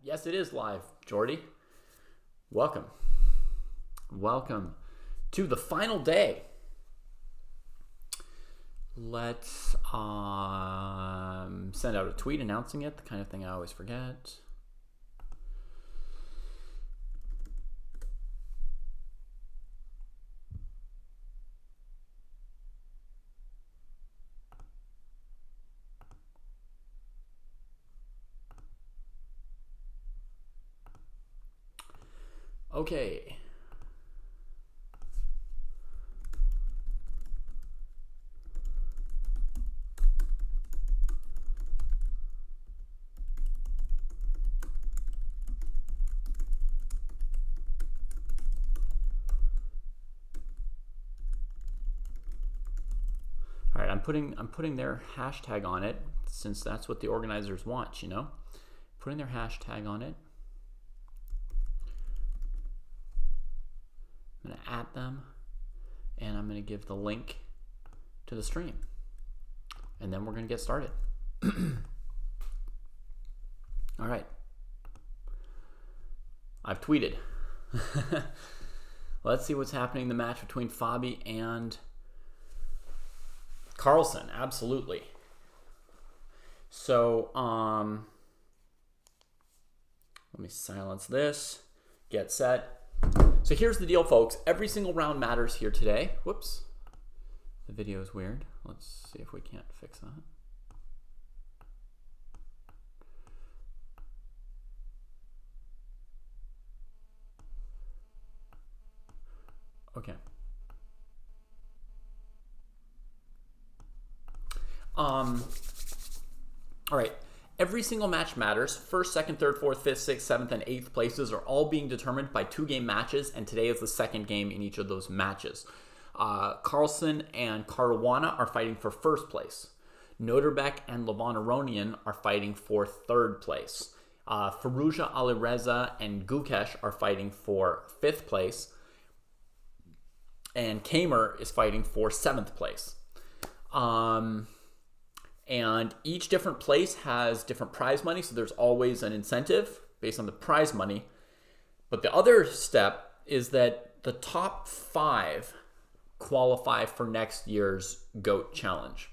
Yes, it is live, Jordy. Welcome. Welcome to the final day. Let's send out a tweet announcing it, the kind of thing I always forget. Okay. All right, I'm putting their hashtag on it since that's what the organizers want, you know? Putting their hashtag on it. I'm going to add them, and I'm going to give the link to the stream. And then we're going to get started. All right. I've tweeted. Let's see what's happening in the match between Fabi and Carlsen. Absolutely. So, let me silence this. Get set. So here's the deal, folks. Every single round matters here today. Whoops. The video is weird. Let's see if we can't fix that. Okay. All right. Every single match matters. First, second, third, fourth, fifth, sixth, seventh, and eighth places are all being determined by 2-game matches, and today is the second game in each of those matches. Carlsen and Caruana are fighting for first place. Noterbeck and Levon Aronian are fighting for third place. Firouzja Alireza and Gukesh are fighting for fifth place. And Kamer is fighting for seventh place. And each different place has different prize money, so there's always an incentive based on the prize money. But the other step is that the top 5 qualify for next year's GOAT challenge.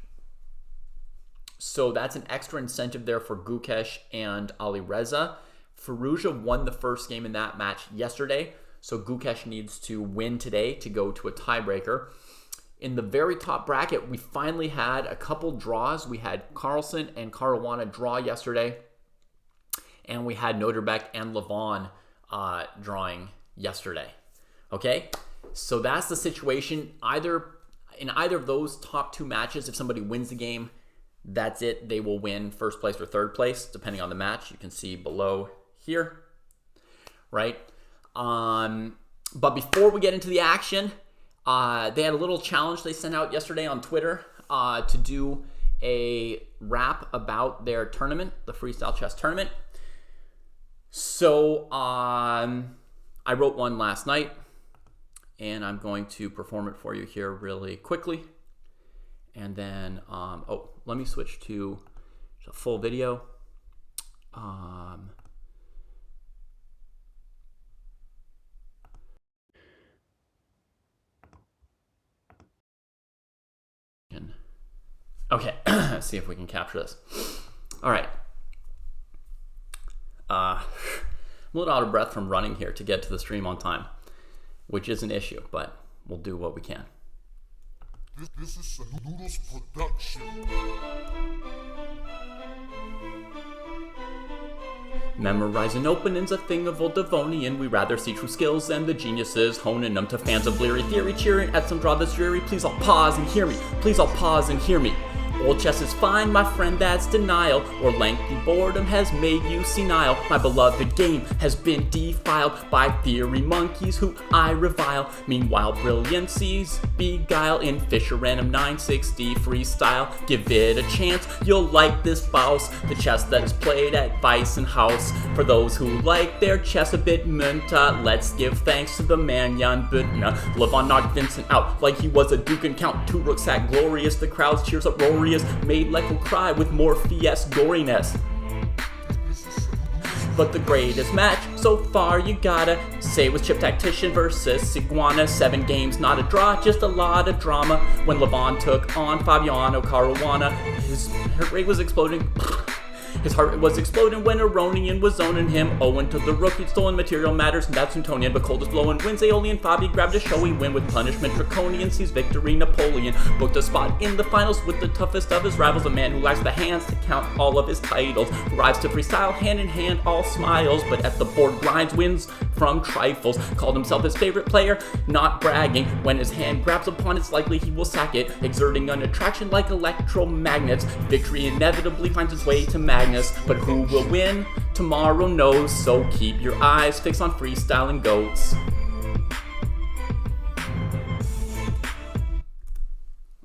So that's an extra incentive there for Gukesh and Alireza. Firouzja won the first game in that match yesterday, so Gukesh needs to win today to go to a tiebreaker. In the very top bracket, we finally had a couple draws. We had Carlsen and Caruana draw yesterday, and we had Noterbeck and Levon drawing yesterday. Okay, so that's the situation. In either of those top 2 matches, if somebody wins the game, that's it. They will win first place or third place, depending on the match. You can see below here, right? But before we get into the action, they had a little challenge they sent out yesterday on Twitter to do a rap about their tournament, the Freestyle Chess Tournament. So I wrote one last night, and I'm going to perform it for you here really quickly. And then, let me switch to a full video. Okay, let's see if we can capture this. All right. I'm a little out of breath from running here to get to the stream on time, which is an issue, but we'll do what we can. This is a Noodles production. Memorizing openings a thing of old Devonian. We rather see true skills and the geniuses honing them to fans of bleary theory, cheering at some draw that's dreary. Please all pause and hear me. Please all pause and hear me. Old chess is fine, my friend, that's denial. Or lengthy boredom has made you senile. My beloved game has been defiled by theory monkeys who I revile. Meanwhile, brilliancies beguile in Fisher Random 960 freestyle. Give it a chance, you'll like this bouse. The chess that is played at Weissen House. For those who like their chess a bit munter, let's give thanks to the man Jan Büttner. Levon knocked Vincent out like he was a duke and count. 2 rooks sat glorious, the crowd's cheers uproarious. Made like a Kraai with Morpheus goriness. But the greatest match so far you gotta say was Chip Tactician versus Iguana. 7 games, not a draw, just a lot of drama. When Levon took on Fabiano Caruana, his heart rate was exploding. His heart was exploding when Aronian was zoning him. Owen to the rookie, stolen material matters, and that's Newtonian. But coldest blowing wins Aeolian. Fabi grabbed a showy win with punishment. Draconian sees victory. Napoleon booked a spot in the finals with the toughest of his rivals. A man who lacks the hands to count all of his titles. Arrives to freestyle hand in hand, all smiles. But at the board grinds, wins from trifles. Called himself his favorite player, not bragging. When his hand grabs upon, it's likely he will sack it. Exerting an attraction like electromagnets. Victory inevitably finds its way to Magnus. But who will win? Tomorrow knows, so keep your eyes fixed on freestyling goats.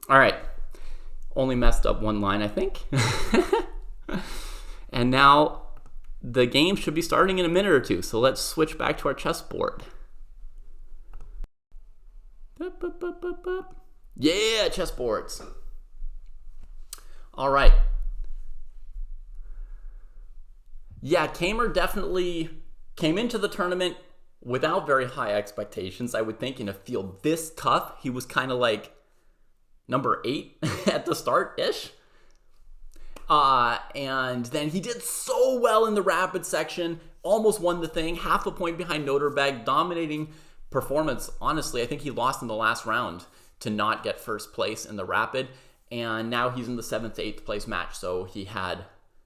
Alright, only messed up one line, I think. And now the game should be starting in a minute or two, so let's switch back to our chessboard. Yeah, chessboards. Alright. Yeah, Kamer definitely came into the tournament without very high expectations. I would think in a field this tough, he was kind of like number 8 at the start-ish. And then he did so well in the rapid section, almost won the thing, half a point behind Noterberg, dominating performance. Honestly, I think he lost in the last round to not get first place in the rapid. And now he's in the 7th to 8th place match, so he had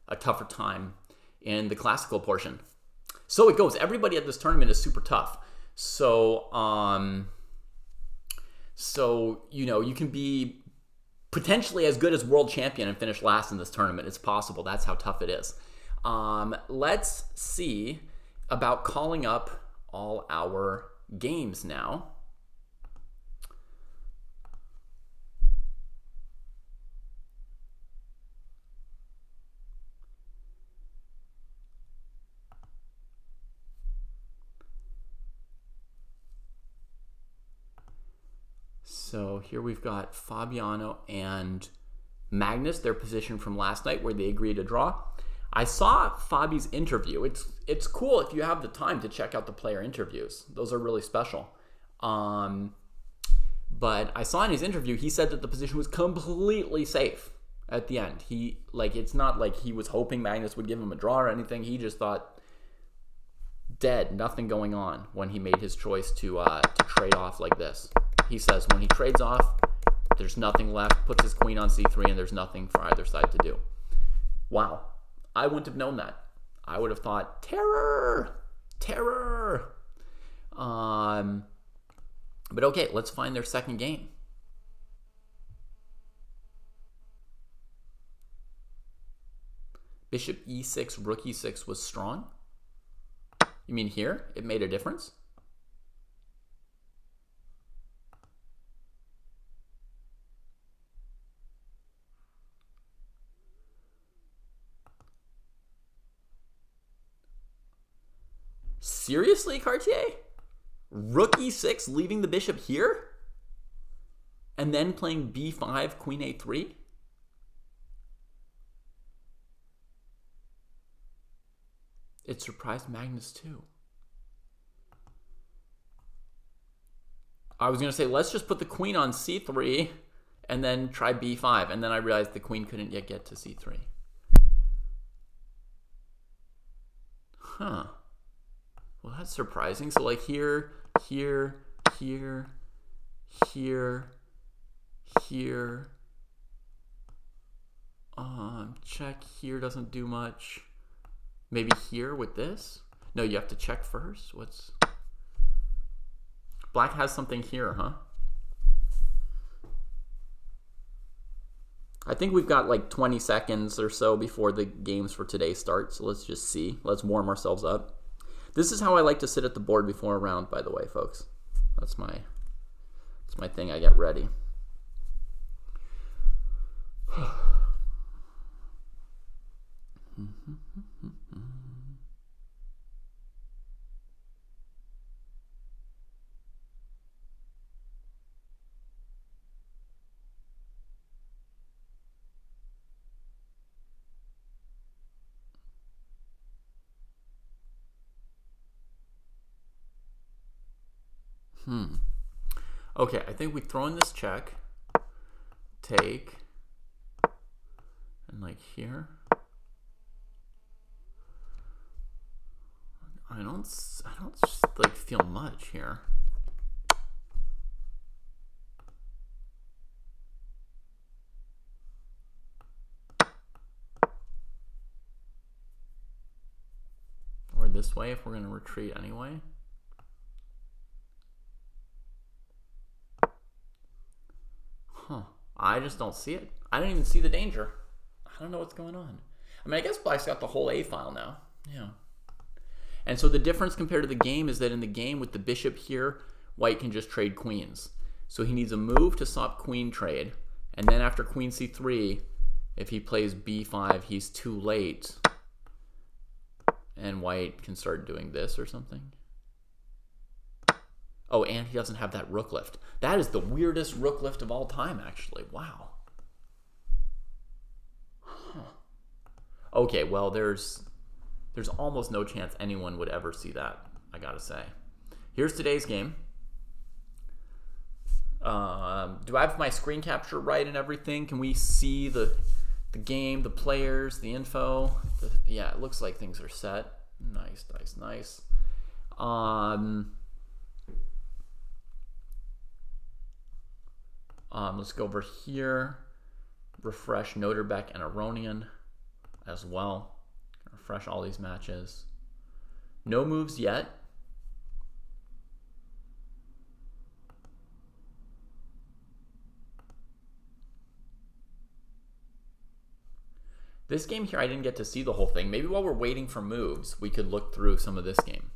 a tougher time in the classical portion. So it goes. Everybody at this tournament is super tough. So, you know, you can be potentially as good as world champion and finish last in this tournament. It's possible. That's how tough it is. Let's see about calling up all our games now. So here we've got Fabiano and Magnus, their position from last night where they agreed to draw. I saw Fabi's interview. It's cool if you have the time to check out the player interviews. Those are really special. But I saw in his interview, he said that the position was completely safe at the end. It's not like he was hoping Magnus would give him a draw or anything. He just thought dead, nothing going on when he made his choice to trade off like this. He says when he trades off, there's nothing left, puts his queen on c3, and there's nothing for either side to do. Wow. I wouldn't have known that. I would have thought, terror! Terror! But okay, let's find their second game. Bishop e6, rook e6 was strong? You mean here? It made a difference? Seriously, Cartier? Rook e6, leaving the bishop here? And then playing b5, queen a3? It surprised Magnus too. I was going to say, let's just put the queen on c3 and then try b5. And then I realized the queen couldn't yet get to c3. Huh. Well, that's surprising. So like here, here, here, here, here. Check here doesn't do much. Maybe here with this? No, you have to check first. What's... Black has something here, huh? I think we've got like 20 seconds or so before the games for today start. So let's just see. Let's warm ourselves up. This is how I like to sit at the board before a round, by the way, folks. That's my thing. I get ready. Okay, I think we throw in this check. Take. And like here. I don't like feel much here. Or this way if we're going to retreat anyway. Huh. I just don't see it. I don't even see the danger. I don't know what's going on. I mean, I guess Black's got the whole A file now. Yeah. And so the difference compared to the game is that in the game with the bishop here, White can just trade queens. So he needs a move to stop queen trade. And then after queen c3, if he plays b5, he's too late. And White can start doing this or something. Oh, and he doesn't have that rook lift. That is the weirdest rook lift of all time, actually. Wow. Huh. Okay, well, there's almost no chance anyone would ever see that, I gotta say. Here's today's game. Do I have my screen capture right and everything? Can we see the game, the players, the info? Yeah, it looks like things are set. Nice, nice, nice. Let's go over here. Refresh Noterbeck and Aronian as well. Refresh all these matches. No moves yet. This game here, I didn't get to see the whole thing. Maybe while we're waiting for moves, we could look through some of this game.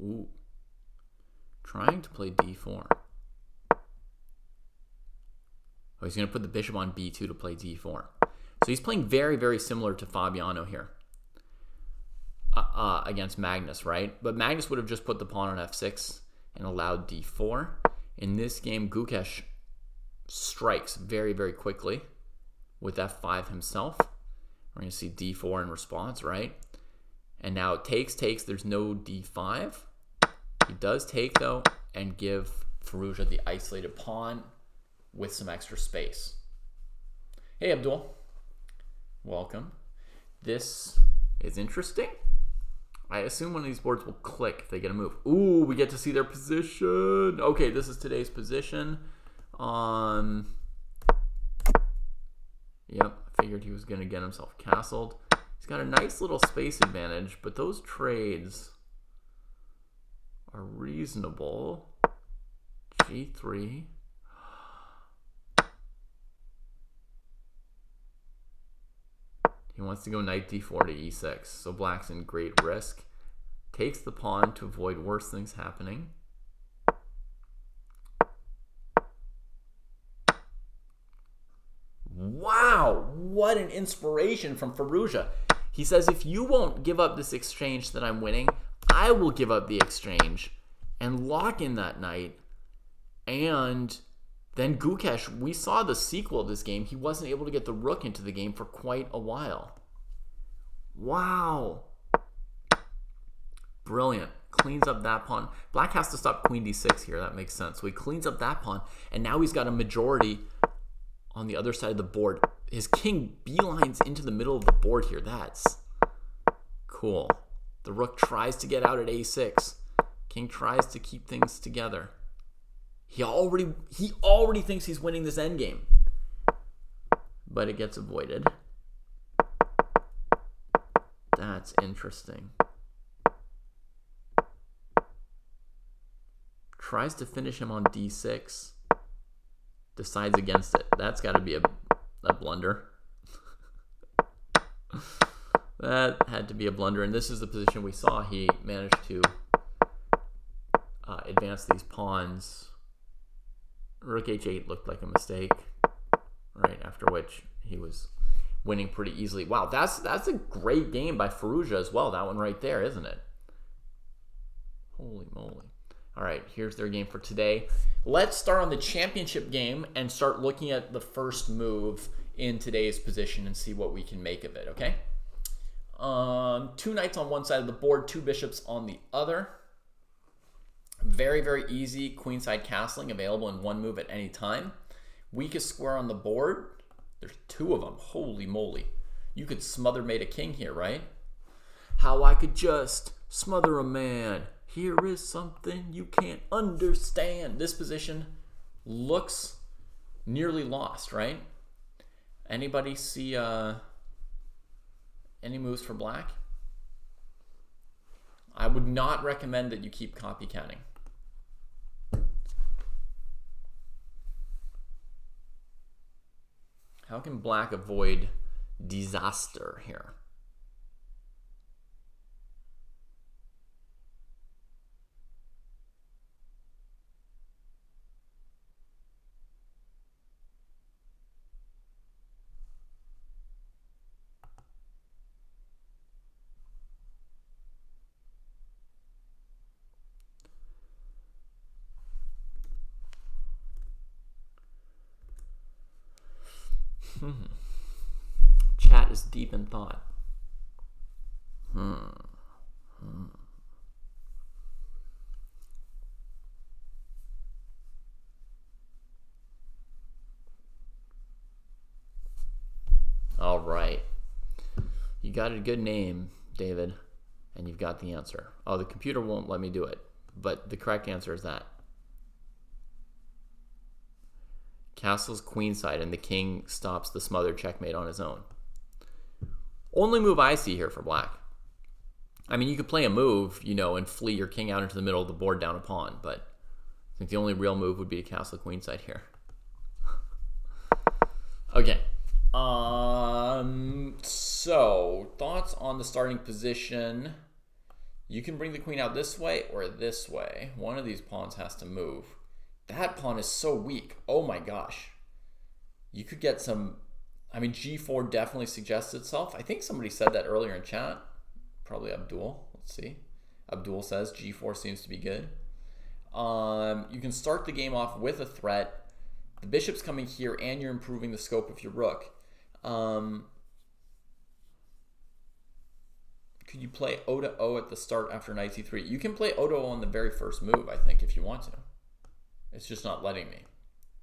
Ooh. Trying to play d4. Oh, he's going to put the bishop on b2 to play d4. So he's playing very, very similar to Fabiano here against Magnus, right? But Magnus would have just put the pawn on f6 and allowed d4. In this game, Gukesh strikes very, very quickly with f5 himself. We're going to see d4 in response, right? And now it takes. There's no d5. He does take, though, and give Firouzja the isolated pawn with some extra space. Hey, Abdul. Welcome. This is interesting. I assume one of these boards will click if they get a move. Ooh, we get to see their position. Okay, this is today's position. Yep, I figured he was going to get himself castled. He's got a nice little space advantage, but those trades are reasonable. G3. He wants to go knight d4 to e6, so Black's in great risk. Takes the pawn to avoid worse things happening. Wow, what an inspiration from Firouzja. He says, if you won't give up this exchange that I'm winning, I will give up the exchange and lock in that knight. And then Gukesh, we saw the sequel of this game. He wasn't able to get the rook into the game for quite a while. Wow. Brilliant. Cleans up that pawn. Black has to stop queen d6 here. That makes sense. So he cleans up that pawn. And now he's got a majority on the other side of the board. His king beelines into the middle of the board here. That's cool. The rook tries to get out at a6. King tries to keep things together. He already thinks he's winning this endgame. But it gets avoided. That's interesting. Tries to finish him on d6. Decides against it. That's got to be a blunder. That had to be a blunder. And this is the position we saw. He managed to advance these pawns. Rook h8 looked like a mistake, right? After which he was winning pretty easily. Wow, that's a great game by Firouzja as well. That one right there, isn't it? Holy moly. All right, here's their game for today. Let's start on the championship game and start looking at the first move in today's position and see what we can make of it, okay? Two knights on one side of the board, two bishops on the other. Very, very easy queenside castling, available in one move at any time. Weakest square on the board, there's two of them. Holy moly. You could smother mate a king here, right? How I could just smother a man. Here is something you can't understand. This position looks nearly lost, right? Anybody see any moves for black? I would not recommend that you keep copycatting. How can black avoid disaster here? Chat is deep in thought. All right. You got a good name, David, and you've got the answer. Oh, the computer won't let me do it, but the correct answer is that. Castle's queenside, and the king stops the smothered checkmate on his own. Only move I see here for black. I mean, you could play a move, and flee your king out into the middle of the board down a pawn, but I think the only real move would be a castle queenside here. Okay. So, thoughts on the starting position. You can bring the queen out this way or this way. One of these pawns has to move. That pawn is so weak. Oh my gosh. You could get some... G4 definitely suggests itself. I think somebody said that earlier in chat. Probably Abdul. Let's see. Abdul says G4 seems to be good. You can start the game off with a threat. The bishop's coming here, and you're improving the scope of your rook. Could you play O to O at the start after knight c3? You can play O to O on the very first move, I think, if you want to. It's just not letting me.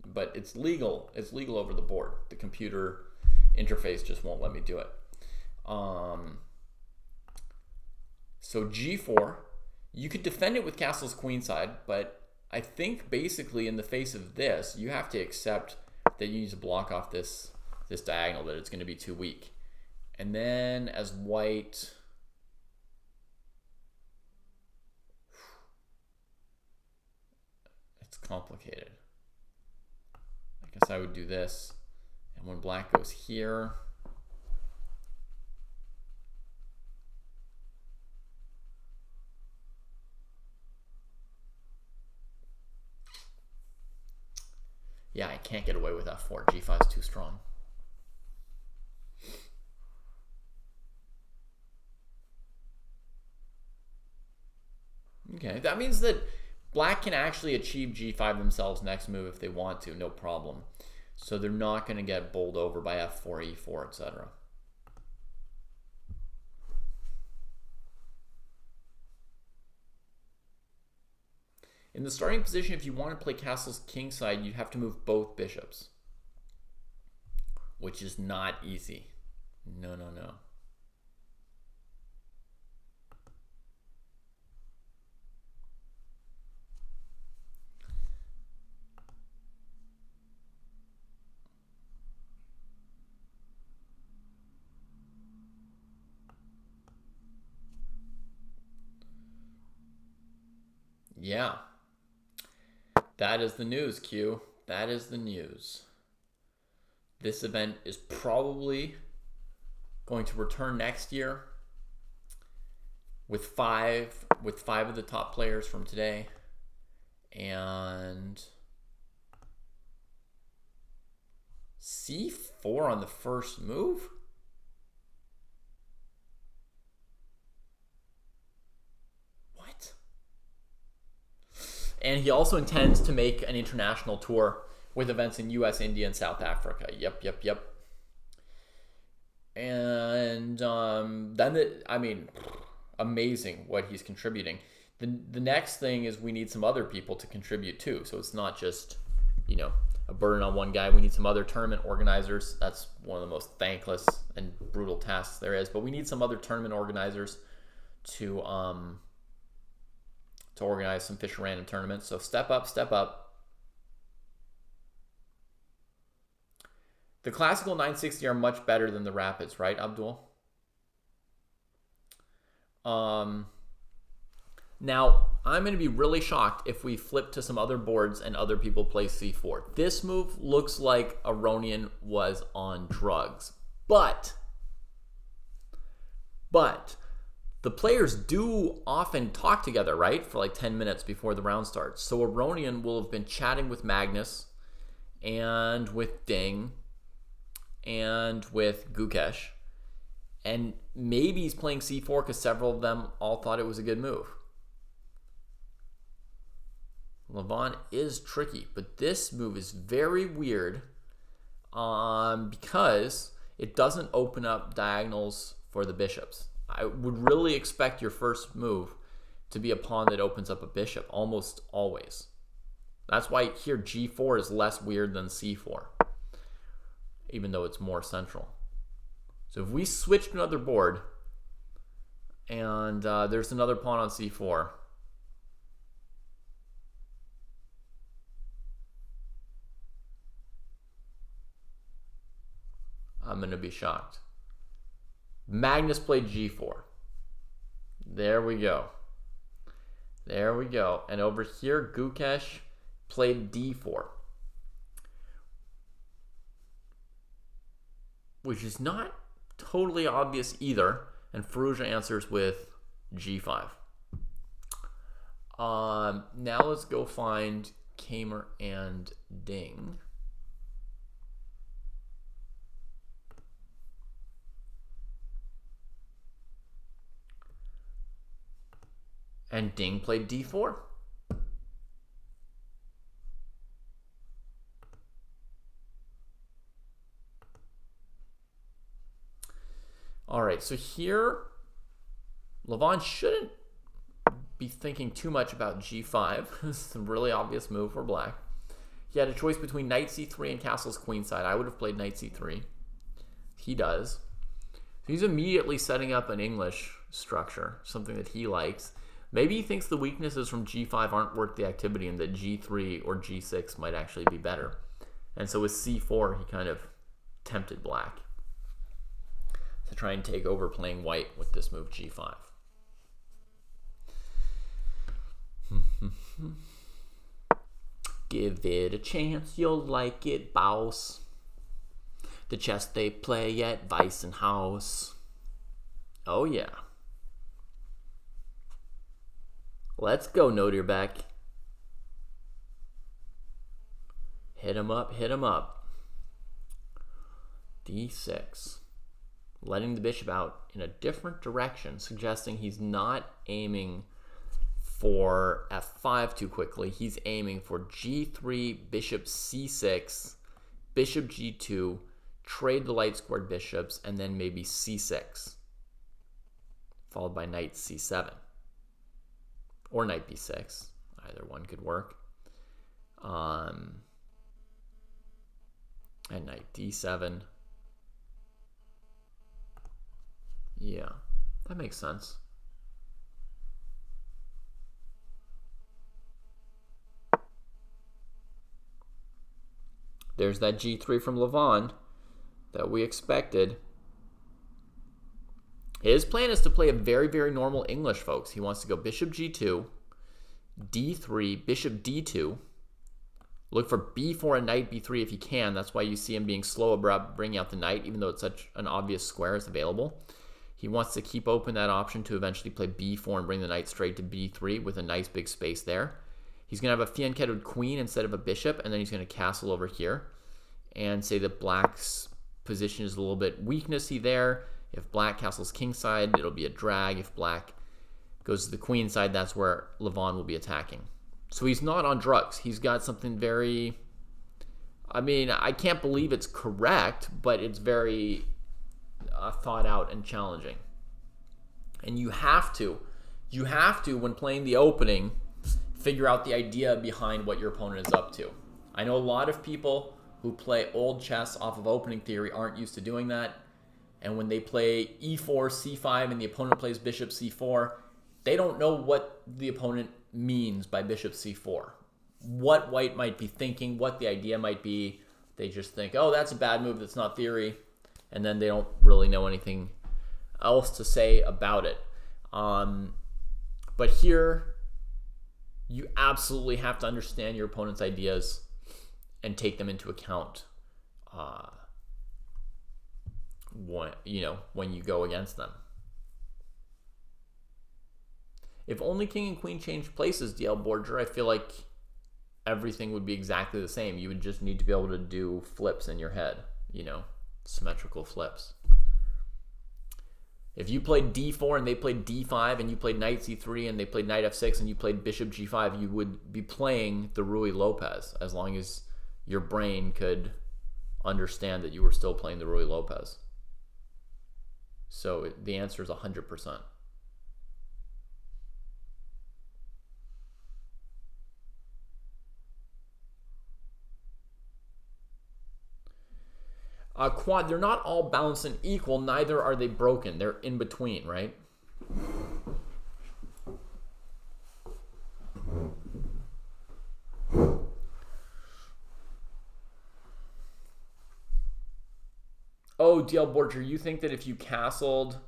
But it's legal. It's legal over the board. The computer interface just won't let me do it. So G4, you could defend it with castle's queenside, but I think basically in the face of this, you have to accept that you need to block off this diagonal, that it's going to be too weak. And then as white... It's complicated. I guess I would do this. And when black goes here... Yeah, I can't get away with f4. G5 is too strong. Okay, that means that black can actually achieve G5 themselves next move if they want to, no problem. So they're not going to get bowled over by f4, e4, etc. In the starting position, if you want to play castle's kingside, you'd have to move both bishops, which is not easy. No, no, no. Yeah. That is the news, Q. That is the news. This event is probably going to return next year with five of the top players from today, and C4 on the first move. And he also intends to make an international tour with events in US, India, and South Africa. Yep. And amazing what he's contributing. The next thing is we need some other people to contribute too. So it's not just, a burden on one guy. We need some other tournament organizers. That's one of the most thankless and brutal tasks there is. But we need some other tournament organizers to organize some Fisher Random tournaments. So step up, step up. The classical 960 are much better than the rapids, right, Abdul? Now, I'm going to be really shocked if we flip to some other boards and other people play c4. This move looks like Aronian was on drugs. But the players do often talk together, right? For like 10 minutes before the round starts. So Aronian will have been chatting with Magnus and with Ding and with Gukesh. And maybe he's playing c4 because several of them all thought it was a good move. Levon is tricky, but this move is very weird because it doesn't open up diagonals for the bishops. I would really expect your first move to be a pawn that opens up a bishop, almost always. That's why here g4 is less weird than c4, even though it's more central. So if we switch to another board and there's another pawn on c4, I'm going to be shocked. Magnus played g4. There we go. There we go. And over here, Gukesh played d4. Which is not totally obvious either. And Firouzja answers with g5. Now let's go find Kamer and Ding. And Ding played d4. All right, so here, Levon shouldn't be thinking too much about g5. This is a really obvious move for black. He had a choice between knight c3 and castle's queenside. I would have played knight c3. He does. So he's immediately setting up an English structure, something that he likes. Maybe he thinks the weaknesses from g5 aren't worth the activity and that g3 or g6 might actually be better. And so with c4, he kind of tempted black to try and take over playing white with this move g5. Give it a chance, you'll like it, boss. The chess they play at Weissenhaus. Oh yeah. Let's go, Nodirbeck. Hit him up, hit him up. d6. Letting the bishop out in a different direction, suggesting he's not aiming for f5 too quickly. He's aiming for g3, bishop c6, bishop g2, trade the light squared bishops, and then maybe c6, followed by knight c7. Or knight b6. Either one could work. And knight d7. Yeah, that makes sense. There's that g3 from Levon that we expected. His plan is to play a very, very normal English, folks. He wants to go bishop g2, d3, bishop d2. Look for b4 and knight b3 if he can. That's why you see him being slow about bringing out the knight, even though it's such an obvious square is available. He wants to keep open that option to eventually play b4 and bring the knight straight to b3 with a nice big space there. He's going to have a fianchettoed queen instead of a bishop, and then he's going to castle over here and say that black's position is a little bit weaknessy there. If black castles kingside, it'll be a drag. If black goes to the queen side, that's where Levon will be attacking. So he's not on drugs. He's got something very... I mean, I can't believe it's correct, but it's very thought out and challenging. And you have to, when playing the opening, figure out the idea behind what your opponent is up to. I know a lot of people who play old chess off of opening theory aren't used to doing that. And when they play e4, c5, and the opponent plays bishop c4, they don't know what the opponent means by bishop c4. What white might be thinking, what the idea might be. They just think, oh, that's a bad move, that's not theory. And then they don't really know anything else to say about it. But here, you absolutely have to understand your opponent's ideas and take them into account when you go against them. If only king and queen changed places, DL Borger, I feel like everything would be exactly the same. You would just need to be able to do flips in your head, symmetrical flips. If you played d4 and they played d5 and you played knight c3 and they played knight f6 and you played bishop g5, you would be playing the Ruy Lopez as long as your brain could understand that you were still playing the Ruy Lopez. So the answer is 100%. Quad, they're not all balanced and equal, neither are they broken. They're in between, right? Oh, DL Borger, you think that if you castled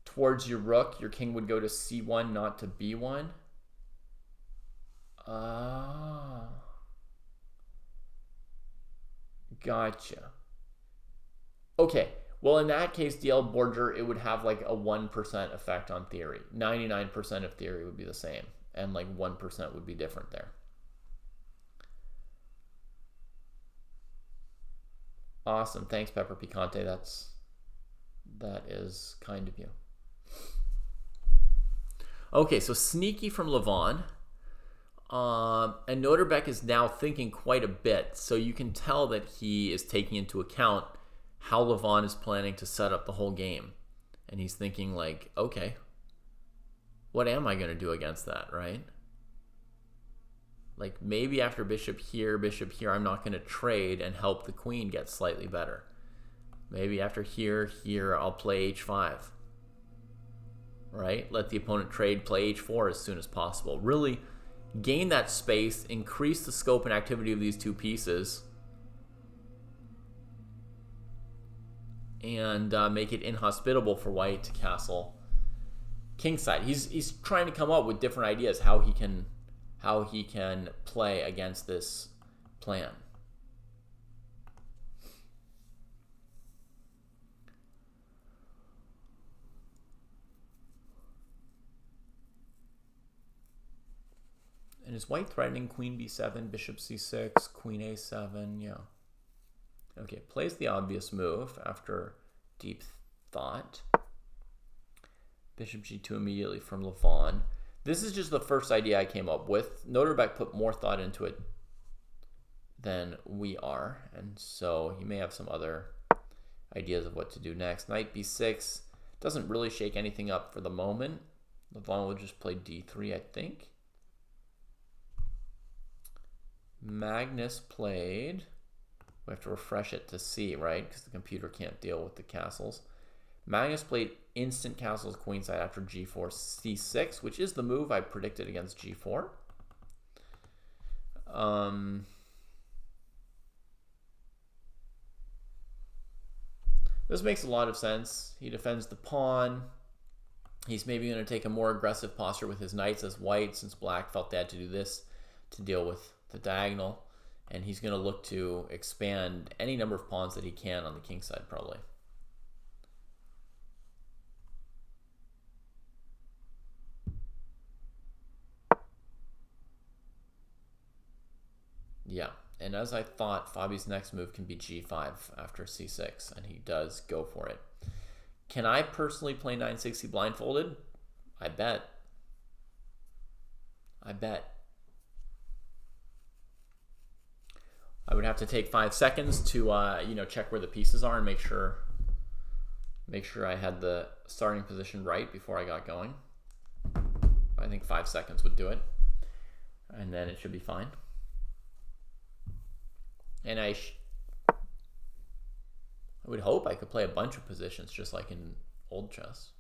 towards your rook, your king would go to c1, not to b1? Ah. Gotcha. Okay, well, in that case, DL Borger, it would have like a 1% effect on theory. 99% of theory would be the same, and like 1% would be different there. Awesome. Thanks, Pepper Picante. That is kind of you. Okay, so sneaky from Levon. And Noterbeck is now thinking quite a bit, so you can tell that he is taking into account how Levon is planning to set up the whole game. And he's thinking like, okay, what am I going to do against that, right? Like maybe after bishop here, I'm not going to trade and help the queen get slightly better. Maybe after here, I'll play h5. Right? Let the opponent trade, play h4 as soon as possible. Really gain that space, increase the scope and activity of these two pieces, and make it inhospitable for white to castle kingside. He's trying to come up with different ideas how he can play against this plan. And is white threatening queen b7, bishop c6, queen a7? Yeah. Okay, plays the obvious move after deep thought. Bishop g2 immediately from Levon. This is just the first idea I came up with. Noterbeck put more thought into it than we are, and so he may have some other ideas of what to do next. Knight b6 doesn't really shake anything up for the moment. Levon will just play d3, I think. Magnus played, we have to refresh it to see, right? Because the computer can't deal with the castles. Magnus played instant castles queenside after g4, c6, which is the move I predicted against g4. This makes a lot of sense. He defends the pawn. He's maybe going to take a more aggressive posture with his knights as white, since black felt they had to do this to deal with the diagonal. And he's going to look to expand any number of pawns that he can on the king side, probably. Yeah, and as I thought, Fabi's next move can be g5 after c6, and he does go for it. Can I personally play 960 blindfolded? I bet. I would have to take 5 seconds to check where the pieces are and make sure Make sure I had the starting position right before I got going. I think 5 seconds would do it. And then it should be fine. And I would hope I could play a bunch of positions just like in old chess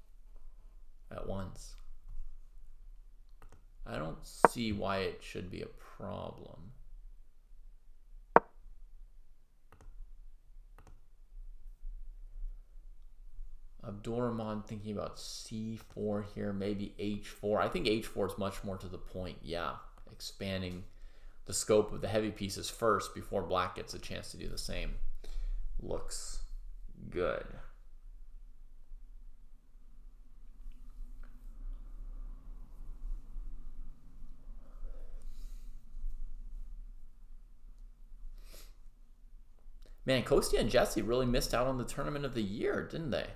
at once. I don't see why it should be a problem. Abdurrahman thinking about c4 here, maybe h4. I think h4 is much more to the point. Yeah, expanding the scope of the heavy pieces first before black gets a chance to do the same. Looks good. Man, Kostya and Jesse really missed out on the tournament of the year, didn't they?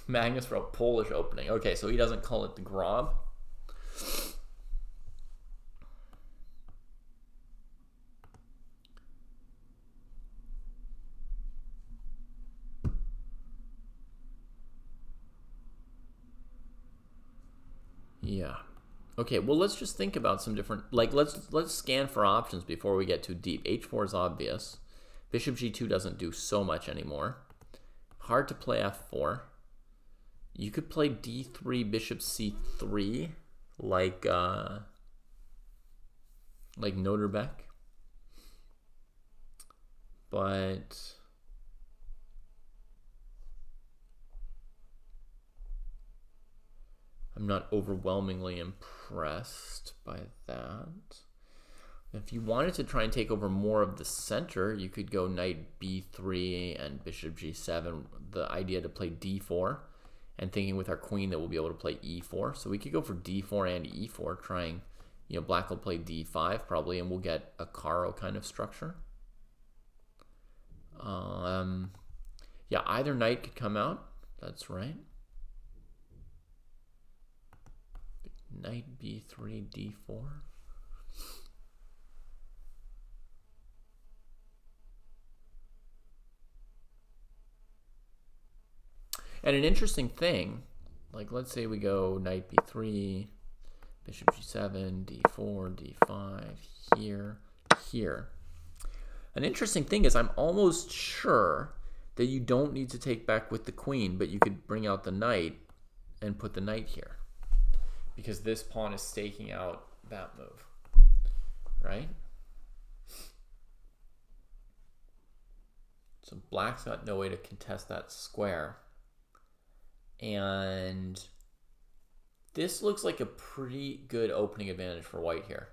Magnus wrote Polish opening. Okay, so he doesn't call it the Grob. Yeah. Okay, well, let's just think about some different, like, let's scan for options before we get too deep. h4 is obvious. Bishop g2 doesn't do so much anymore. Hard to play f4. You could play d3, bishop c3, like Noterbeck. But I'm not overwhelmingly impressed by that. If you wanted to try and take over more of the center, you could go knight b3 and bishop g7. The idea to play d4, and thinking with our queen that we'll be able to play e4. So we could go for d4 and e4, trying, you know, black will play d5 probably, and we'll get a Caro kind of structure. Yeah, either knight could come out. That's right. Knight b3, d4. And an interesting thing, like let's say we go knight b3, bishop g7, d4, d5, here, here. An interesting thing is I'm almost sure that you don't need to take back with the queen, but you could bring out the knight and put the knight here, because this pawn is staking out that move, right? So black's got no way to contest that square. And this looks like a pretty good opening advantage for white here.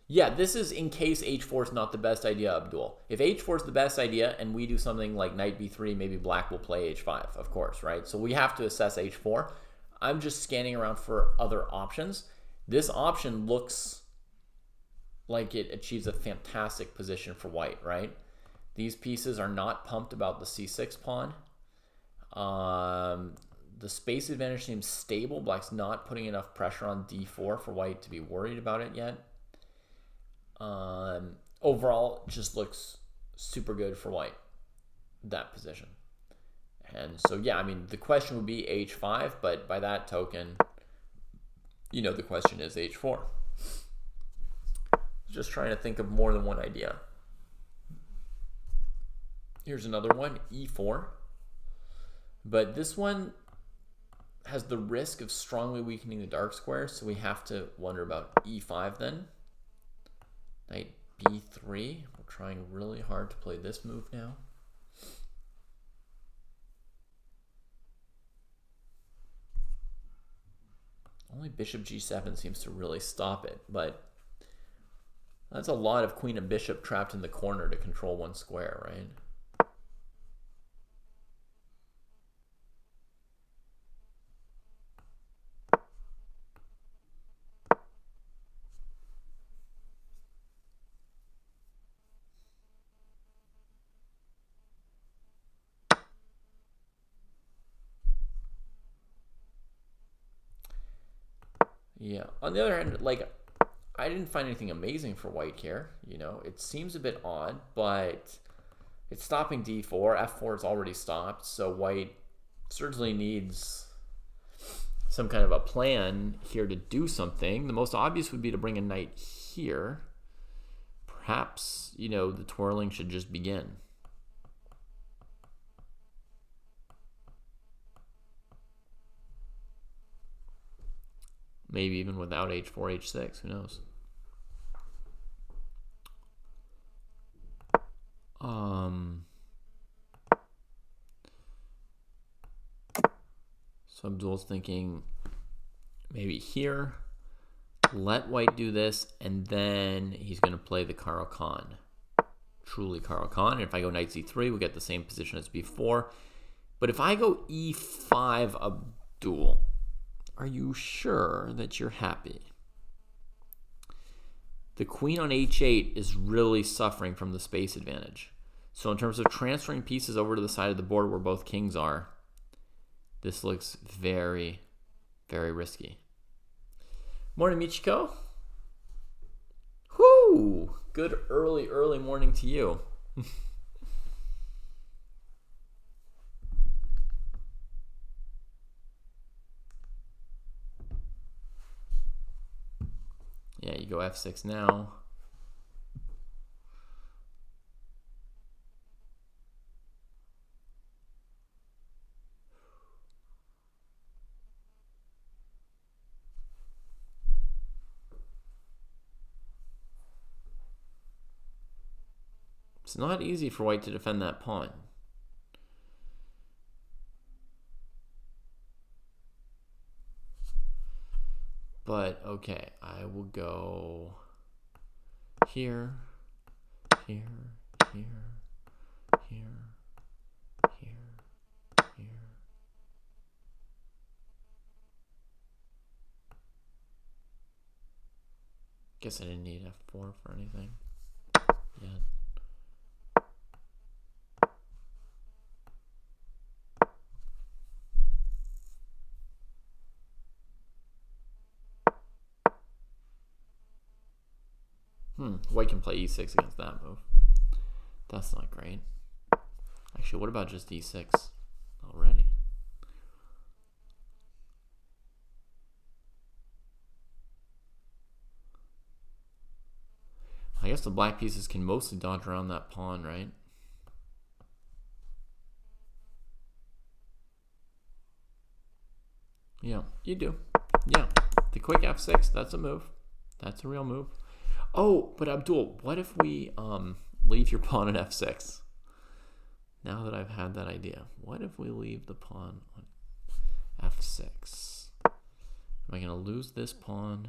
Yeah, this is in case h4 is not the best idea, Abdul. If h4 is the best idea and we do something like knight b3, maybe black will play h5, of course, right? So we have to assess h4. I'm just scanning around for other options. This option looks like it achieves a fantastic position for white, right? These pieces are not pumped about the c6 pawn. The space advantage seems stable. Black's not putting enough pressure on d4 for white to be worried about it yet. Overall, just looks super good for white, that position. And so, yeah, I mean, the question would be h5, but by that token, you know, the question is h4. Just trying to think of more than one idea. Here's another one, e4. But this one has the risk of strongly weakening the dark square, so we have to wonder about e5 then. Knight b3. We're trying really hard to play this move now. Only bishop g7 seems to really stop it, but that's a lot of queen and bishop trapped in the corner to control one square, right? Yeah. On the other hand, like, I didn't find anything amazing for white here. You know, it seems a bit odd, but it's stopping d4. f4 is already stopped, so white certainly needs some kind of a plan here to do something. The most obvious would be to bring a knight here. Perhaps, you know, the twirling should just begin. Maybe even without h4, h6, who knows? So Abdul's thinking maybe here, let white do this, and then he's going to play the Caro-Kann. Truly Caro-Kann. And if I go knight c3, we get the same position as before. But if I go e5, Abdul, are you sure that you're happy? The queen on h8 is really suffering from the space advantage. So in terms of transferring pieces over to the side of the board where both kings are, this looks very, very risky. Morning, Michiko. Whoo! Good early morning to you. Yeah, you go f6 now. It's not easy for white to defend that pawn. But, okay, I will go here, here, here, here, here, here. Guess I didn't need f4 for anything. Yeah. White can play e6 against that move. That's not great. Actually, what about just e6 already? I guess the black pieces can mostly dodge around that pawn, right? Yeah, you do. Yeah, the quick f6, that's a move. That's a real move. Oh, but Abdul, what if we leave your pawn at f6? Now that I've had that idea, what if we leave the pawn on f6? Am I going to lose this pawn?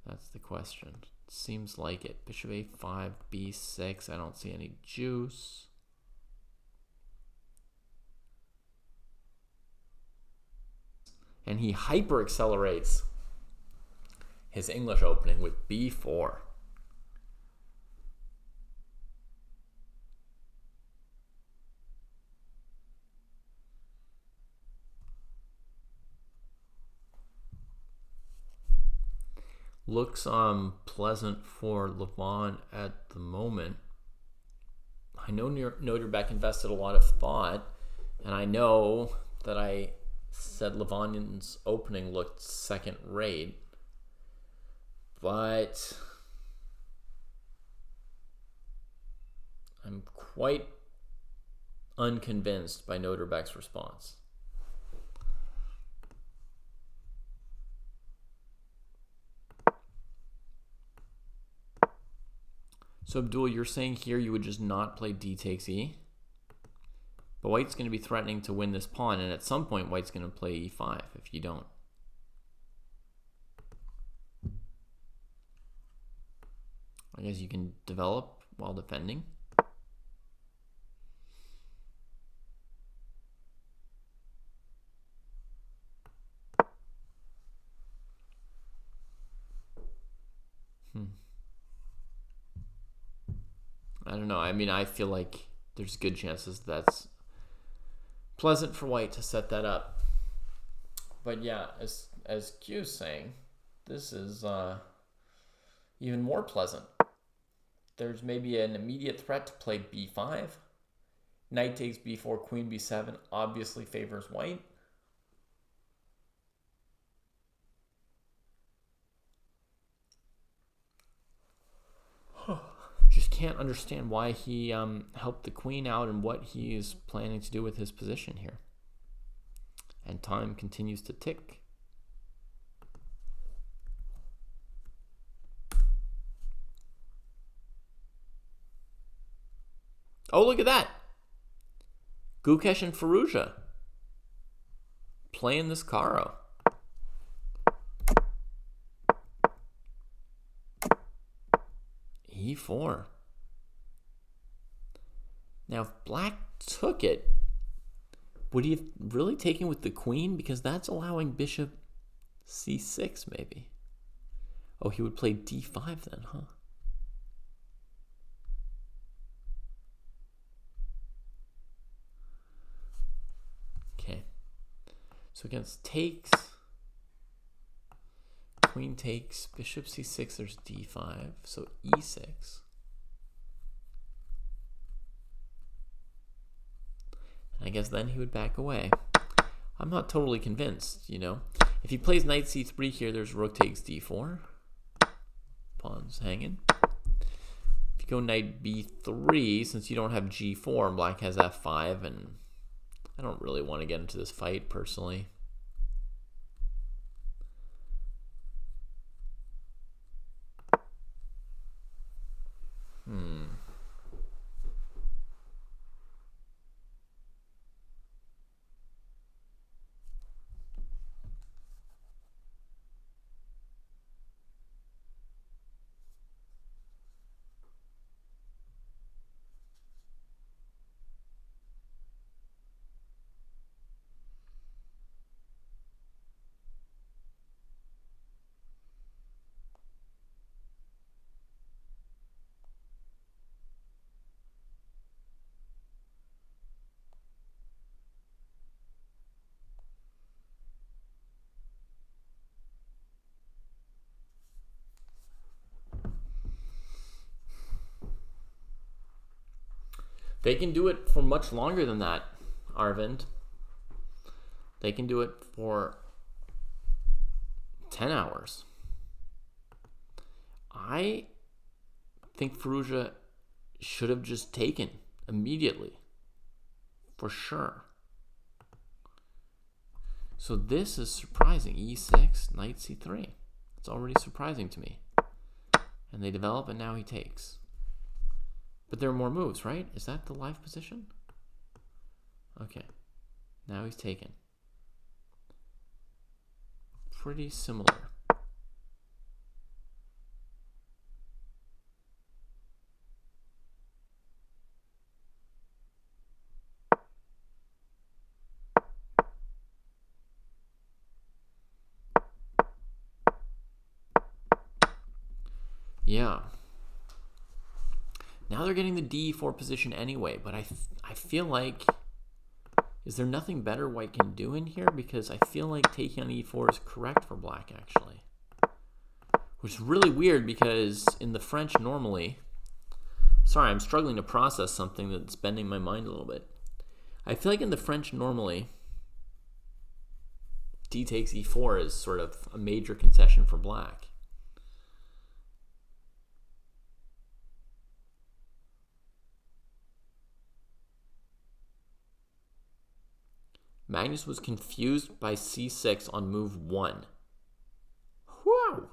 That's the question. Seems like it. Bishop a5, b6. I don't see any juice. And he hyper accelerates his English opening with b4. Looks pleasant for Levon at the moment. I know Noterbeck invested a lot of thought, and I know that I said Levon's opening looked second rate, but I'm quite unconvinced by Noterbeck's response. So Abdul, you're saying here you would just not play d takes e? But white's going to be threatening to win this pawn, and at some point white's going to play e5 if you don't. I guess you can develop while defending. I don't know. I mean, I feel like there's good chances that's pleasant for white to set that up. But yeah, as Q's saying, this is even more pleasant. There's maybe an immediate threat to play b5. Knight takes b4, queen b7 obviously favors white. Just can't understand why he helped the queen out and what he is planning to do with his position here. And time continues to tick. Oh, look at that. Gukesh and Firouzja playing this Karo. E4. Now, if black took it, would he have really taken with the queen? Because that's allowing bishop c6, maybe. Oh, he would play d5 then, huh? Okay. So against takes, queen takes, bishop c6, there's d5, so e6. I guess then he would back away. I'm not totally convinced, you know. If he plays knight c3 here, there's rook takes d4. Pawn's hanging. If you go knight b3, since you don't have g4 and black has f5, and I don't really want to get into this fight personally. They can do it for much longer than that, Arvind. They can do it for 10 hours. I think Firouzja should have just taken immediately, for sure. So this is surprising. E6, knight c3. It's already surprising to me. And they develop, and now he takes. But there are more moves, right? Is that the live position? Okay. Now he's taken. Pretty similar. Yeah. Now they're getting the d4 position anyway, but I feel like, is there nothing better white can do in here? Because I feel like taking on e4 is correct for black, actually. Which is really weird because in the French normally, sorry, I'm struggling to process something that's bending my mind a little bit. I feel like in the French normally, d takes e4 is sort of a major concession for black. Magnus was confused by c6 on move 1. Wow.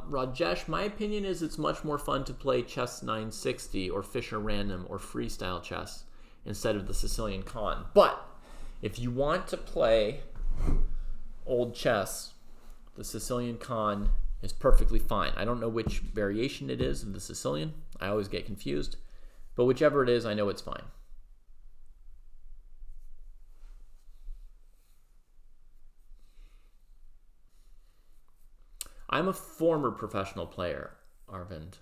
Rajesh, my opinion is it's much more fun to play Chess 960 or Fisher Random or Freestyle Chess instead of the Sicilian Con. But if you want to play old chess, the Sicilian Con is perfectly fine. I don't know which variation it is of the Sicilian. I always get confused. But whichever it is, I know it's fine. I'm a former professional player, Arvind.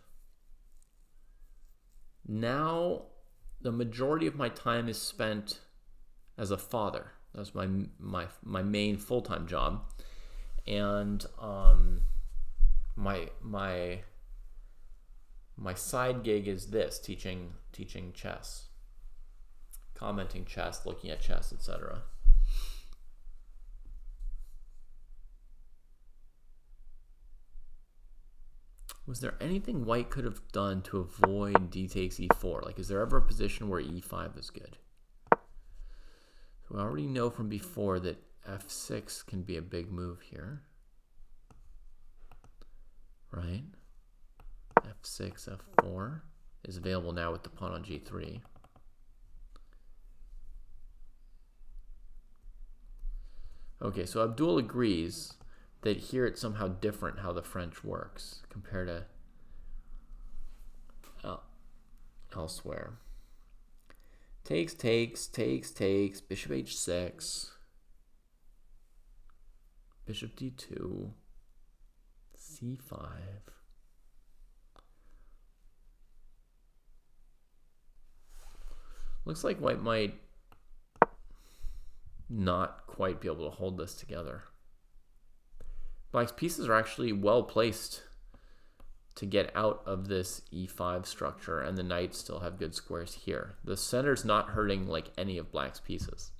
Now, the majority of my time is spent as a father. That's my main full-time job. And my side gig is this, teaching chess, commenting chess, looking at chess, etc. Was there anything white could have done to avoid d takes e4? Like, is there ever a position where e5 is good? So we already know from before that f6 can be a big move here, right? f6, f4 is available now with the pawn on g3. Okay, so Abdul agrees that here it's somehow different how the French works compared to elsewhere. Takes, bishop h6, bishop d2, c5. Looks like white might not quite be able to hold this together. Black's pieces are actually well placed to get out of this e5 structure, and the knights still have good squares here. The center's not hurting like any of black's pieces.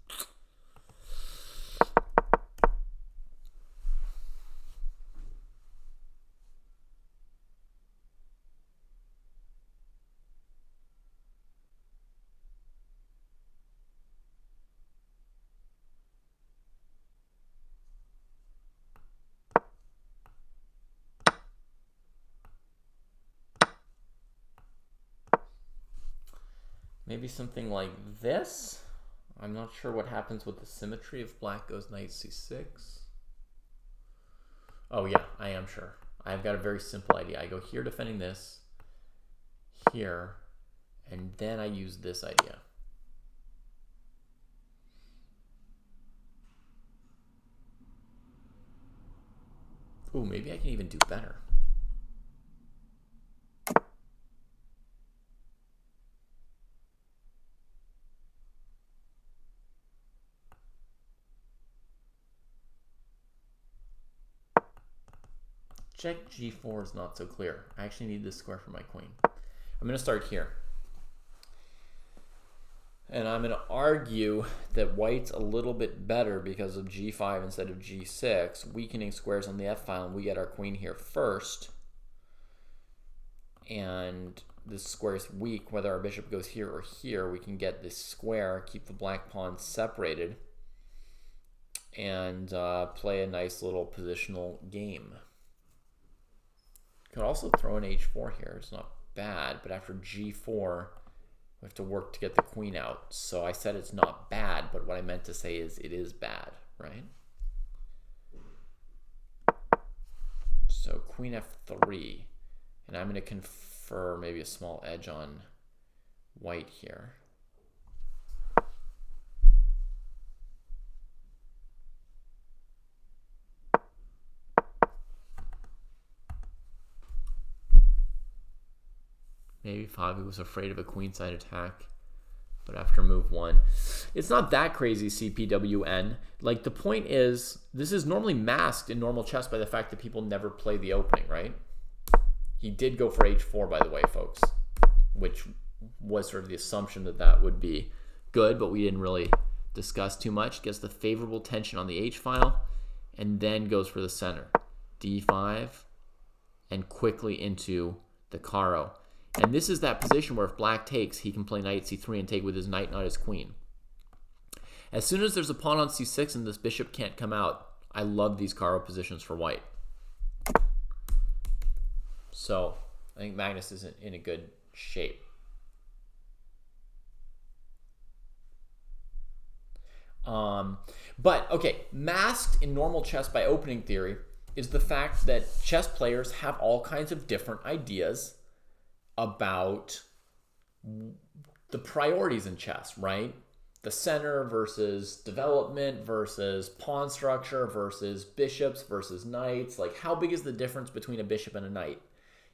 Maybe something like this. I'm not sure what happens with the symmetry if black goes knight c6. Oh yeah, I am sure. I've got a very simple idea. I go here defending this, here, and then I use this idea. Ooh, maybe I can even do better. Check g4 is not so clear. I actually need this square for my queen. I'm going to start here. And I'm going to argue that white's a little bit better because of g5 instead of g6, weakening squares on the f file, and we get our queen here first. And this square is weak. Whether our bishop goes here or here, we can get this square, keep the black pawns separated, and play a nice little positional game. Could also throw an h4 here. It's not bad, but after g4, we have to work to get the queen out. So I said it's not bad, but what I meant to say is it is bad, right? So queen f3, and I'm going to confer maybe a small edge on white here. Maybe Fabi was afraid of a queenside attack, but after move one, it's not that crazy. CPWN. Like, the point is, this is normally masked in normal chess by the fact that people never play the opening, right? He did go for h4, by the way, folks, which was sort of the assumption that that would be good, but we didn't really discuss too much. Gets the favorable tension on the h file, and then goes for the center. d5, and quickly into the Caro. And this is that position where if black takes, he can play knight c3 and take with his knight, not his queen. As soon as there's a pawn on c6 and this bishop can't come out, I love these Caro positions for white. So I think Magnus is in a good shape. But okay, masked in normal chess by opening theory is the fact that chess players have all kinds of different ideas about the priorities in chess, right? The center versus development versus pawn structure versus bishops versus knights. Like, how big is the difference between a bishop and a knight?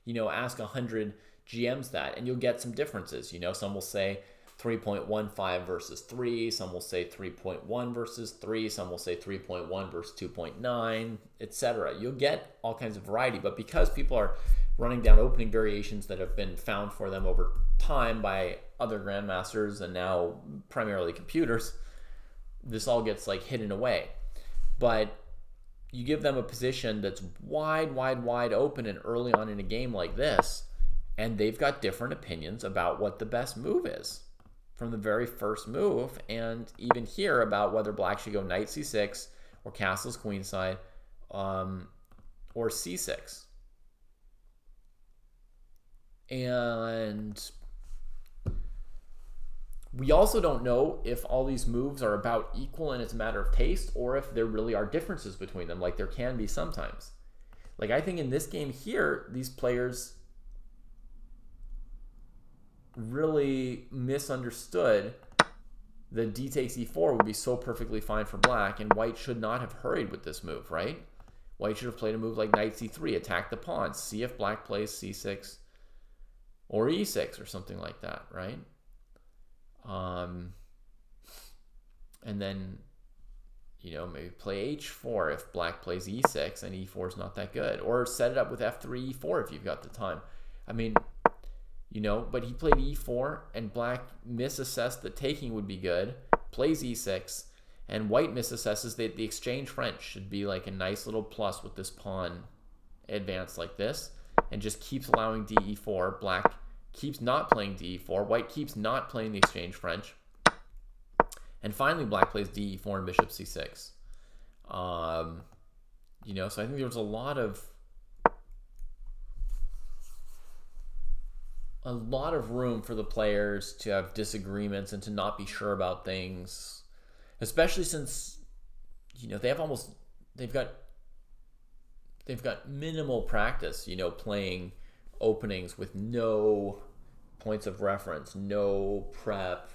You know, ask 100 GMs that, and you'll get some differences. You know, some will say 3.15 versus 3. Some will say 3.1 versus 3. Some will say 3.1 versus 2.9, etc. You'll get all kinds of variety, but because people are running down opening variations that have been found for them over time by other grandmasters and now primarily computers, this all gets like hidden away. But you give them a position that's wide open and early on in a game like this, and they've got different opinions about what the best move is from the very first move, and even here about whether black should go knight c6 or castles queenside or c6. And we also don't know if all these moves are about equal and it's a matter of taste, or if there really are differences between them, like there can be sometimes. Like I think in this game here, these players really misunderstood that d takes e4 would be so perfectly fine for black, and white should not have hurried with this move, right? White should have played a move like knight c3, attack the pawns, see if black plays c6 or e6 or something like that, right? And then, you know, maybe play h4 if black plays e6 and e4 is not that good, or set it up with f3, e4 if you've got the time. I mean, you know, but he played e4 and black misassessed that taking would be good, plays e6, and white misassesses that the exchange French should be like a nice little plus with this pawn advance like this, and just keeps allowing de4. Black keeps not playing de4. White keeps not playing the exchange French. And finally, black plays de4 and bishop c6. You know, so I think there was a lot of room for the players to have disagreements and to not be sure about things, especially since, you know, they've got minimal practice, you know, playing openings with no points of reference, no prep,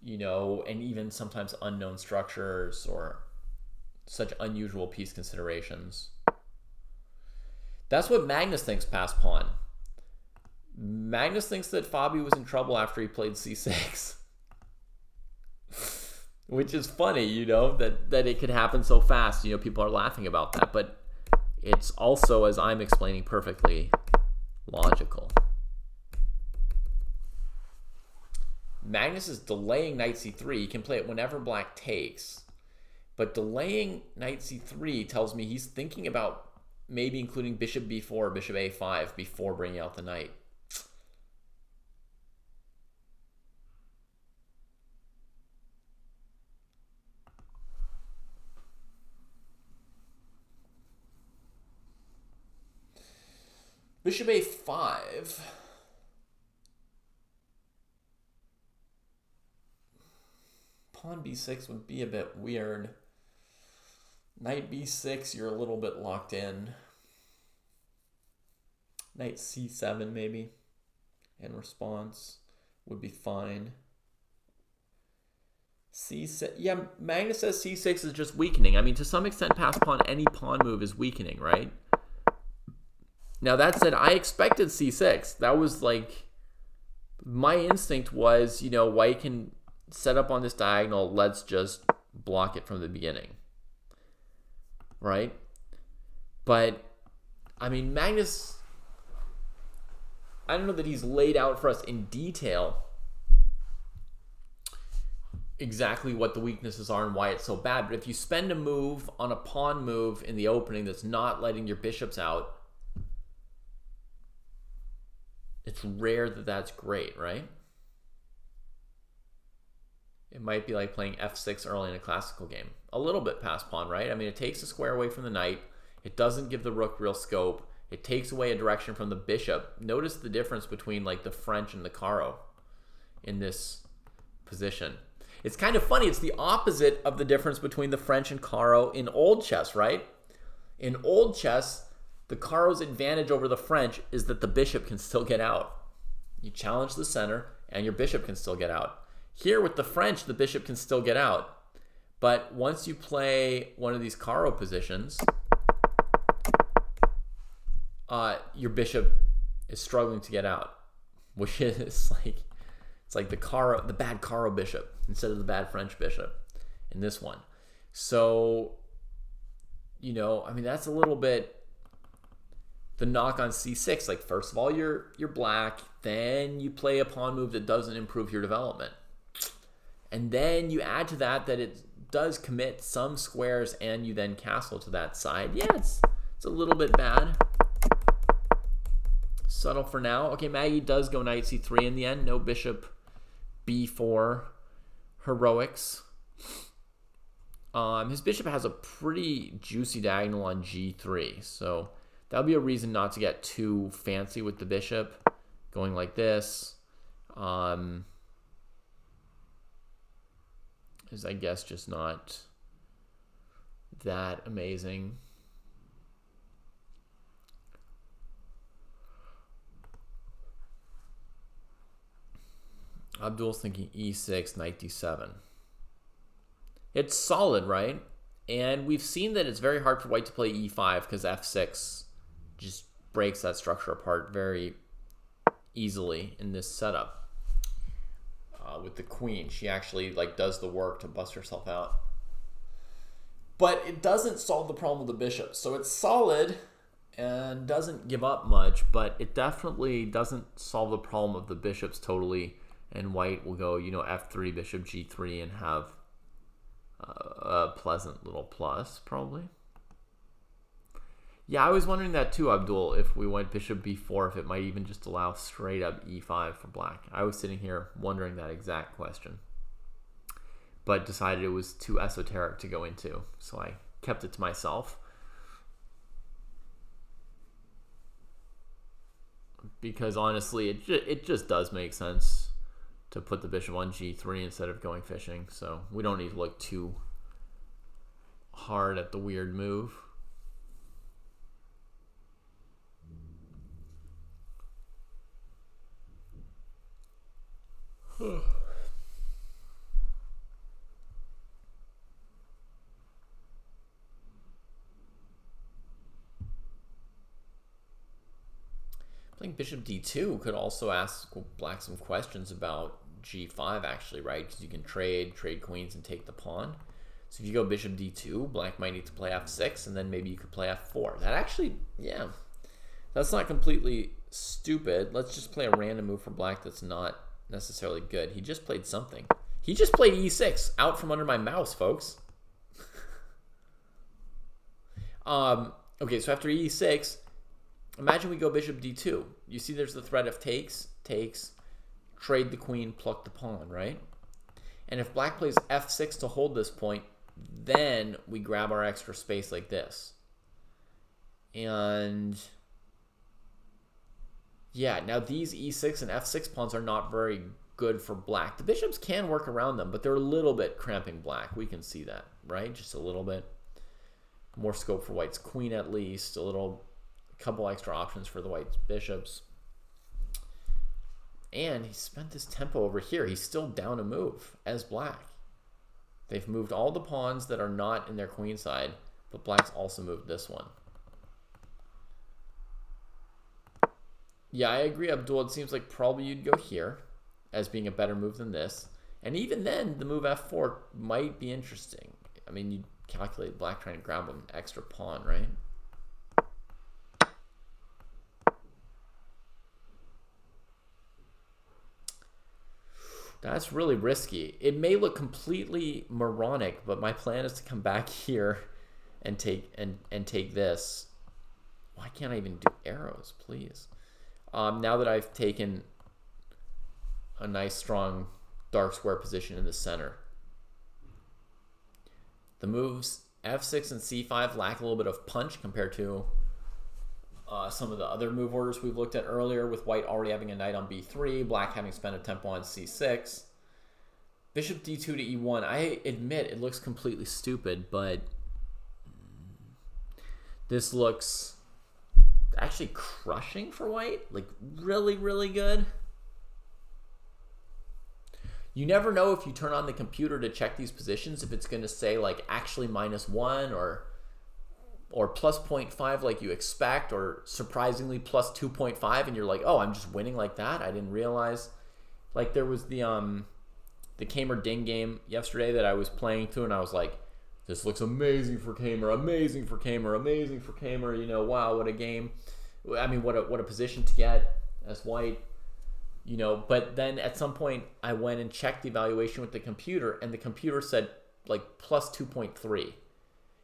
you know, and even sometimes unknown structures or such unusual piece considerations. That's what Magnus thinks past pawn. Magnus thinks that Fabi was in trouble after he played c6. Which is funny, you know, that it could happen so fast. You know, people are laughing about that, but it's also, as I'm explaining perfectly, logical. Magnus is delaying knight c3. He can play it whenever black takes. But delaying knight c3 tells me he's thinking about maybe including bishop b4 or bishop a5 before bringing out the knight. Bishop a5. Pawn b6 would be a bit weird. Knight b6, you're a little bit locked in. Knight c7 maybe in response would be fine. c6, yeah, Magnus says c6 is just weakening. I mean, to some extent, pass pawn, any pawn move is weakening, right? Now, that said, I expected c6. That was like, my instinct was, you know, white can set up on this diagonal. Let's just block it from the beginning. Right? But, I mean, Magnus, I don't know that he's laid out for us in detail exactly what the weaknesses are and why it's so bad. But if you spend a move on a pawn move in the opening that's not letting your bishops out, it's rare that that's great, right? It might be like playing f6 early in a classical game. A little bit past pawn, right? I mean, it takes a square away from the knight. It doesn't give the rook real scope. It takes away a direction from the bishop. Notice the difference between like the French and the Caro in this position. It's kind of funny. It's the opposite of the difference between the French and Caro in old chess, right? In old chess, the Caro's advantage over the French is that the bishop can still get out. You challenge the center, and your bishop can still get out. Here with the French, the bishop can still get out. But once you play one of these Caro positions, your bishop is struggling to get out, which is like It's like the bad Caro bishop instead of the bad French bishop in this one. So, you know, I mean, that's a little bit the knock on c6. Like, first of all, you're black, then you play a pawn move that doesn't improve your development. And then you add to that it does commit some squares, and you then castle to that side. Yeah, it's a little bit bad. Subtle for now. Okay, Maggie does go knight c3 in the end. No bishop b4 heroics. His bishop has a pretty juicy diagonal on g3, so that would be a reason not to get too fancy with the bishop. Going like this is, I guess, just not that amazing. Abdul's thinking e6, knight d7. It's solid, right? And we've seen that it's very hard for white to play e5 because f6 just breaks that structure apart very easily in this setup. With the queen, she actually does the work to bust herself out. But it doesn't solve the problem with the bishop. So it's solid and doesn't give up much, but it definitely doesn't solve the problem of the bishops totally. And white will go, f3, bishop g3, and have a pleasant little plus, probably. Yeah, I was wondering that too, Abdul, if we went bishop b4, if it might even just allow straight up e5 for black. I was sitting here wondering that exact question, but decided it was too esoteric to go into, so I kept it to myself. Because honestly, it just does make sense to put the bishop on g3 instead of going fishing, so we don't need to look too hard at the weird move. Playing bishop d2 could also ask black some questions about g5, actually, right? Because you can trade queens and take the pawn. So if you go bishop d2, black might need to play f6, and then maybe you could play f4. That actually, yeah, that's not completely stupid. Let's just play a random move for black that's not necessarily good. He just played something. He just played e6 out from under my mouse, folks. Okay, so after e6, imagine we go bishop d2. You see there's the threat of takes, trade the queen, pluck the pawn, right? And if black plays f6 to hold this point, then we grab our extra space like this. And yeah, now these e6 and f6 pawns are not very good for black. The bishops can work around them, but they're a little bit cramping black. We can see that, right? Just a little bit. More scope for white's queen at least. A couple extra options for the white's bishops. And he spent this tempo over here. He's still down a move as black. They've moved all the pawns that are not in their queen side, but black's also moved this one. Yeah, I agree, Abdul. It seems like probably you'd go here as being a better move than this. And even then, the move f4 might be interesting. I mean, you calculate black trying to grab an extra pawn, right? That's really risky. It may look completely moronic, but my plan is to come back here and take this. Why can't I even do arrows, please? Now that I've taken a nice, strong, dark square position in the center. The moves f6 and c5 lack a little bit of punch compared to some of the other move orders we've looked at earlier, with white already having a knight on b3, black having spent a tempo on c6. Bishop d2 to e1. I admit it looks completely stupid, but this looks actually crushing for white. Like, really, really good. You never know if you turn on the computer to check these positions if it's going to say like actually -1 or plus 0.5 like you expect, or surprisingly plus 2.5, and you're like, oh, I'm just winning like that. I didn't realize. Like there was the Kamer Ding game yesterday that I was playing through, and I was like, this looks amazing for Kamer, amazing for Kamer, amazing for Kamer. You know, wow, what a game. I mean, what a position to get as white. You know, but then at some point I went and checked the evaluation with the computer, and the computer said like plus 2.3.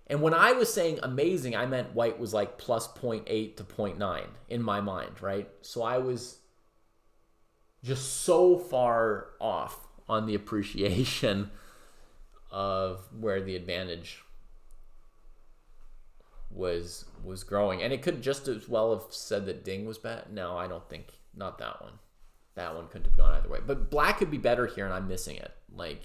And when I was saying amazing, I meant white was like plus 0.8 to 0.9 in my mind, right? So I was just so far off on the appreciation of where the advantage was growing. And it could just as well have said that Ding was bad. No, I don't think, not that one. That one couldn't have gone either way. But black could be better here, and I'm missing it. Like,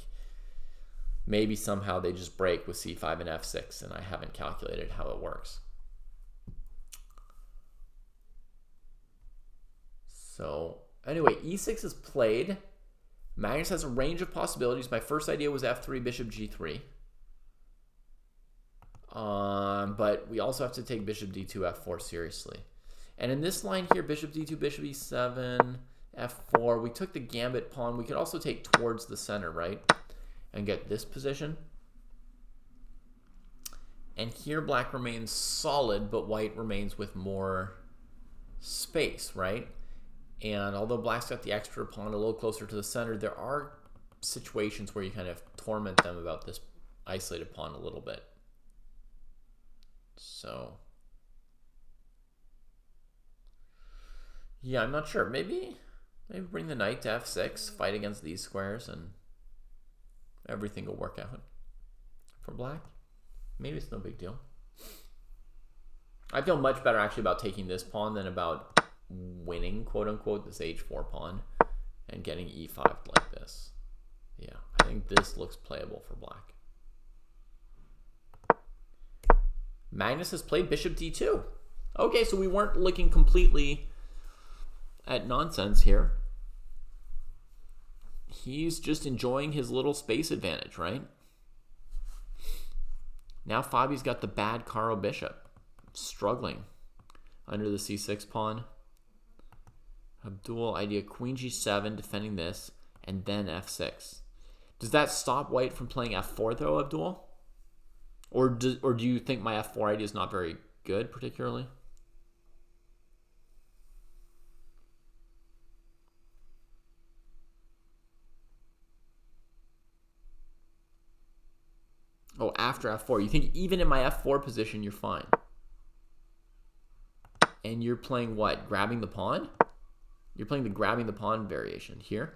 maybe somehow they just break with c5 and f6, and I haven't calculated how it works. So, anyway, e6 is played. Magnus has a range of possibilities. My first idea was f3, bishop g3. But we also have to take bishop d2, f4 seriously. And in this line here, bishop d2, bishop e7, f4, we took the gambit pawn. We could also take towards the center, right? And get this position. And here black remains solid, but white remains with more space, right? And although black's got the extra pawn a little closer to the center, there are situations where you kind of torment them about this isolated pawn a little bit. So, yeah, I'm not sure. Maybe bring the knight to f6, fight against these squares, and everything will work out for black. Maybe it's no big deal. I feel much better actually about taking this pawn than about winning, quote unquote, this h4 pawn and getting e5 like this. Yeah, I think this looks playable for black. Magnus has played bishop d2. Okay, so we weren't looking completely at nonsense here. He's just enjoying his little space advantage, right? Now Fabi's got the bad Caro bishop, struggling under the c6 pawn. Abdul idea queen g7, defending this, and then f6. Does that stop white from playing f4 though, Abdul? Or do you think my f4 idea is not very good, particularly? Oh, after f4. You think even in my f4 position, you're fine? And you're playing what? Grabbing the pawn? You're playing the grabbing the pawn variation here.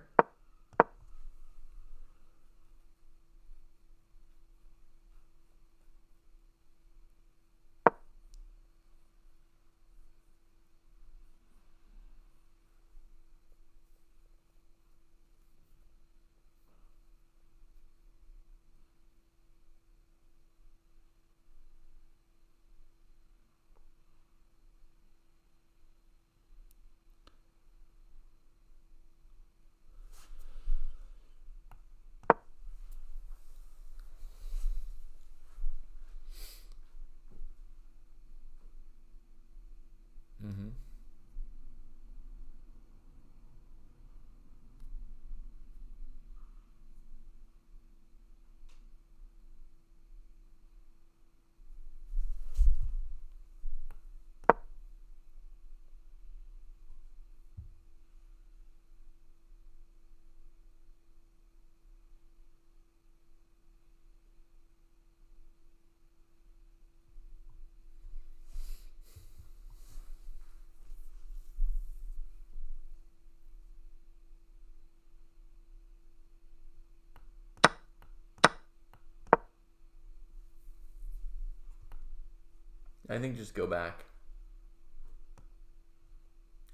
I think just go back.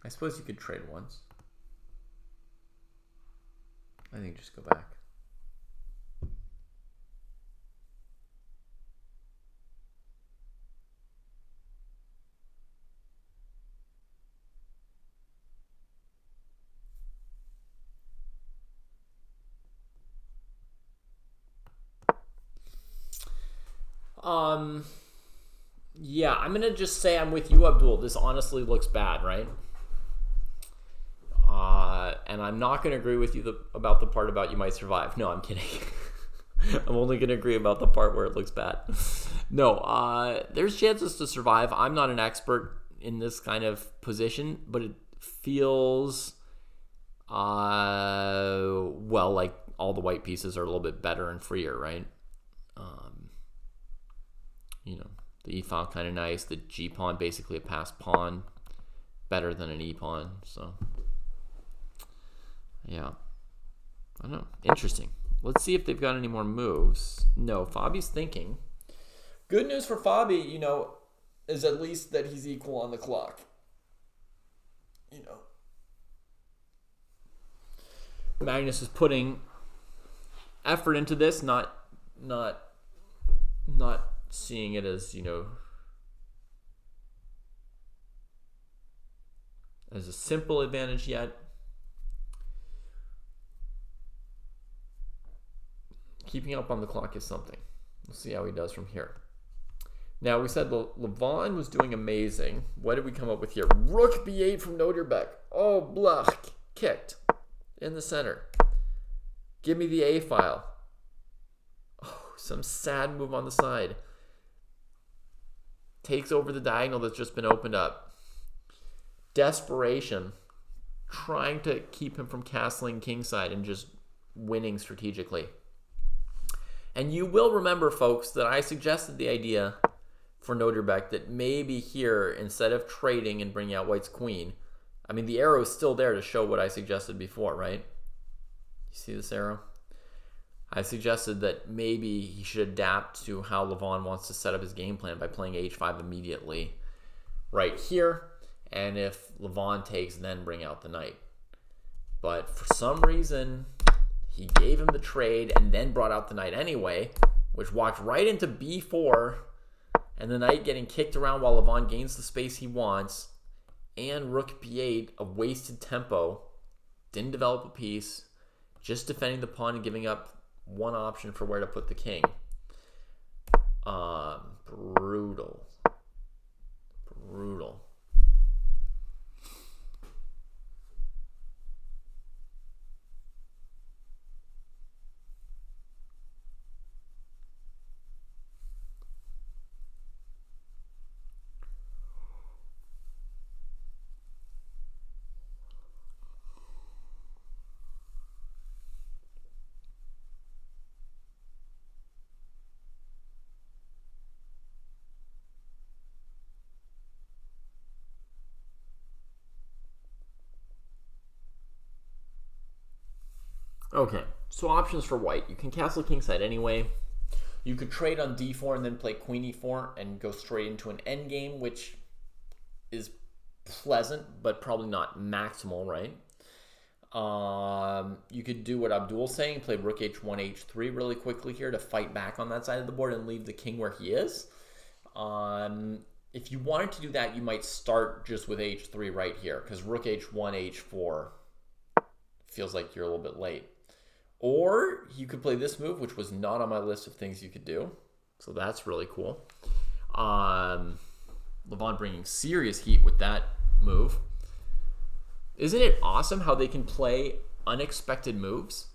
I suppose you could trade once. I think just go back. Yeah, I'm going to just say I'm with you, Abdul. This honestly looks bad, right? And I'm not going to agree with you about the part about you might survive. No, I'm kidding. I'm only going to agree about the part where it looks bad. No, there's chances to survive. I'm not an expert in this kind of position, but it feels, well, like all the white pieces are a little bit better and freer, right? The e-file kind of nice. The g-pawn, basically a passed pawn, better than an e-pawn. So, yeah. I don't know. Interesting. Let's see if they've got any more moves. No, Fabi's thinking. Good news for Fabi, is at least that he's equal on the clock. Magnus is putting effort into this, not seeing it as, as a simple advantage yet. Keeping up on the clock is something. We'll see how he does from here. Now, we said Levon was doing amazing. What did we come up with here? Rook b8 from Noderbeck. Oh, blah. Kicked. In the center. Give me the A file. Oh, some sad move on the side. Takes over the diagonal that's just been opened up. Desperation. Trying to keep him from castling kingside and just winning strategically. And you will remember, folks, that I suggested the idea for Noderbeck that maybe here, instead of trading and bringing out white's queen, I mean, the arrow is still there to show what I suggested before, right? You see this arrow? I suggested that maybe he should adapt to how Levon wants to set up his game plan by playing h5 immediately right here. And if Levon takes, then bring out the knight. But for some reason, he gave him the trade and then brought out the knight anyway, which walked right into b4, and the knight getting kicked around while Levon gains the space he wants, and rook b8, a wasted tempo, didn't develop a piece, just defending the pawn and giving up one option for where to put the king. Brutal. Brutal. Okay, so options for white. You can castle kingside anyway. You could trade on d4 and then play queen e4 and go straight into an endgame, which is pleasant, but probably not maximal, right? You could do what Abdul's saying, play rook h1, h3 really quickly here to fight back on that side of the board and leave the king where he is. If you wanted to do that, you might start just with h3 right here, because rook h1, h4 feels like you're a little bit late. Or you could play this move, which was not on my list of things you could do. So that's really cool. Levon bringing serious heat with that move. Isn't it awesome how they can play unexpected moves?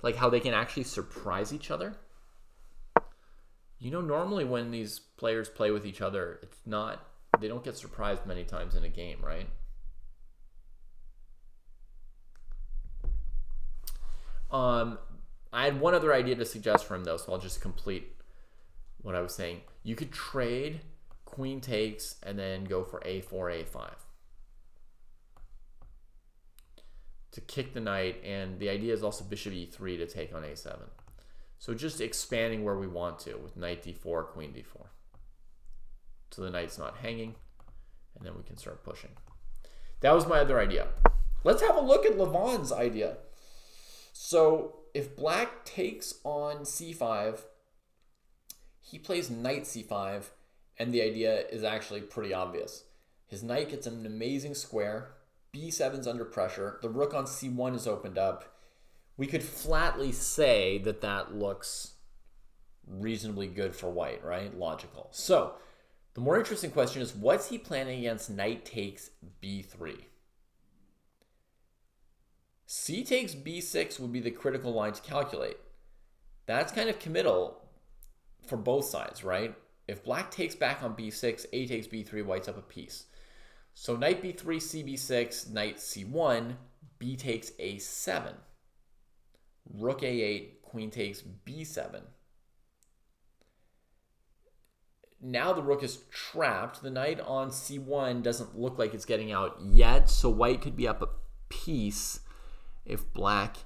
Like how they can actually surprise each other? Normally when these players play with each other, they don't get surprised many times in a game, right? I had one other idea to suggest for him, though, so I'll just complete what I was saying. You could trade queen takes and then go for a4, a5 to kick the knight, and the idea is also bishop e3 to take on a7. So just expanding where we want to with knight d4, queen d4. So the knight's not hanging, and then we can start pushing. That was my other idea. Let's have a look at Levon's idea. So if black takes on c5, he plays knight c5, and the idea is actually pretty obvious. His knight gets an amazing square, b7's under pressure, the rook on c1 is opened up. We could flatly say that that looks reasonably good for white, right? Logical. So the more interesting question is, what's he planning against knight takes b3? C takes b6 would be the critical line to calculate. That's kind of committal for both sides, right? If black takes back on b6, a takes b3, white's up a piece. So knight b3, c b6, knight c1, b takes a7. Rook a8, queen takes b7. Now the rook is trapped. The knight on c1 doesn't look like it's getting out yet, so white could be up a piece if black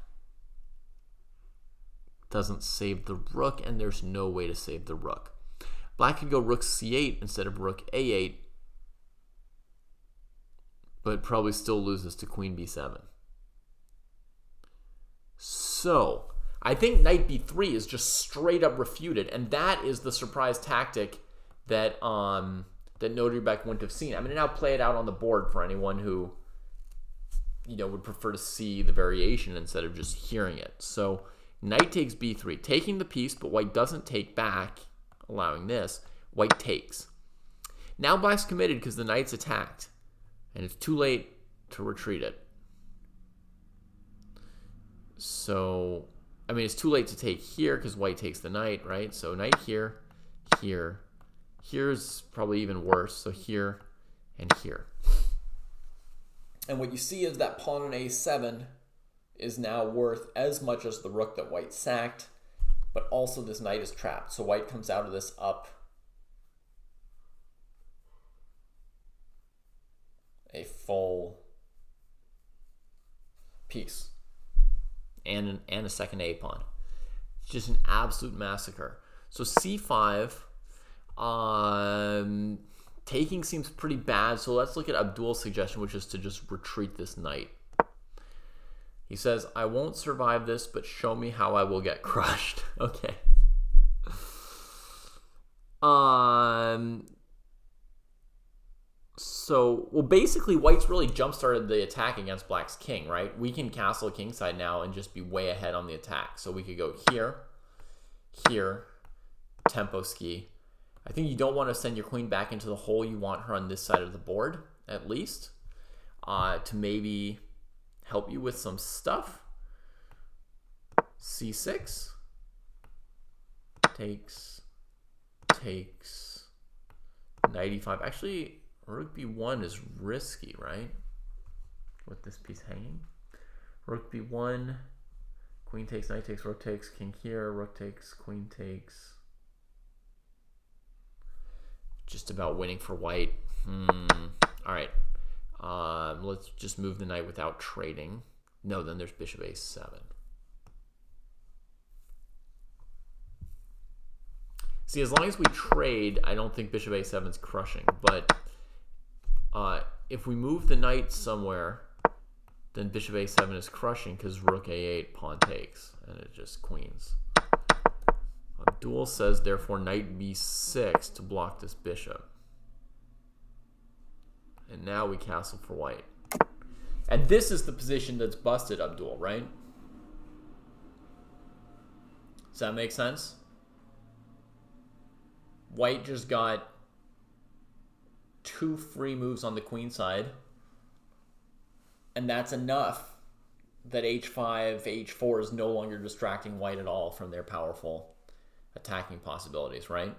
doesn't save the rook, and there's no way to save the rook. Black could go rook c8 instead of rook a8, but probably still loses to queen b7. So I think knight b3 is just straight up refuted, and that is the surprise tactic that that Nodrybeck wouldn't have seen. I'm going to now play it out on the board for anyone who would prefer to see the variation instead of just hearing it. So knight takes b3, taking the piece, but white doesn't take back, allowing this. White takes. Now black's committed because the knight's attacked, and it's too late to retreat it. So, I mean, it's too late to take here because white takes the knight, right? So knight here, here. Here's probably even worse. So here and here. And what you see is that pawn on a7 is now worth as much as the rook that white sacked, but also this knight is trapped. So white comes out of this up a full piece and a second a pawn. It's just an absolute massacre. So c5, taking seems pretty bad. So let's look at Abdul's suggestion, which is to just retreat this knight. He says, I won't survive this, but show me how I will get crushed. Okay. So, well, basically, white's really jump-started the attack against black's king, right? We can castle kingside now and just be way ahead on the attack. So we could go here, here, tempo ski. I think you don't want to send your queen back into the hole. You want her on this side of the board, at least, to maybe help you with some stuff. c6. Takes. Knight e5. Actually, rook b1 is risky, right? With this piece hanging. Rook b1. Queen takes, knight takes, rook takes, king here. Rook takes, queen takes. Just about winning for white. All right. Let's just move the knight without trading. No, then there's bishop a7. See, as long as we trade, I don't think bishop a7 is crushing. But if we move the knight somewhere, then bishop a7 is crushing because rook a8, pawn takes, and it just queens. Abdul says, therefore, knight b6 to block this bishop. And now we castle for white. And this is the position that's busted, Abdul, right? Does that make sense? White just got 2 free moves on the queen side. And that's enough that h5, h4 is no longer distracting white at all from their powerful attacking possibilities, right?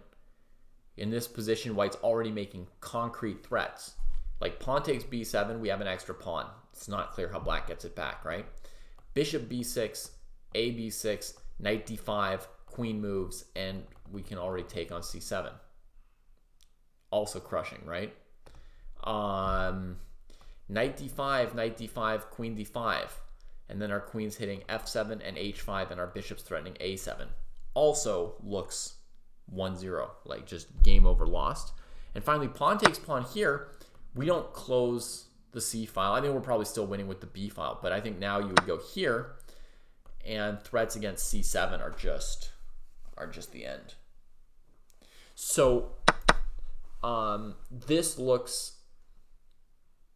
In this position, white's already making concrete threats. Like pawn takes b7, we have an extra pawn. It's not clear how black gets it back, right? Bishop b6, a b6, knight d5, queen moves, and we can already take on c7. Also crushing, right? Knight d5, queen d5. And then our queen's hitting f7 and h5, and our bishop's threatening a7. Also looks 1-0, like just game over, lost. And finally, pawn takes pawn here. We don't close the c file. I think we're probably still winning with the b file, but I think now you would go here, and threats against c7 are just the end. So this looks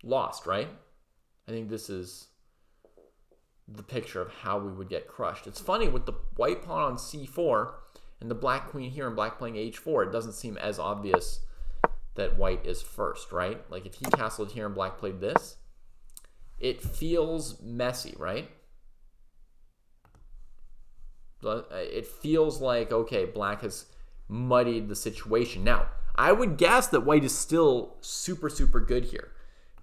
lost, right? I think this is the picture of how we would get crushed. It's funny, with the white pawn on c4 and the black queen here and black playing h4, it doesn't seem as obvious that white is first, right? Like if he castled here and black played this, it feels messy, right? It feels like, okay, black has muddied the situation. Now, I would guess that white is still super, super good here.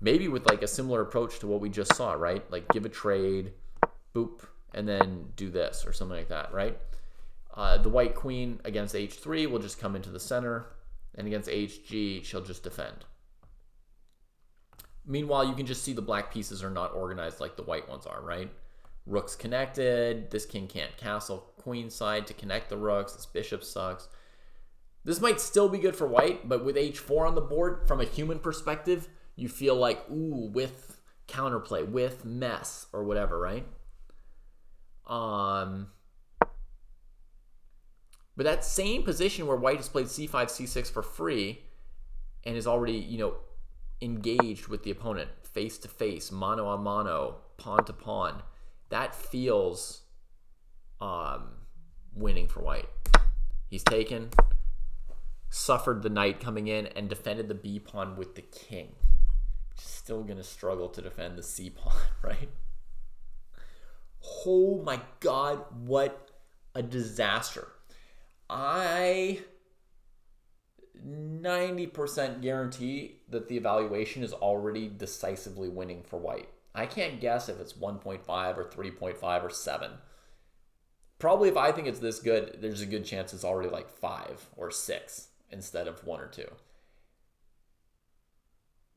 Maybe with like a similar approach to what we just saw, right? Like give a trade, boop, and then do this or something like that, right? The white queen against h3 will just come into the center, and against hg, she'll just defend. Meanwhile, you can just see the black pieces are not organized like the white ones are, right? Rook's connected. This king can't castle queen side to connect the rooks. This bishop sucks. This might still be good for white, but with h4 on the board, from a human perspective, you feel like, ooh, with counterplay, with mess, or whatever, right? But that same position where white has played c5, c6 for free and is already, engaged with the opponent, face to face, mano a mano, pawn to pawn, that feels winning for white. He's taken, suffered the knight coming in, and defended the b pawn with the king. Still going to struggle to defend the c pawn, right? Oh my God, what a disaster. I 90% guarantee that the evaluation is already decisively winning for white. I can't guess if it's 1.5 or 3.5 or 7. Probably if I think it's this good, there's a good chance it's already like 5 or 6 instead of 1 or 2.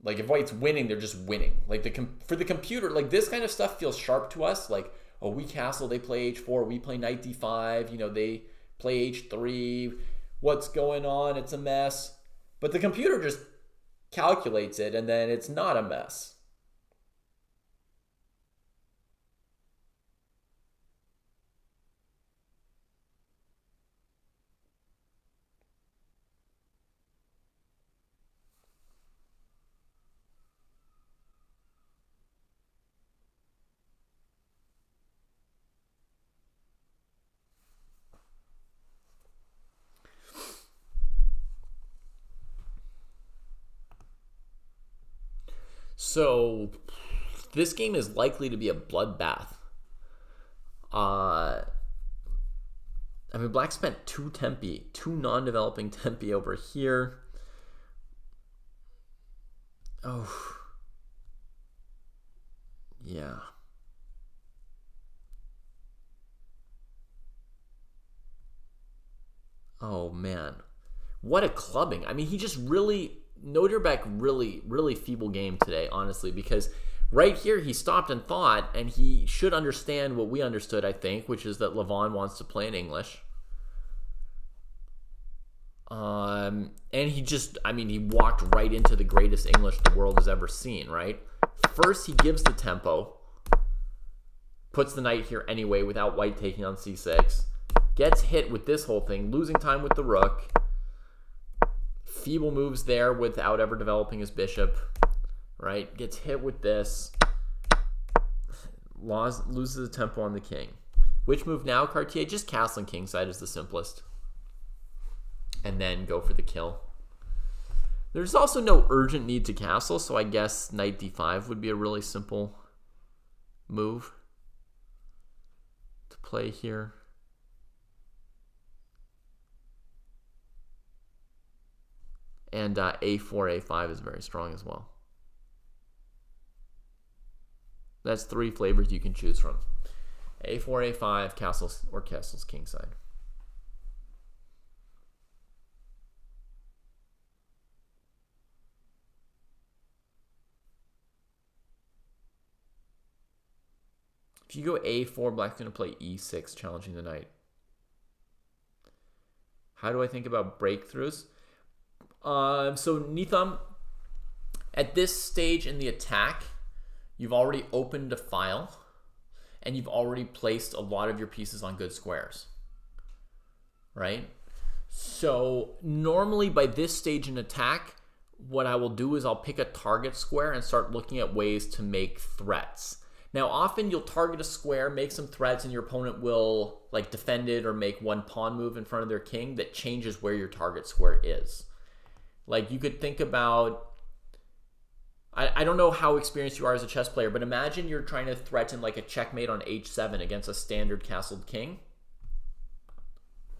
Like if white's winning, they're just winning. Like for the computer, like this kind of stuff feels sharp to us. Like, oh, we castle, they play h4, we play knight d5, they play h3, what's going on, it's a mess. But the computer just calculates it, and then it's not a mess. So this game is likely to be a bloodbath. Black spent 2 tempi, 2 non-developing tempi over here. Oh, yeah. Oh man, what a clubbing! He just really. Noderbeck really feeble game today, honestly, because right here he stopped and thought, and he should understand what we understood, I think, which is that Levon wants to play in English. And he just, he walked right into the greatest English the world has ever seen, right? First, he gives the tempo, puts the knight here anyway without white taking on c6, gets hit with this whole thing, losing time with the rook. Feeble moves there without ever developing his bishop, right? Gets hit with this. Loses the tempo on the king. Which move now, Cartier? Just castling kingside is the simplest. And then go for the kill. There's also no urgent need to castle, so I guess knight d5 would be a really simple move to play here. And a4, a5 is very strong as well. That's 3 flavors you can choose from. a4, a5, castles, or castles kingside. If you go a4, black's going to play e6, challenging the knight. How do I think about breakthroughs? So Nitham, at this stage in the attack, you've already opened a file, and you've already placed a lot of your pieces on good squares, right? So normally by this stage in attack, what I will do is I'll pick a target square and start looking at ways to make threats. Now, often you'll target a square, make some threats, and your opponent will like defend it or make one pawn move in front of their king that changes where your target square is. Like you could think about, I don't know how experienced you are as a chess player, but imagine you're trying to threaten like a checkmate on h7 against a standard castled king.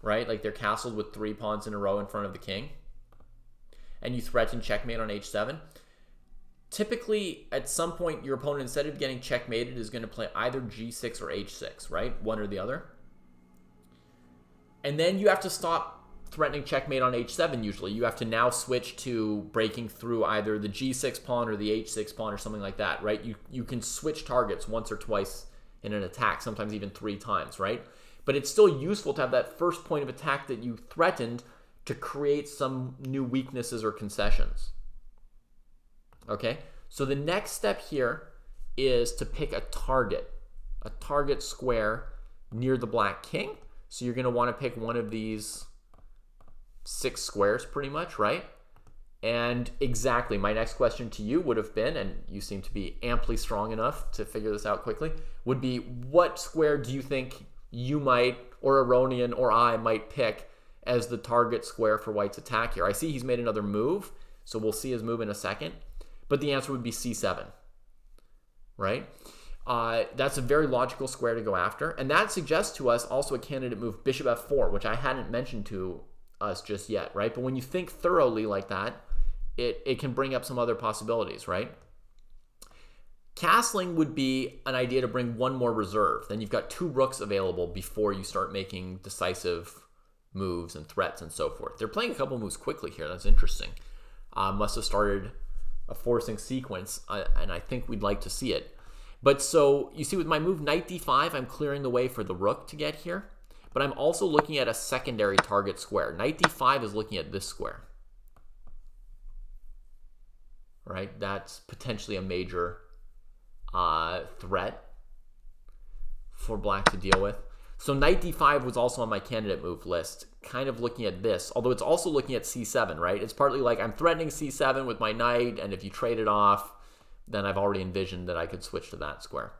right? Like they're castled with 3 pawns in a row in front of the king. And you threaten checkmate on h7. Typically, at some point, your opponent, instead of getting checkmated, is going to play either g6 or h6, right? One or the other. And then you have to stop threatening checkmate on h7 usually. You have to now switch to breaking through either the g6 pawn or the h6 pawn or something like that, right? You can switch targets once or twice in an attack, sometimes even 3 times, right? But it's still useful to have that first point of attack that you threatened to create some new weaknesses or concessions. Okay, so the next step here is to pick a target square near the black king. So you're going to want to pick one of these 6 squares pretty much, right? And exactly, my next question to you would have been, and you seem to be amply strong enough to figure this out quickly, would be what square do you think you might, or Aronian or I might pick as the target square for white's attack here? I see he's made another move, so we'll see his move in a second. But the answer would be c7, right? That's a very logical square to go after. And that suggests to us also a candidate move, bishop f4, which I hadn't mentioned to us just yet, right? But when you think thoroughly like that, it can bring up some other possibilities, right? Castling would be an idea to bring one more reserve. Then you've got 2 rooks available before you start making decisive moves and threats and so forth. They're playing a couple moves quickly here. That's interesting. Must have started a forcing sequence, and I think we'd like to see it. But so you see with my move knight d5, I'm clearing the way for the rook to get here, but I'm also looking at a secondary target square. Knight d5 is looking at this square, right? That's potentially a major threat for black to deal with. So knight d5 was also on my candidate move list, kind of looking at this, although it's also looking at c7, right? It's partly like I'm threatening c7 with my knight, and if you trade it off, then I've already envisioned that I could switch to that square.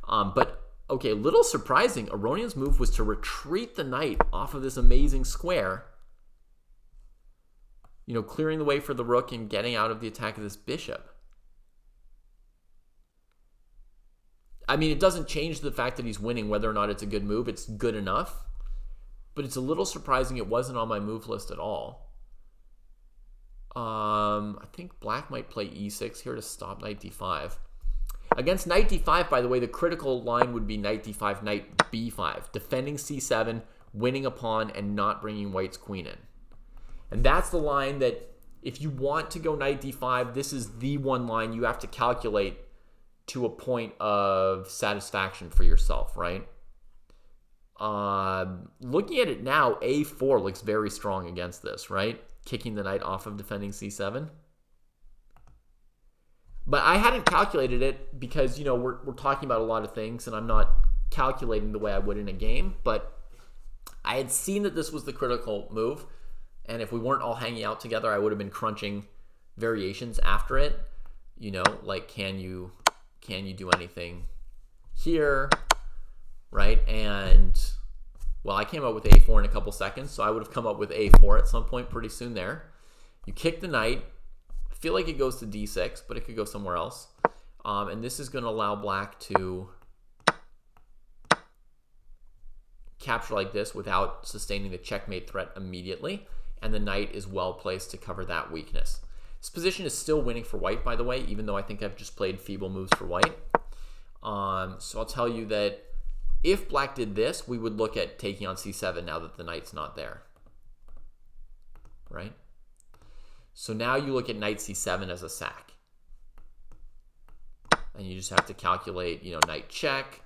But, okay, a little surprising, Aronian's move was to retreat the knight off of this amazing square, you know, clearing the way for the rook and getting out of the attack of this bishop. I mean, it doesn't change the fact that he's winning whether or not it's a good move. It's good enough. But it's a little surprising it wasn't on my move list at all. I think black might play e6 here to stop knight d5. Against knight d5, by the way, the critical line would be knight d5, knight b5. Defending c7, winning a pawn, and not bringing white's queen in. And that's the line that if you want to go knight d5, this is the one line you have to calculate to a point of satisfaction for yourself, right? Looking at it now, a4 looks very strong against this, right? Kicking the knight off of defending c7. But I hadn't calculated it because, you know, we're talking about a lot of things and I'm not calculating the way I would in a game. But I had seen that this was the critical move. And if we weren't all hanging out together, I would have been crunching variations after it. You know, like, can you do anything here, right? And, well, I came up with a4 in a couple seconds, so I would have come up with a4 at some point pretty soon there. You kick the knight. I feel like it goes to d6, but it could go somewhere else. And this is going to allow black to capture like this without sustaining the checkmate threat immediately. And the knight is well placed to cover that weakness. This position is still winning for white, by the way, even though I think I've just played feeble moves for white. So I'll tell you that if black did this, we would look at taking on c7 now that the knight's not there. Right? So now you look at knight c7 as a sack. And you just have to calculate, you know, knight check.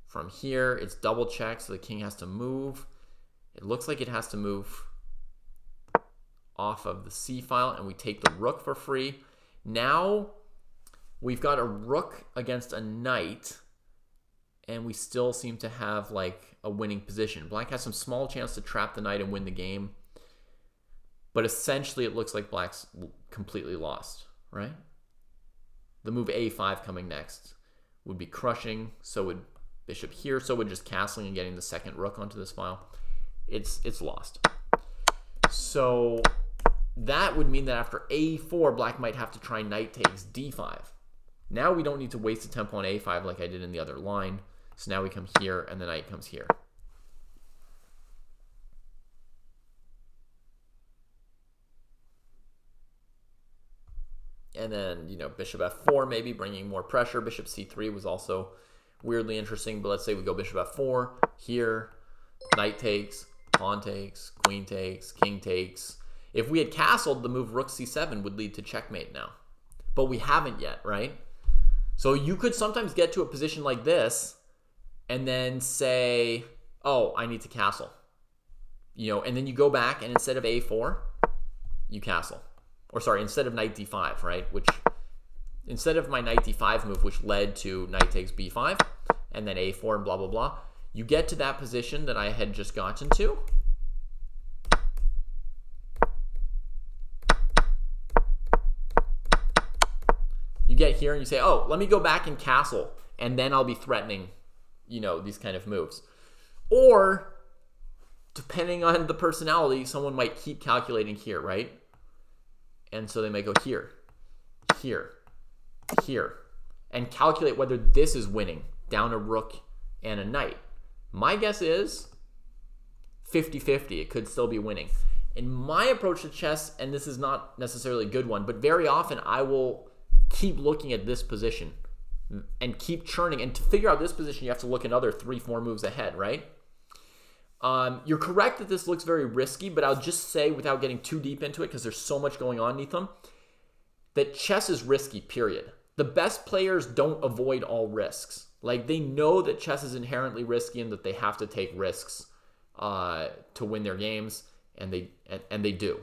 From here, it's double check, so the king has to move. It looks like it has to move off of the c file, and we take the rook for free. Now we've got a rook against a knight, and we still seem to have like a winning position. Black has some small chance to trap the knight and win the game, but essentially it looks like black's completely lost, right? The move a5 coming next would be crushing, so would bishop here, so would just castling and getting the second rook onto this file. It's lost. So that would mean that after a4, black might have to try knight takes d5. Now we don't need to waste a tempo on a5 like I did in the other line. So now we come here, and the knight comes here. And then, bishop f4 maybe, bringing more pressure. Bishop c3 was also weirdly interesting. But let's say we go bishop f4 here. Knight takes, pawn takes, queen takes, king takes. If we had castled, the move rook c7 would lead to checkmate now. But we haven't yet, right? So you could sometimes get to a position like this and then say, oh, I need to castle. And then you go back and instead of a4, you castle. Or sorry, instead of knight d5, right? Which, instead of my knight d5 move, which led to knight takes b5, and then a4 and blah, blah, blah, you get to that position that I had just gotten to. You get here and you say, oh, let me go back and castle, and then I'll be threatening, these kind of moves. Or, depending on the personality, someone might keep calculating here, right? And so they may go here, here, here, and calculate whether this is winning, down a rook and a knight. My guess is 50-50. It could still be winning. In my approach to chess, and this is not necessarily a good one, but very often I will keep looking at this position and keep churning. And to figure out this position, you have to look another 3-4 moves ahead, right? You're correct that this looks very risky, but I'll just say, without getting too deep into it, because there's so much going on beneath them, that chess is risky, period. The best players don't avoid all risks. Like, they know that chess is inherently risky and that they have to take risks to win their games, and they do.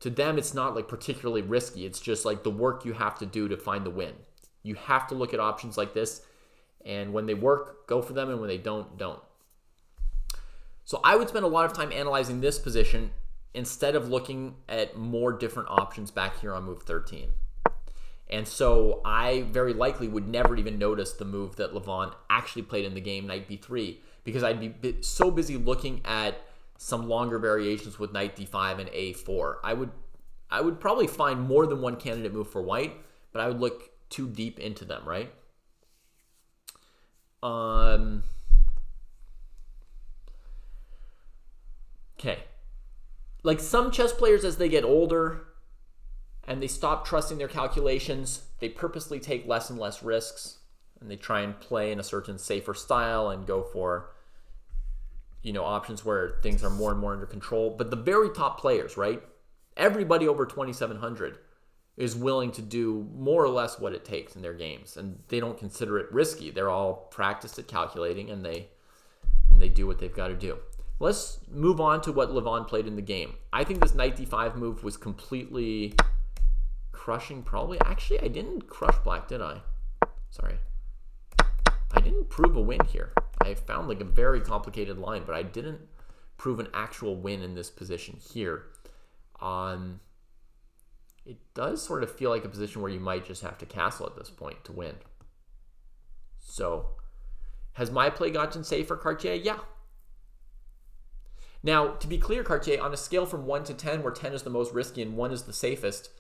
To them, it's not like particularly risky. It's just like the work you have to do to find the win. You have to look at options like this, and when they work, go for them, and when they don't, don't. So I would spend a lot of time analyzing this position instead of looking at more different options back here on move 13. And so I very likely would never even notice the move that Levon actually played in the game, knight b3, because I'd be so busy looking at some longer variations with knight d5 and a4. I would probably find more than one candidate move for white, but I would look too deep into them, right? Okay. Like, some chess players, as they get older and they stop trusting their calculations, they purposely take less and less risks, and they try and play in a certain safer style and go for, options where things are more and more under control. But the very top players, right? Everybody over 2,700 is willing to do more or less what it takes in their games, and they don't consider it risky. They're all practiced at calculating, and they do what they've got to do. Let's move on to what Levon played in the game. I think this knight d5 move was completely crushing, probably. Actually, I didn't crush black, did I? Sorry. I didn't prove a win here. I found like a very complicated line, but I didn't prove an actual win in this position here. It does sort of feel like a position where you might just have to castle at this point to win. So, has my play gotten safer, Cartier? Yeah. Now, to be clear, Cartier, on a scale from 1 to 10, where 10 is the most risky and 1 is the safest,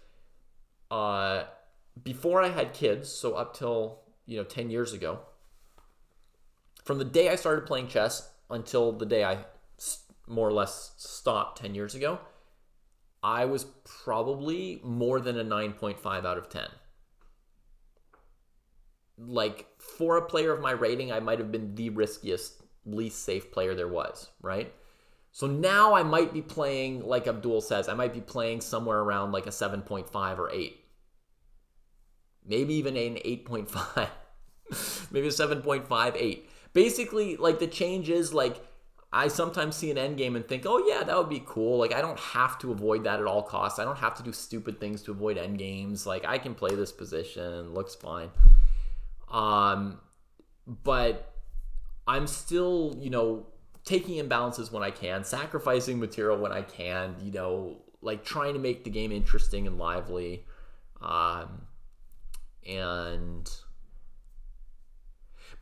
before I had kids, so up till 10 years ago, from the day I started playing chess until the day I more or less stopped 10 years ago, I was probably more than a 9.5 out of 10. Like, for a player of my rating, I might have been the riskiest, least safe player there was, right? So now I might be playing, like Abdul says, I might be playing somewhere around like a 7.5 or 8. Maybe even an 8.5. Maybe a 7.5, 8. Basically, like, the change is, like, I sometimes see an endgame and think, oh yeah, that would be cool. Like, I don't have to avoid that at all costs. I don't have to do stupid things to avoid endgames. Like, I can play this position. Looks fine. But I'm still, taking imbalances when I can, sacrificing material when I can, like trying to make the game interesting and lively. But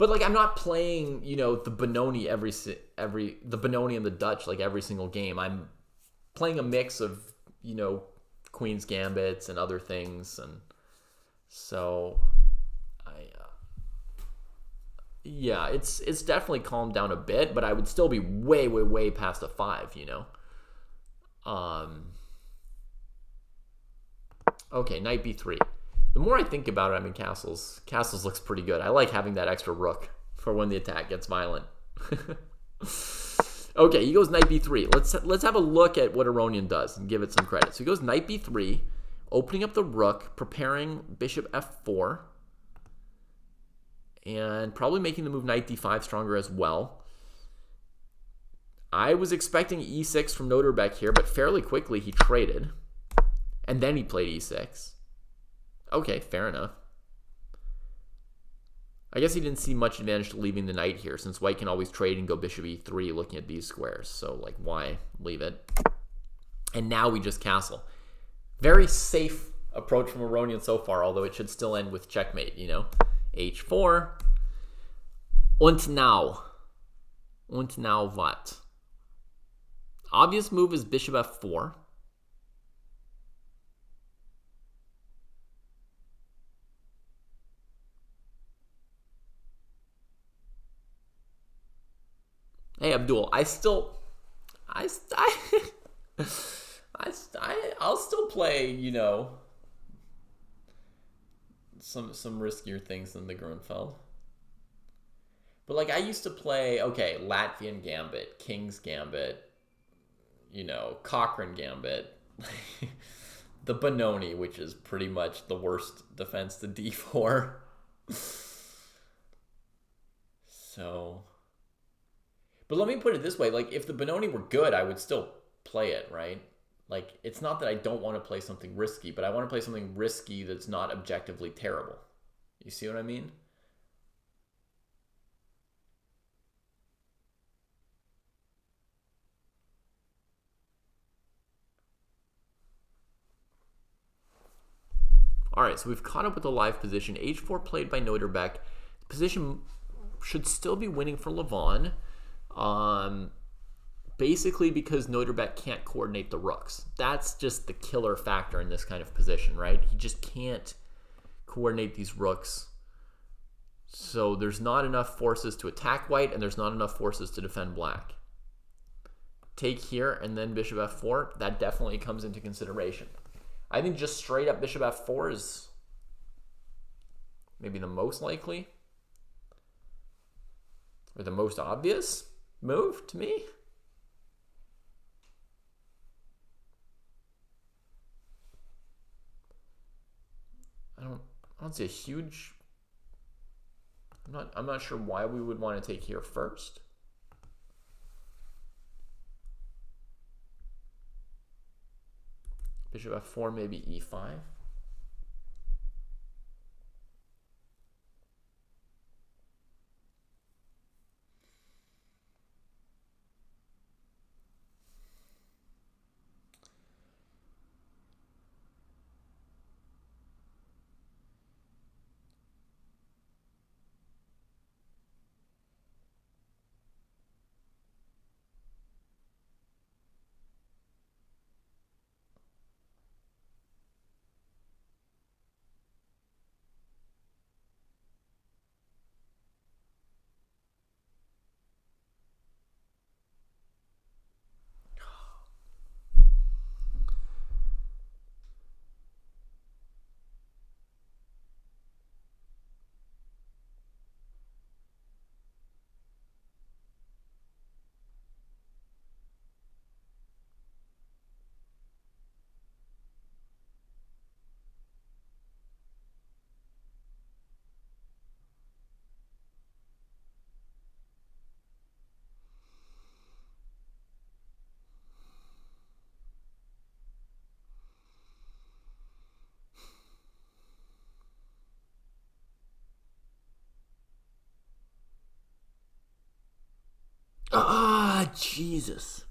like, I'm not playing, the Benoni the Benoni and the Dutch, like every single game. I'm playing a mix of, Queen's Gambits and other things. And so yeah, it's definitely calmed down a bit, but I would still be way, way, way past a 5, Okay, knight b3. The more I think about it, I mean, castles looks pretty good. I like having that extra rook for when the attack gets violent. Okay, he goes knight b3. Let's have a look at what Aronian does and give it some credit. So he goes knight b3, opening up the rook, preparing bishop f4, and probably making the move knight d5 stronger as well. I was expecting e6 from Noterbeck here, but fairly quickly he traded, and then he played e6. Okay, fair enough. I guess he didn't see much advantage to leaving the knight here, since white can always trade and go bishop e3 looking at these squares. So, like, why leave it? And now we just castle. Very safe approach from Aronian so far, although it should still end with checkmate, you know? h4. Und now. Und now what? Obvious move is bishop f4. Hey Abdul, I'll still play, you know, some riskier things than the Grunfeld. But like I used to play, okay, Latvian Gambit, King's Gambit, you know, Cochrane Gambit, the Benoni, which is pretty much the worst defense to d4. So, but let me put it this way, like if the Benoni were good, I would still play it, right? Like it's not that I don't want to play something risky, but I want to play something risky that's not objectively terrible. You see what I mean? All right, so we've caught up with the live position. H4 played by Noterbeck. The position should still be winning for Levon. Basically because Noterbeck can't coordinate the rooks. That's just the killer factor in this kind of position, right? He just can't coordinate these rooks. So there's not enough forces to attack white, and there's not enough forces to defend black. Take here, and then bishop f4, that definitely comes into consideration. I think just straight up bishop f4 is maybe the most likely, or the most obvious move to me. I don't see a huge. I'm not sure why we would want to take here first. Bishop f4, maybe e5. Ah, Jesus.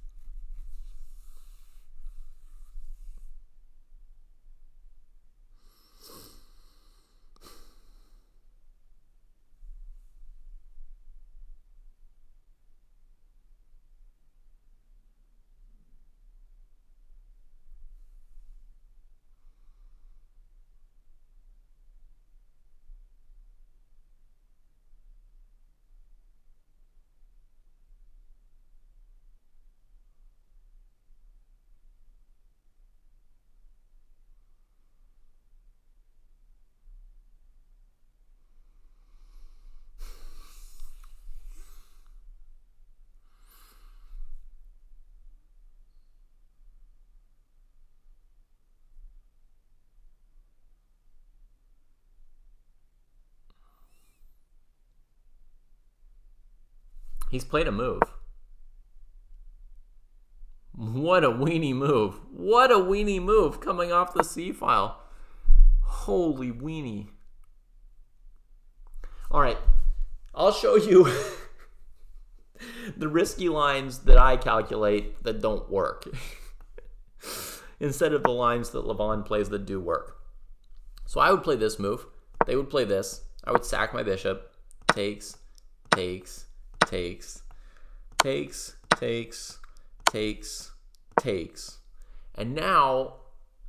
He's played a move. What a weenie move. What a weenie move coming off the C-file. Holy weenie. All right. I'll show you the risky lines that I calculate that don't work instead of the lines that Levon plays that do work. So I would play this move. They would play this. I would sack my bishop. Takes, takes, takes, takes, takes, takes, takes. And now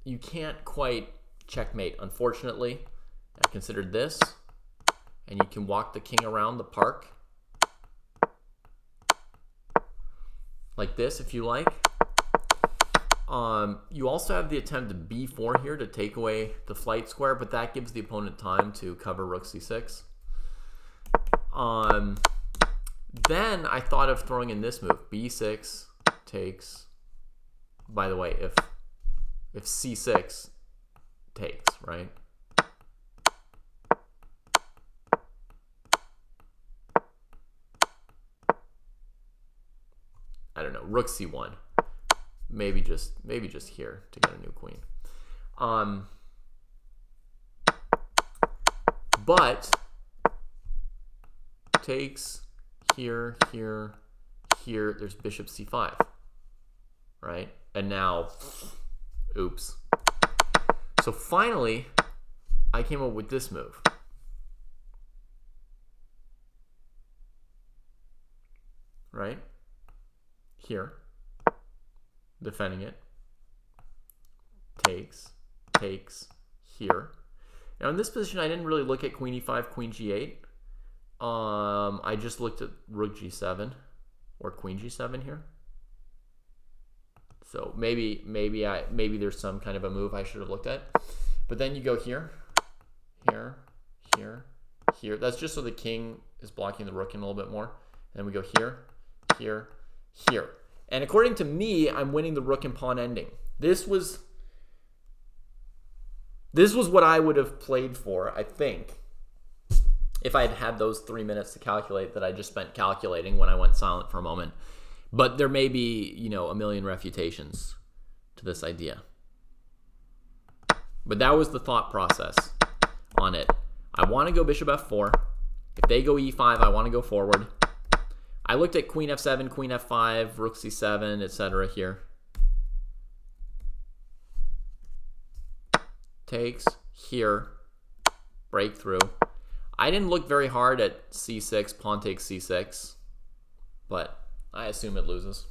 you can't quite checkmate, unfortunately. I considered this, and you can walk the king around the park like this if you like. You also have the attempt to b4 here to take away the flight square, but that gives the opponent time to cover rook c6. Then I thought of throwing in this move, b6 takes. By the way, if c6 takes, right? I don't know, rook c1. Maybe just here to get a new queen. But takes here, here, here. There's bishop c5, right? And now, oops. So finally, I came up with this move. Right? Here. Defending it. Takes, takes, here. Now in this position, I didn't really look at queen e5, queen g8. I just looked at rook g7 or queen g7 here. So maybe there's some kind of a move I should have looked at. But then you go here, here, here, here. That's just so the king is blocking the rook in a little bit more. And then we go here, here, here. And according to me, I'm winning the rook and pawn ending. This was what I would have played for, I think, if I had had those 3 minutes to calculate that I just spent calculating when I went silent for a moment. But there may be, a million refutations to this idea. But that was the thought process on it. I want to go bishop f4. If they go e5, I want to go forward. I looked at queen f7, queen f5, rook c7, etc. here. Takes, here, breakthrough. I didn't look very hard at c6, pawn takes c6, but I assume it loses.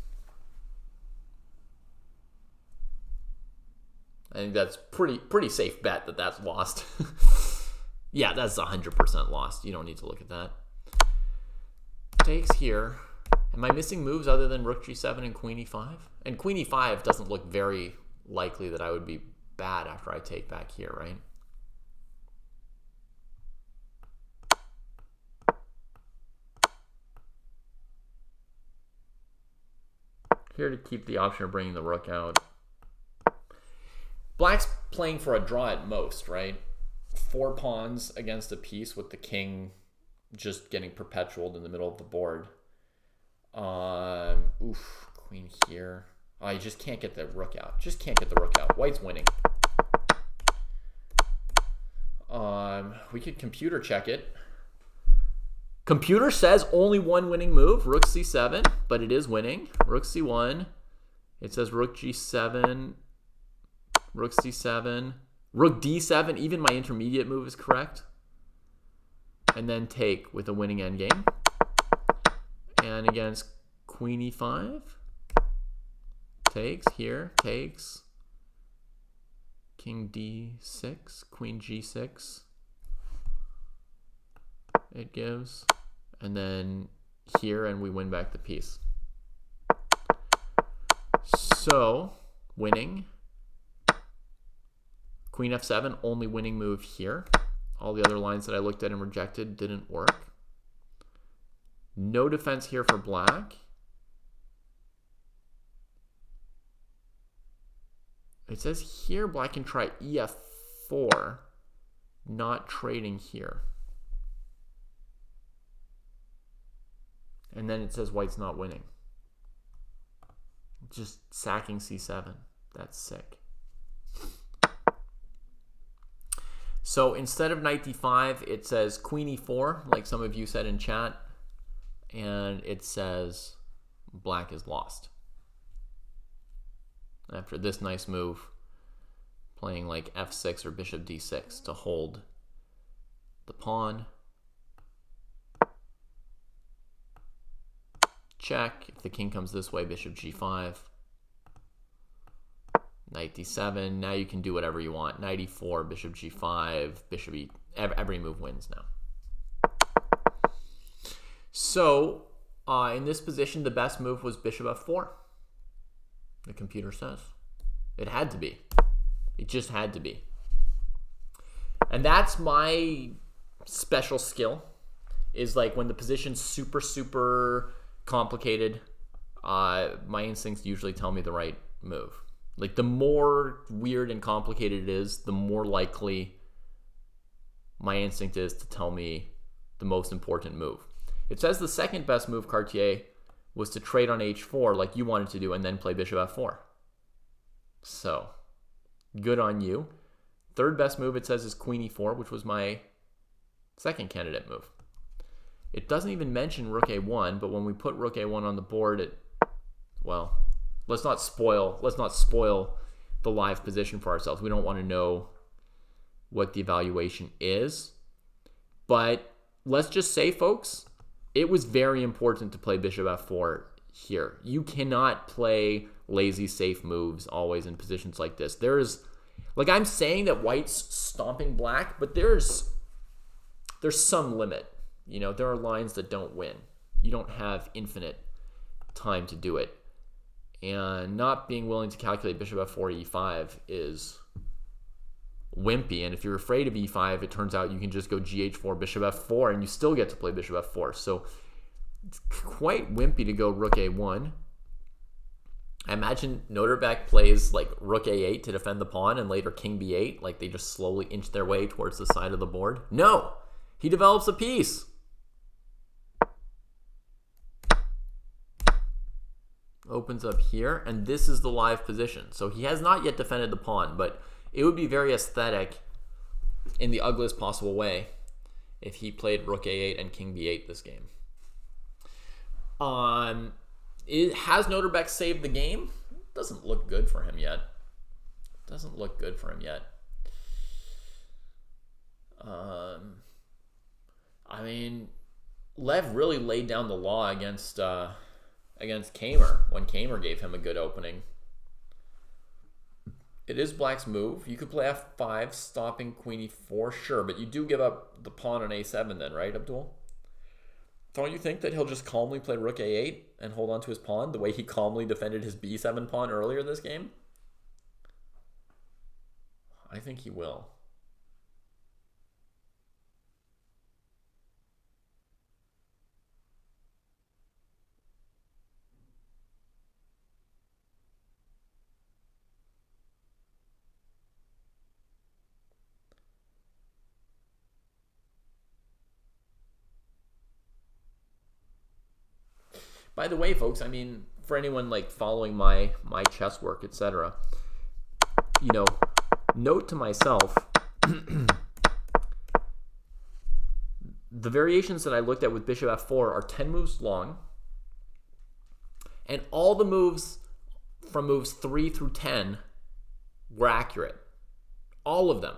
I think that's pretty safe bet that that's lost. Yeah, that's 100% lost. You don't need to look at that. Takes here. Am I missing moves other than rook g7 and queen e5? And queen e5 doesn't look very likely that I would be bad after I take back here, right? Here to keep the option of bringing the rook out. Black's playing for a draw at most, right? 4 pawns against a piece with the king just getting perpetualed in the middle of the board. Queen here. Oh, you just can't get the rook out. Just can't get the rook out. White's winning. We could computer check it. Computer says only one winning move, rook c7, but it is winning. Rook c1. It says rook g7, rook c7, rook d7. Even my intermediate move is correct. And then take with a winning endgame. And against queen e5. Takes here, takes. King d6, queen g6. It gives. And then here, and we win back the piece. So, winning. Queen f7, only winning move here. All the other lines that I looked at and rejected didn't work. No defense here for black. It says here black can try ef4, not trading here. And then it says white's not winning. Just sacking c7. That's sick. So instead of knight d5, it says queen e4, like some of you said in chat. And it says black is lost. After this nice move, playing like f6 or bishop d6 to hold the pawn. Check. If the king comes this way, bishop g5. Knight d7. Now you can do whatever you want. Knight e4, bishop g5, bishop e. Every move wins now. So, in this position, the best move was bishop f4. The computer says. It had to be. It just had to be. And that's my special skill. Is like when the position's super, super complicated, my instincts usually tell me the right move. Like the more weird and complicated it is, the more likely my instinct is to tell me the most important move. It says the second best move, Cartier, was to trade on h4 like you wanted to do and then play bishop f4. So, good on you. Third best move, it says, is queen e4, which was my second candidate move. It doesn't even mention rook a1, but when we put rook a1 on the board, well, let's not spoil the live position for ourselves. We don't want to know what the evaluation is. But let's just say, folks, it was very important to play bishop f4 here. You cannot play lazy, safe moves always in positions like this. Like I'm saying that white's stomping black, but there's some limit. You know, there are lines that don't win. You don't have infinite time to do it. And not being willing to calculate bishop f4, e5 is wimpy. And if you're afraid of e5, it turns out you can just go gh4, bishop f4, and you still get to play bishop f4. So it's quite wimpy to go rook a1. I imagine Noterbeck plays like rook a8 to defend the pawn and later king b8, like they just slowly inch their way towards the side of the board. No! He develops a piece. Opens up here, and this is the live position. So he has not yet defended the pawn, but it would be very aesthetic in the ugliest possible way if he played rook a8 and king b8 this game. Has Noterbeck saved the game? Doesn't look good for him yet. I mean, Lev really laid down the law against Kamer when Kamer gave him a good opening. It is black's move. You could play f5, stopping queen e4, sure, but you do give up the pawn on a7 then, right, Abdul? Don't you think that he'll just calmly play rook a8 and hold on to his pawn the way he calmly defended his b7 pawn earlier this game? I think he will. By the way, folks, I mean, for anyone like following my chess work, etc., you know, note to myself, the variations that I looked at with bishop f4 are 10 moves long, and all the moves from moves 3 through 10 were accurate. All of them.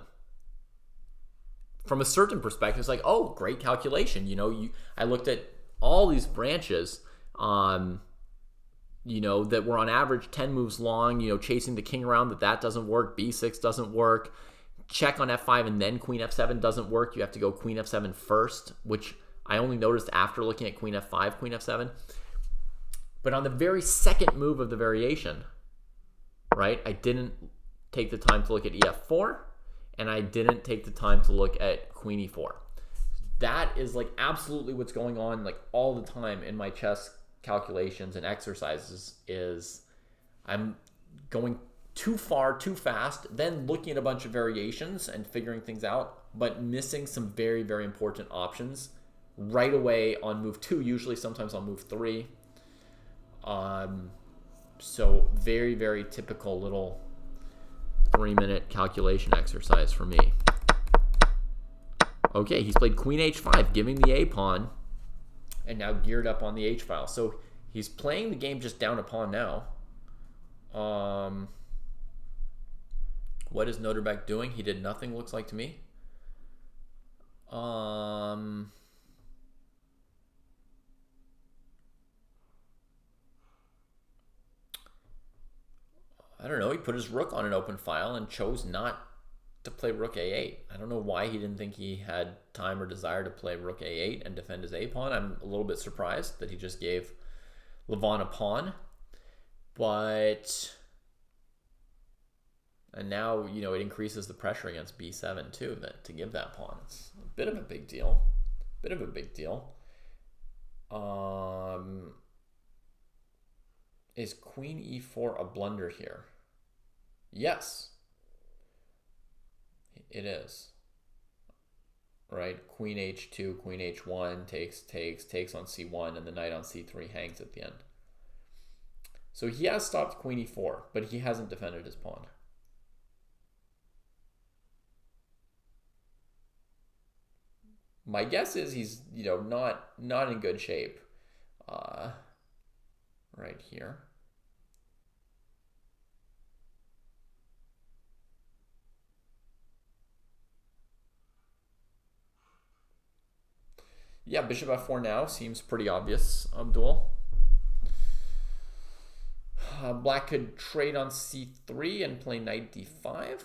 From a certain perspective, it's like, oh, great calculation. You know, I looked at all these branches, you know, that were on average 10 moves long, you know, chasing the king around, that doesn't work. b6 doesn't work. Check on f5 and then queen f7 doesn't work. You have to go queen f7 first, which I only noticed after looking at queen f5, queen f7. But on the very second move of the variation, right, I didn't take the time to look at ef4, and I didn't take the time to look at queen e4. That is like absolutely what's going on like all the time in my chess calculations and exercises. Is I'm going too far, too fast, then looking at a bunch of variations and figuring things out, but missing some very, very important options right away on move 2, usually sometimes on move 3. So very, very typical little 3-minute calculation exercise for me. Okay, he's played queen h5, giving the a pawn, and now geared up on the h file. So he's playing the game just down a pawn now. What is Noterbeck doing? He did nothing, looks like to me. I don't know. He put his rook on an open file and chose not to play rook a8. I don't know why he didn't think he had time or desire to play rook a8 and defend his a pawn. I'm a little bit surprised that he just gave Levon a pawn. But... And now, you know, it increases the pressure against b7 too, to give that pawn. It's a bit of a big deal. Bit of a big deal. Is queen e4 a blunder here? Yes. It is. Right? Queen h2, queen h1, takes on c1, and the knight on c3 hangs at the end. So he has stopped queen e4, but he hasn't defended his pawn. My guess is he's, you know, not in good shape right here. Yeah, bishop f4 now seems pretty obvious, Abdul. Black could trade on c3 and play knight d5.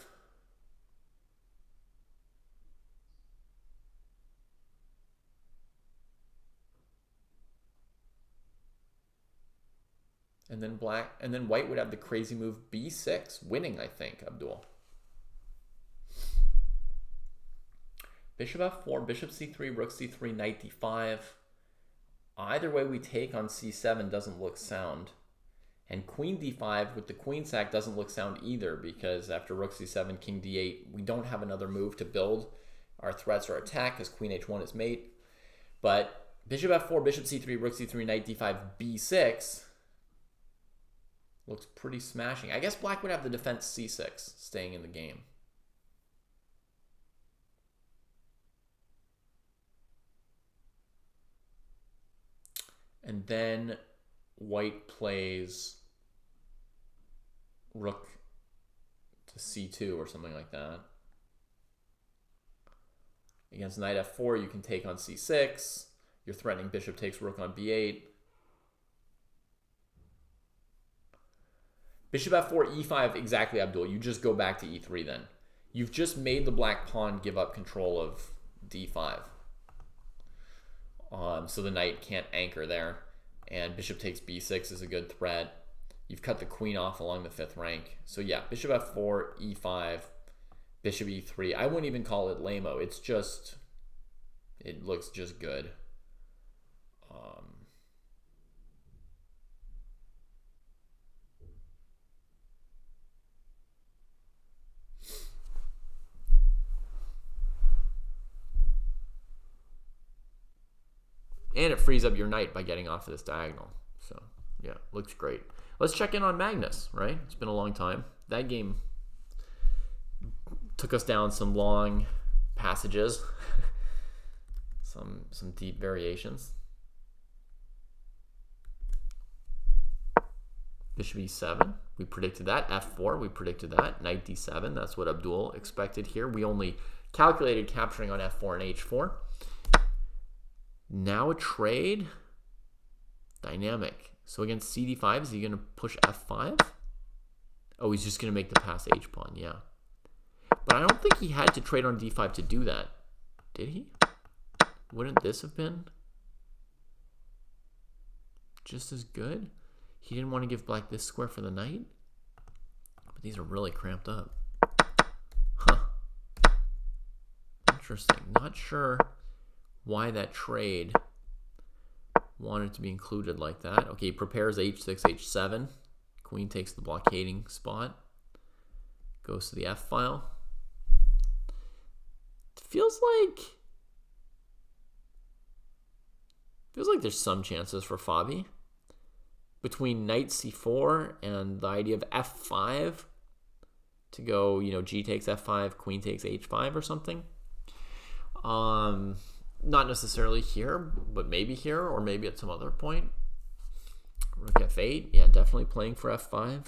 And then white would have the crazy move b6, winning, I think, Abdul. Bishop f4, bishop c3, rook c3, knight d5. Either way we take on c7 doesn't look sound. And queen d5 with the queen sack doesn't look sound either, because after rook c7, king d8, we don't have another move to build our threats or attack, because queen h1 is mate. But bishop f4, bishop c3, rook c3, knight d5, b6 looks pretty smashing. I guess black would have the defense c6 staying in the game. And then white plays rook to c2 or something like that. Against knight f4, you can take on c6. You're threatening bishop takes rook on b8. Bishop f4, e5, exactly, Abdul. You just go back to e3 then. You've just made the black pawn give up control of d5. So the knight can't anchor there. And bishop takes b6 is a good threat. You've cut the queen off along the 5th rank. So yeah, bishop f4, e5, bishop e3. I wouldn't even call it lame-o. It's just, it looks just good. And it frees up your knight by getting off of this diagonal. So, yeah, looks great. Let's check in on Magnus, right? It's been a long time. That game took us down some long passages, some deep variations. Bishop e7, we predicted that. f4, we predicted that. Knight d7, that's what Abdul expected here. We only calculated capturing on f4 and h4. Now a trade. Dynamic. So against cd5, is he going to push f5? Oh, he's just going to make the pass h-pawn, yeah. But I don't think he had to trade on d5 to do that. Did he? Wouldn't this have been just as good? He didn't want to give black this square for the knight? But these are really cramped up. Huh. Interesting. Not sure why that trade wanted to be included like that. Okay, he prepares h6, h7. Queen takes the blockading spot. Goes to the f file. It feels like Feels like there's some chances for Fabi. Between knight c4 and the idea of f5 to go, g takes f5, queen takes h5 or something. Not necessarily here, but maybe here or maybe at some other point. Rook f8. Yeah, definitely playing for f5.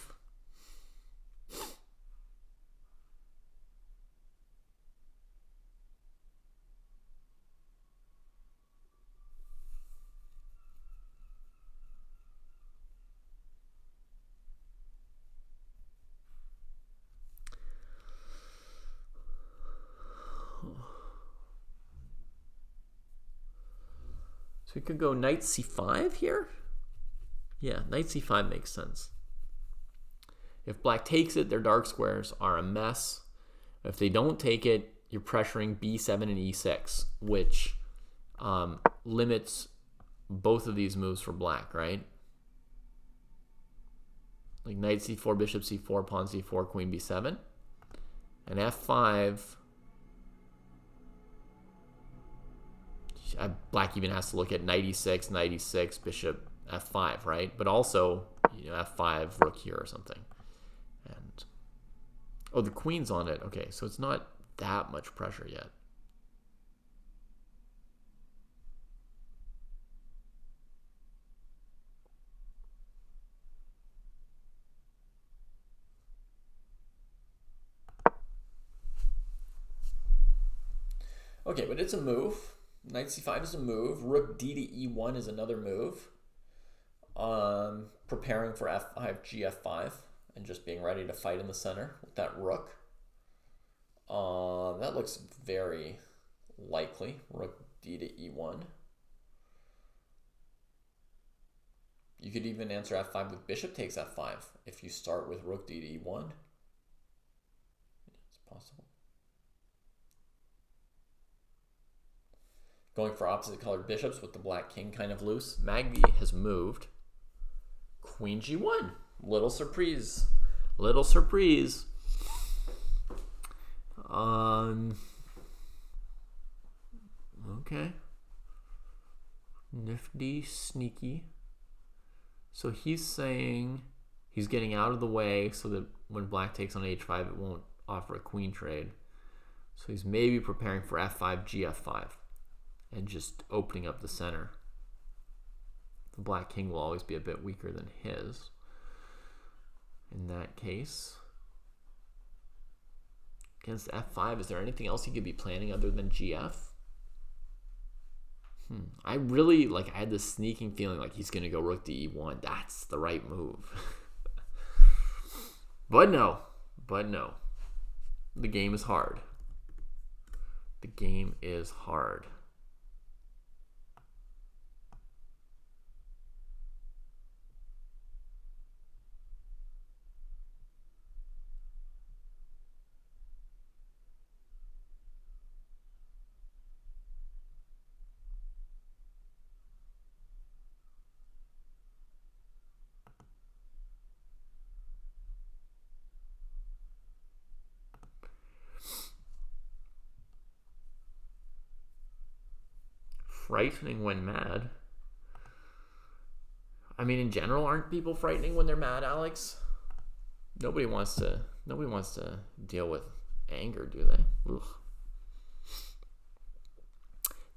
So we could go knight c5 here. Yeah, knight c5 makes sense. If black takes it, their dark squares are a mess. If they don't take it, you're pressuring b7 and e6, which limits both of these moves for black, right? Like knight c4, bishop c4, pawn c4, queen b7. And f5... Black even has to look at knight e6, bishop f5, right? But also, f5, rook here or something. And oh, the queen's on it. Okay, so it's not that much pressure yet. Okay, but it's a move. Knight c5 is a move. Rook d to e1 is another move. Preparing for f5, gf5, and just being ready to fight in the center with that rook. That looks very likely. Rook d to e1. You could even answer f5 with bishop takes f5 if you start with rook d to e1. It's possible. Going for opposite colored bishops with the black king kind of loose. Magdi has moved. Queen g1. Little surprise. Little surprise. Okay. Nifty, sneaky. So he's saying he's getting out of the way so that when black takes on h5, it won't offer a queen trade. So he's maybe preparing for f5, gf5. And just opening up the center. The black king will always be a bit weaker than his. In that case, against f5, is there anything else he could be planning other than gf? I had this sneaking feeling like he's going to go rook to e1. That's the right move. But no. The game is hard. The game is hard. Frightening when mad. I mean, in general, aren't people frightening when they're mad, Alex? Nobody wants to deal with anger, do they? Ugh.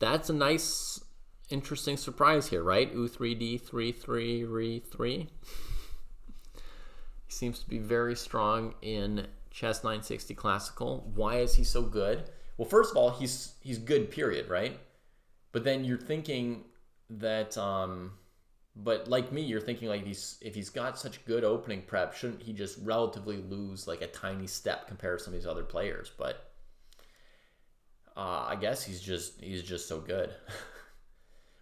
That's a nice, interesting surprise here, right? U3, D3, 3, Re 3. He seems to be very strong in Chess 960 Classical. Why is he so good? Well, first of all, he's good, period, right? But then you're thinking that, but like me, you're thinking like if he's got such good opening prep, shouldn't he just relatively lose like a tiny step compared to some of these other players? But I guess he's just so good.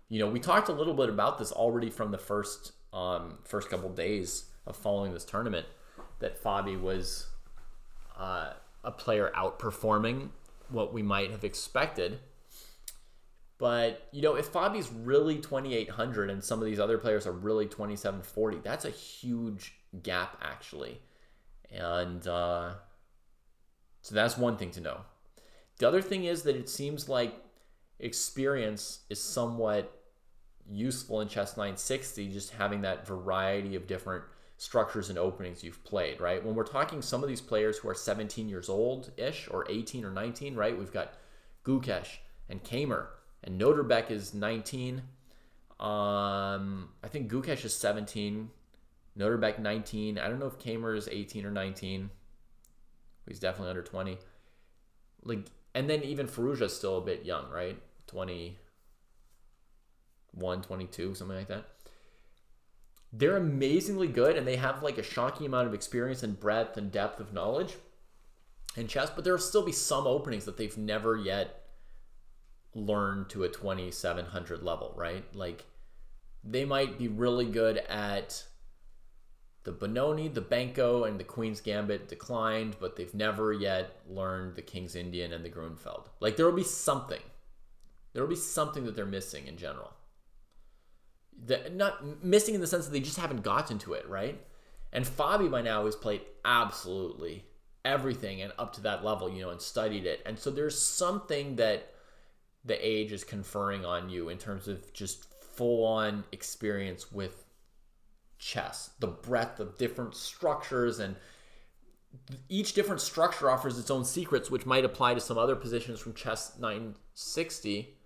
We talked a little bit about this already from the first couple days of following this tournament, that Fabi was a player outperforming what we might have expected. But, if Fabi's really 2,800 and some of these other players are really 2,740, that's a huge gap, actually. And so that's one thing to know. The other thing is that it seems like experience is somewhat useful in chess 960, just having that variety of different structures and openings you've played, right? When we're talking some of these players who are 17 years old-ish, or 18 or 19, right? We've got Gukesh and Kamer, and Noterbeck is 19. I think Gukesh is 17, Noterbeck 19. I don't know if Kamer is 18 or 19. He's definitely under 20. Like, and then even Firouzja is still a bit young, right? 21, 22, something like that. They're amazingly good, and they have like a shocking amount of experience and breadth and depth of knowledge in chess, but there'll still be some openings that they've never yet learned to a 2700 level, right? Like, they might be really good at the Benoni, the Benko, and the Queen's Gambit declined, but they've never yet learned the King's Indian and the Grunfeld. Like, there will be something. There will be something that they're missing in general. Not missing in the sense that they just haven't gotten to it, right? And Fabi by now has played absolutely everything and up to that level, you know, and studied it. And so there's something that the age is conferring on you in terms of just full-on experience with chess, the breadth of different structures, and each different structure offers its own secrets, which might apply to some other positions from chess 960,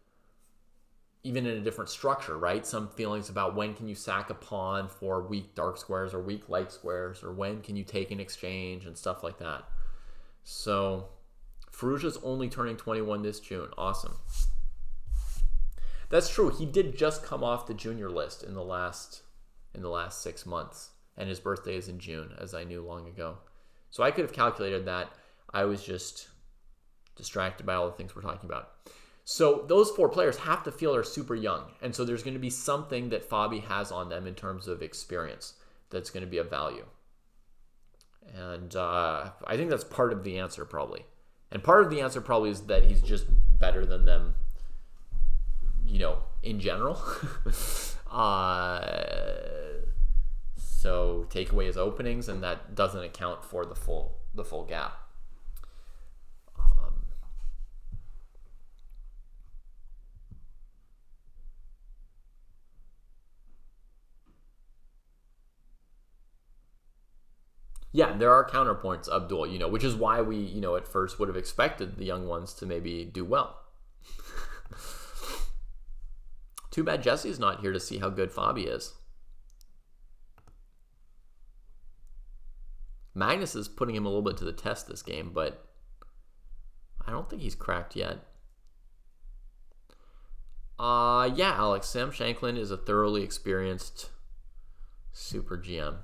even in a different structure, right? Some feelings about when can you sack a pawn for weak dark squares or weak light squares, or when can you take an exchange and stuff like that. So Firouzja's only turning 21 this June. Awesome. That's true. He did just come off the junior list in the last 6 months, and his birthday is in June, as I knew long ago. So I could have calculated that. I was just distracted by all the things we're talking about. So those four players have to feel they're super young, and so there's going to be something that Fabi has on them in terms of experience that's going to be of value. And I think that's part of the answer, probably. And part of the answer probably is that he's just better than them, you know, in general. So take away his openings, and that doesn't account for the full gap. Yeah, there are counterpoints, Abdul, you know, which is why we, you know, at first would have expected the young ones to maybe do well. Too bad Jesse's not here to see how good Fabi is. Magnus is putting him a little bit to the test this game, but I don't think he's cracked yet. Yeah, Alex, Sam Shanklin is a thoroughly experienced super GM.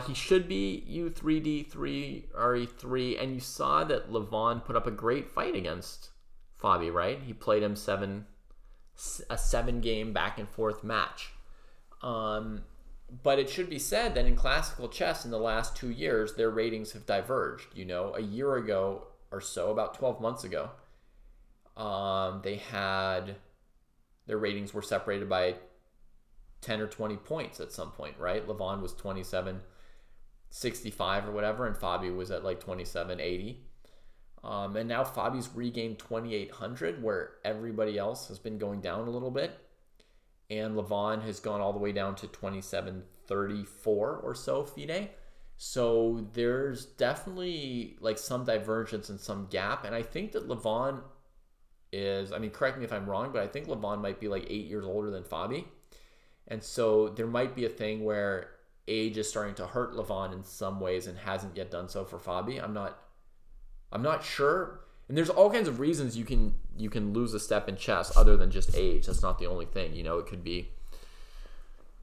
He should be U3D3 RE3, and you saw that Levon put up a great fight against Fabi, right? He played him a 7-game back and forth match. But it should be said that in classical chess in the last 2 years, their ratings have diverged. You know, a year ago or so, about 12 months ago, their ratings were separated by 10 or 20 points at some point, right? Levon was 27.65 or whatever, and Fabi was at like 27.80. And now Fabi's regained 2,800, where everybody else has been going down a little bit. And Levon has gone all the way down to 2734 or so FIDE. So there's definitely like some divergence and some gap. And I think that Levon is, I mean, correct me if I'm wrong, but I think Levon might be like 8 years older than Fabi. And so there might be a thing where age is starting to hurt Levon in some ways and hasn't yet done so for Fabi. I'm not sure. And there's all kinds of reasons you can lose a step in chess other than just age. That's not the only thing. You know, it could be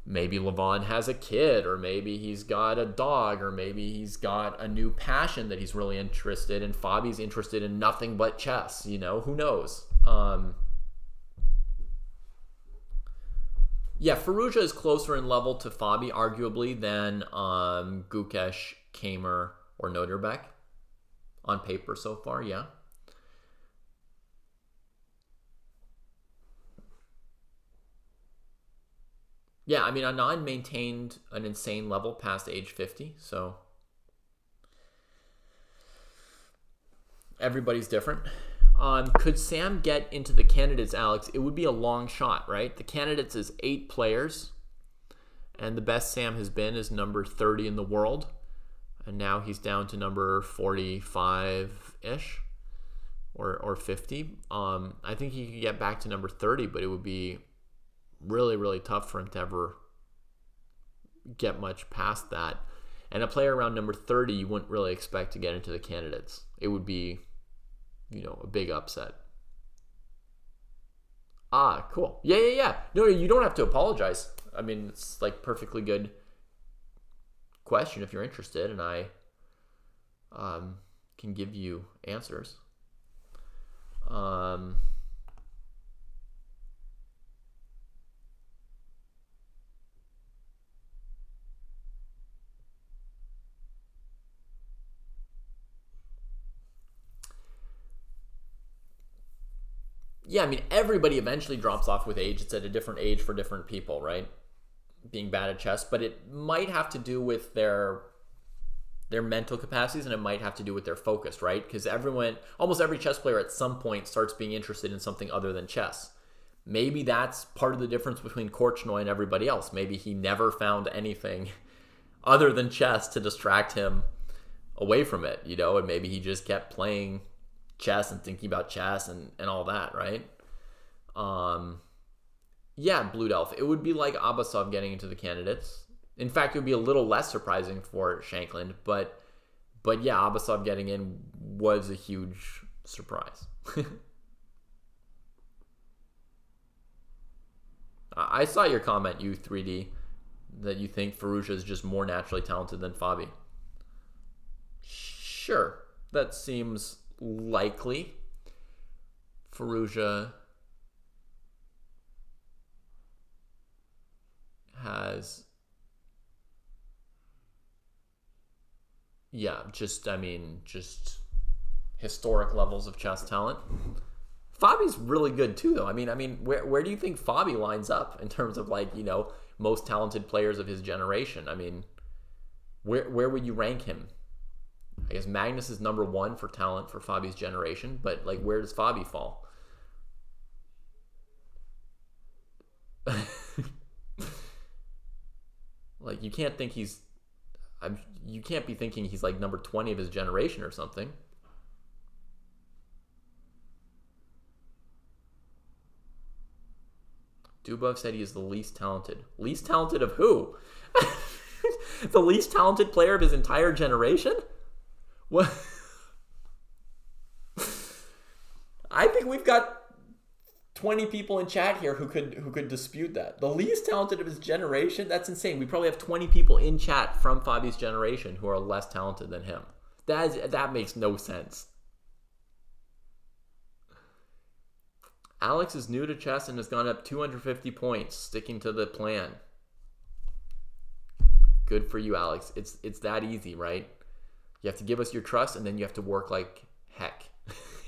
maybe Levon has a kid, or maybe he's got a dog, or maybe he's got a new passion that he's really interested in. Fabi's interested in nothing but chess. You know, who knows? Yeah, Firouzja is closer in level to Fabi, arguably, than Gukesh, Kamer, or Noterbeck on paper so far, yeah. Yeah, I mean, Anand maintained an insane level past age 50, so Everybody's different. Could Sam get into the candidates, Alex? It would be a long shot, right? The candidates is 8 players, and the best Sam has been is number 30 in the world, and now he's down to number 45-ish or 50. I think he could get back to number 30, but it would be really, really tough for him to ever get much past that. And a player around number 30, you wouldn't really expect to get into the candidates. It would be, a big upset. Cool. Yeah. No, you don't have to apologize. I mean, it's like perfectly good question if you're interested, and I can give you answers. Yeah, I mean, everybody eventually drops off with age. It's at a different age for different people, right? Being bad at chess, but it might have to do with their mental capacities, and it might have to do with their focus, right? Because almost every chess player at some point starts being interested in something other than chess. Maybe that's part of the difference between Korchnoi and everybody else. Maybe he never found anything other than chess to distract him away from it, and maybe he just kept playing chess and thinking about chess and all that, right? Yeah, Blue Delph. It would be like Abasov getting into the candidates. In fact, it would be a little less surprising for Shankland, but yeah, Abasov getting in was a huge surprise. I saw your comment, you 3D, that you think Firouzja is just more naturally talented than Fabi. Sure, that seems likely. Firouzja has, just historic levels of chess talent. Fabi's really good too, though. I mean, where do you think Fabi lines up in terms of most talented players of his generation? I mean, where would you rank him? I guess Magnus is number 1 for talent for Fabi's generation, but where does Fabi fall? You can't think you can't be thinking he's number 20 of his generation or something. Dubov said he is the least talented. Least talented of who? The least talented player of his entire generation? What? I think we've got 20 people in chat here who could dispute that. The least talented of his generation? That's insane. We probably have 20 people in chat from Fabi's generation who are less talented than him. That makes no sense. Alex is new to chess and has gone up 250 points, sticking to the plan. Good for you, Alex. It's that easy, right? You have to give us your trust, and then you have to work like heck.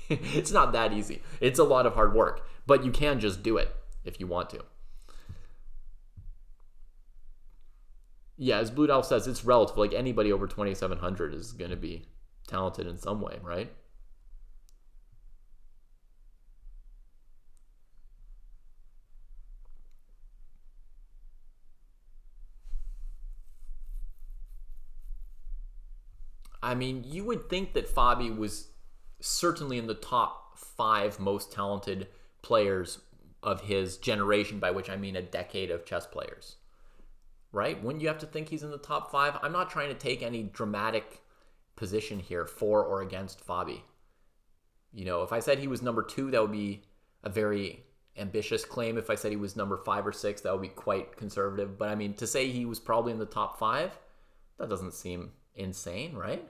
It's not that easy. It's a lot of hard work, but you can just do it if you want to. Yeah, as Blue Elf says, it's relative. Anybody over 2,700 is going to be talented in some way, right? I mean, you would think that Fabi was certainly in the top 5 most talented players of his generation, by which I mean a decade of chess players. Right? Wouldn't you have to think he's in the top 5? I'm not trying to take any dramatic position here for or against Fabi. If I said he was number 2, that would be a very ambitious claim. If I said he was number 5 or 6, that would be quite conservative. But I mean, to say he was probably in the top 5, that doesn't seem insane, right?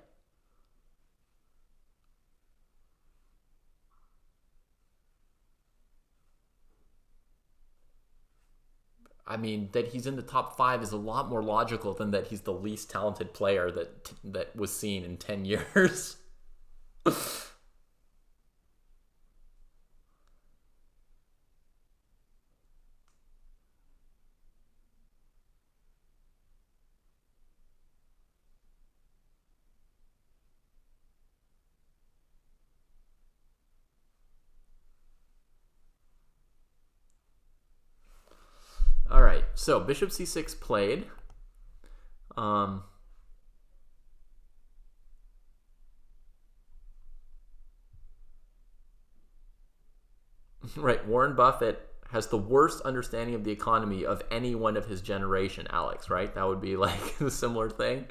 I mean, that he's in the top 5 is a lot more logical than that he's the least talented player that was seen in 10 years. So bishop c6 played. Right, Warren Buffett has the worst understanding of the economy of anyone of his generation, Alex, right? That would be like a similar thing.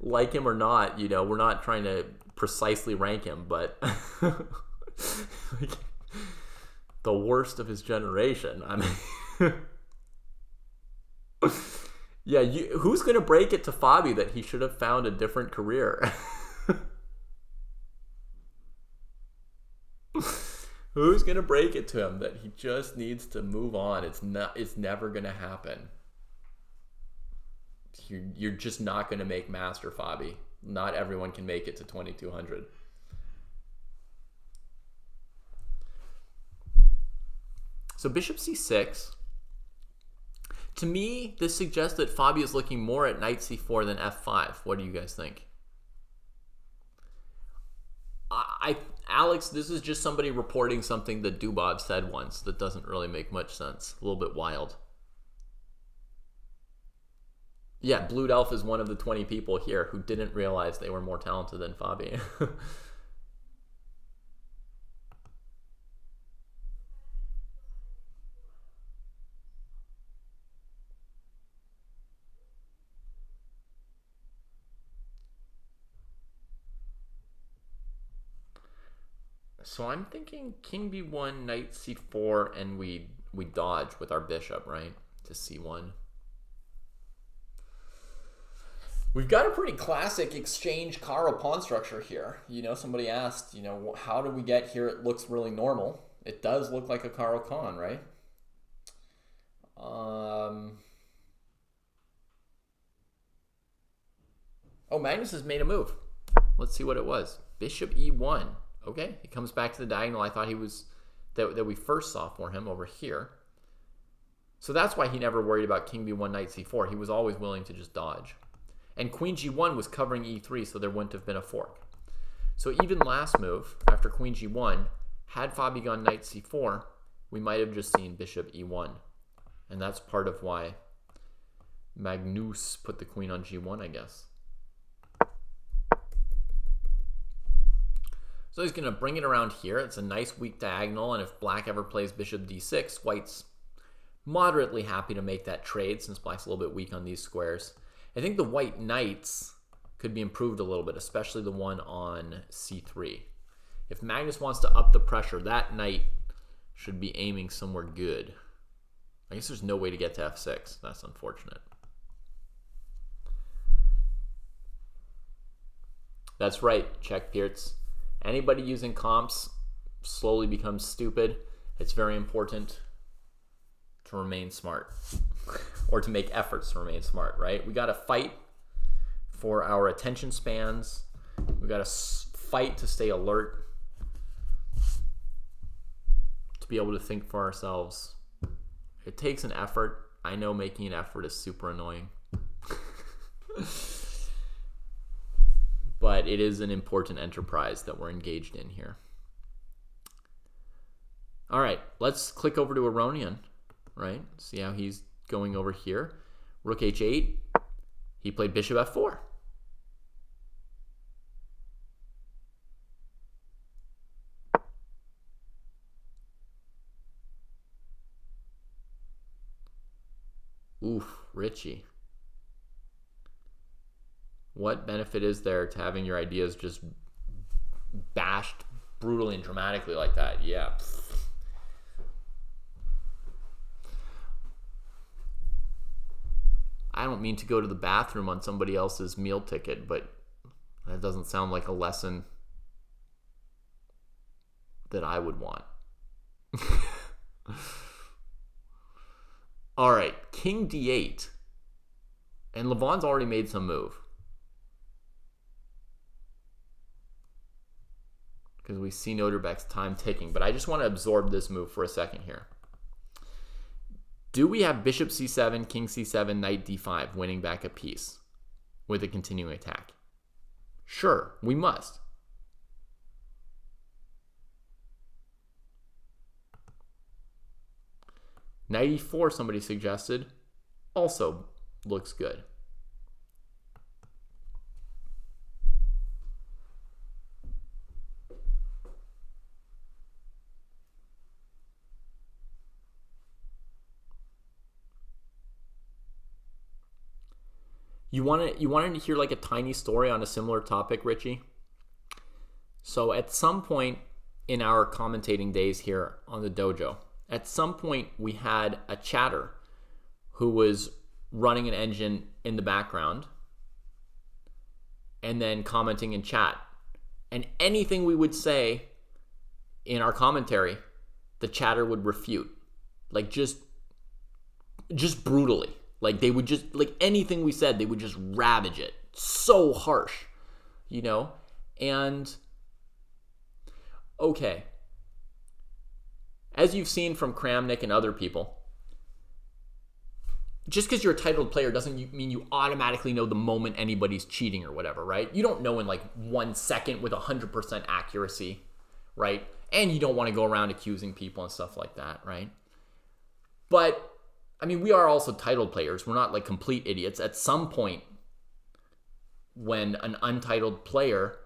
Like him or not, you know, we're not trying to precisely rank him, but like, the worst of his generation. I mean, yeah, who's going to break it to Fabi that he should have found a different career? Who's going to break it to him that he just needs to move on? It's never going to happen. You're just not going to make master, Fabi. Not everyone can make it to 2200. So bishop c6. To me, this suggests that Fabi is looking more at knight c4 than f5. What do you guys think? Alex, this is just somebody reporting something that Dubov said once that doesn't really make much sense. A little bit wild. Yeah, Blue Elf is one of the 20 people here who didn't realize they were more talented than Fabi. So I'm thinking king b1, knight c4, and we dodge with our bishop, right, to c1. We've got a pretty classic exchange Karo pawn structure here. You know, somebody asked, you know, how do we get here? It looks really normal. It does look like a Karo Khan, right? Oh, Magnus has made a move. Let's see what it was. Bishop e1. Okay, he comes back to the diagonal I thought he was, that we first saw for him over here. So that's why he never worried about king b1, knight c4. He was always willing to just dodge. And queen g1 was covering e3, so there wouldn't have been a fork. So even last move, after queen g1, had Fabi gone knight c4, we might have just seen bishop e1. And that's part of why Magnus put the queen on g1, I guess. So he's going to bring it around here. It's a nice weak diagonal, and if black ever plays bishop d6, white's moderately happy to make that trade since black's a little bit weak on these squares. I think the white knights could be improved a little bit, especially the one on c3. If Magnus wants to up the pressure, that knight should be aiming somewhere good. I guess there's no way to get to f6. That's unfortunate. That's right, Czech Pierce. Anybody using comps slowly becomes stupid. It's very important to remain smart. Or to make efforts to remain smart, right? We got to fight for our attention spans. We got to fight to stay alert, to be able to think for ourselves. It takes an effort. I know making an effort is super annoying. But it is an important enterprise that we're engaged in here. All right, let's click over to Aronian, right? See how he's going over here. Rook h8. He played bishop f4. Oof, Richie. What benefit is there to having your ideas just bashed brutally and dramatically like that? Yeah. I don't mean to go to the bathroom on somebody else's meal ticket, but that doesn't sound like a lesson that I would want. All right, king d8. And Levon's already made some move. Because we see Noterbeck's time ticking. But I just want to absorb this move for a second here. Do we have bishop c7, king c7, knight d5 winning back a piece with a continuing attack? Sure, we must. Knight e4, somebody suggested. also looks good. You wanted to hear like a tiny story on a similar topic, Richie? So at some point in our commentating days here on the dojo, at some point we had a chatter who was running an engine in the background and then commenting in chat. And anything we would say in our commentary, the chatter would refute. Like just brutally. Like they would just, like anything we said, they would just ravage it. So harsh, you know? And, okay. As you've seen from Kramnik and other people, just because you're a titled player doesn't mean you automatically know the moment anybody's cheating or whatever, right? You don't know in like 1 second with 100% accuracy, right? And you don't want to go around accusing people and stuff like that, right? But I mean, we are also titled players. We're not like complete idiots. At some point, when an untitled player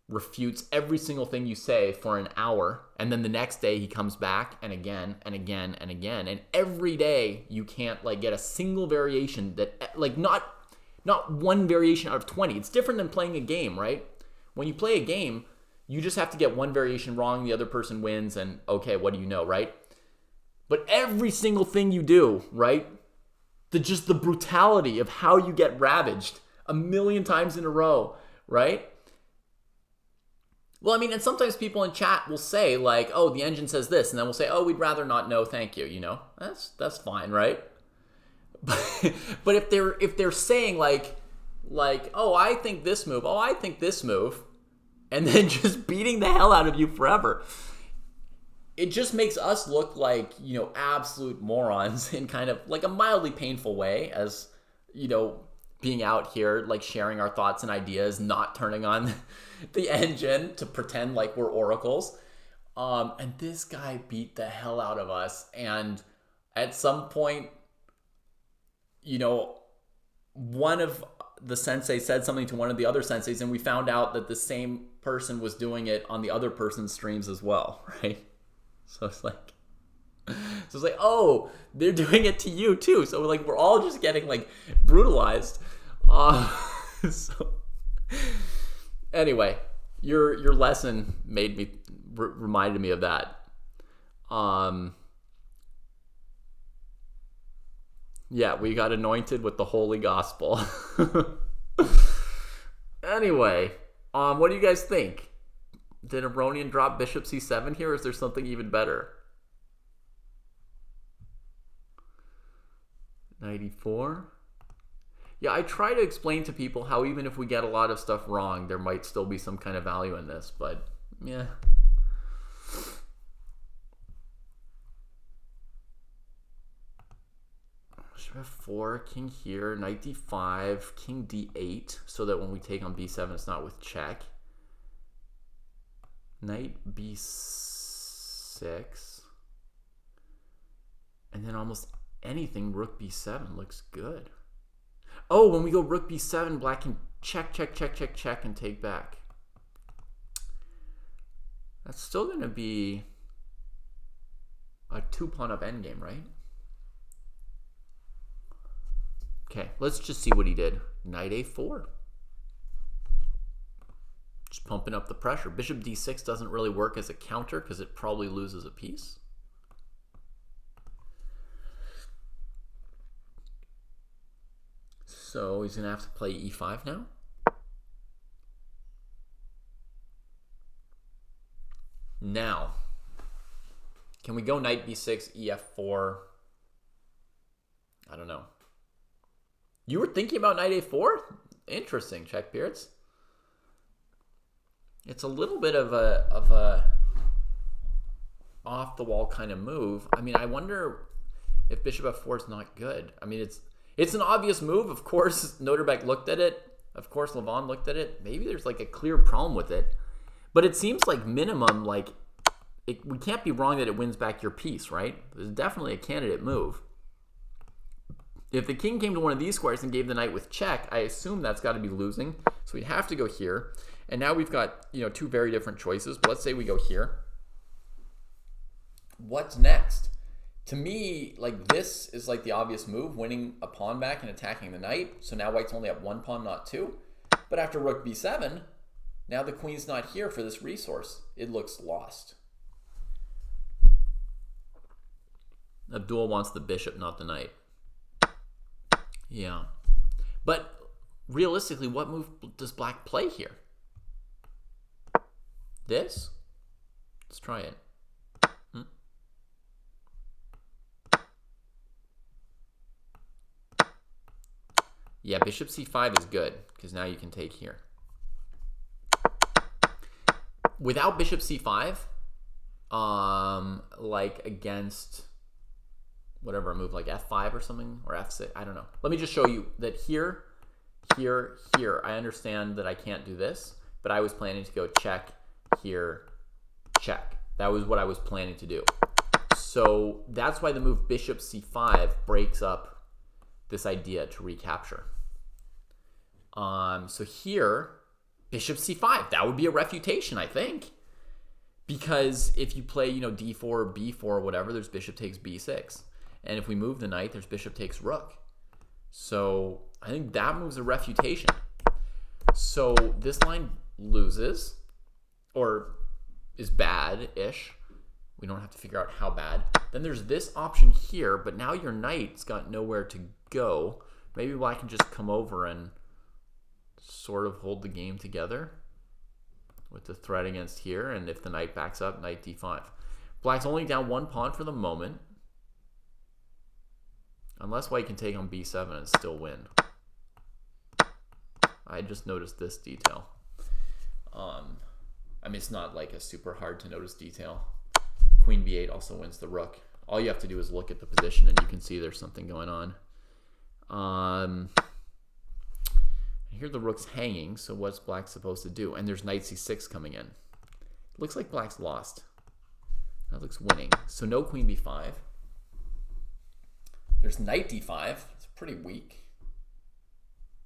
refutes every single thing you say for an hour, and then the next day he comes back and again and again and again, and every day you can't like get a single variation that like not one variation out of 20. It's different than playing a game, right? When you play a game, you just have to get one variation wrong, the other person wins, and okay, what do you know, right? But every single thing you do, right? The brutality of how you get ravaged 1,000,000 times in a row, right? Well, I mean, and sometimes people in chat will say like, oh, the engine says this, and then we'll say, oh, we'd rather not know, thank you, you know? That's fine, right? But if they're saying like, oh, I think this move, oh, I think this move, and then just beating the hell out of you forever, it just makes us look like, you know, absolute morons in kind of like a mildly painful way, as, you know, being out here, like sharing our thoughts and ideas, not turning on the engine to pretend like we're oracles. And this guy beat the hell out of us. And at some point, you know, one of the sensei said something to one of the other senseis, and we found out that the same person was doing it on the other person's streams as well, right? So it's like, oh, they're doing it to you too. So like we're all just getting like brutalized. So anyway, your lesson made me reminded me of that. Yeah, we got anointed with the holy gospel. Anyway, what do you guys think? Did Aronian drop bishop c7 here, or is there something even better? Knight e4. Yeah, I try to explain to people how even if we get a lot of stuff wrong, there might still be some kind of value in this, but yeah. Bishop f4, king here, knight d5, king d8, so that when we take on b7, it's not with check. Knight b6, and then almost anything rook b7 looks good. Oh, when we go rook b7, black can check, and take back. That's still going to be a 2-pawn up endgame, right? Okay, let's just see what he did. Knight a4. Just pumping up the pressure. Bishop d6 doesn't really work as a counter because it probably loses a piece. So he's going to have to play e5 now. Now, can we go knight b6, ef4? I don't know. You were thinking about knight a4? Interesting, Czech Beards. It's a little bit of a off the wall kind of move. I mean, I wonder if bishop f4 is not good. I mean, it's an obvious move. Of course, Noterbeck looked at it. Of course, Levon looked at it. Maybe there's like a clear problem with it. But it seems like minimum, like we can't be wrong that it wins back your piece, right? There's definitely a candidate move. If the king came to one of these squares and gave the knight with check, I assume that's got to be losing. So we'd have to go here. And now we've got, two very different choices. But let's say we go here. What's next? To me, this is the obvious move, winning a pawn back and attacking the knight. So now white's only up 1 pawn, not 2. But after rook b7, now the queen's not here for this resource. It looks lost. Abdul wants the bishop, not the knight. Yeah. But realistically, what move does black play here? This? Let's try it. Yeah, bishop c5 is good, because now you can take here. Without bishop c5, against whatever move, like f5 or something, or f6, I don't know. Let me just show you that here, I understand that I can't do this, but I was planning to go check, here, check. That was what I was planning to do. So that's why the move bishop c5 breaks up this idea to recapture. So here, bishop c5, that would be a refutation, I think. Because if you play, d4 or b4 or whatever, there's bishop takes b6. And if we move the knight, there's bishop takes rook. So I think that move's a refutation. So this line loses, or is bad-ish. We don't have to figure out how bad. Then there's this option here, but now your knight's got nowhere to go. Maybe black can just come over and sort of hold the game together with the threat against here, and if the knight backs up, knight d5. Black's only down 1 pawn for the moment, unless white can take on b7 and still win. I just noticed this detail. It's not a super hard to notice detail. Queen b8 also wins the rook. All you have to do is look at the position and you can see there's something going on. Here the rook's hanging, so what's black supposed to do? And there's knight c6 coming in. It looks like black's lost. That looks winning. So no queen b5. There's knight d5. It's pretty weak.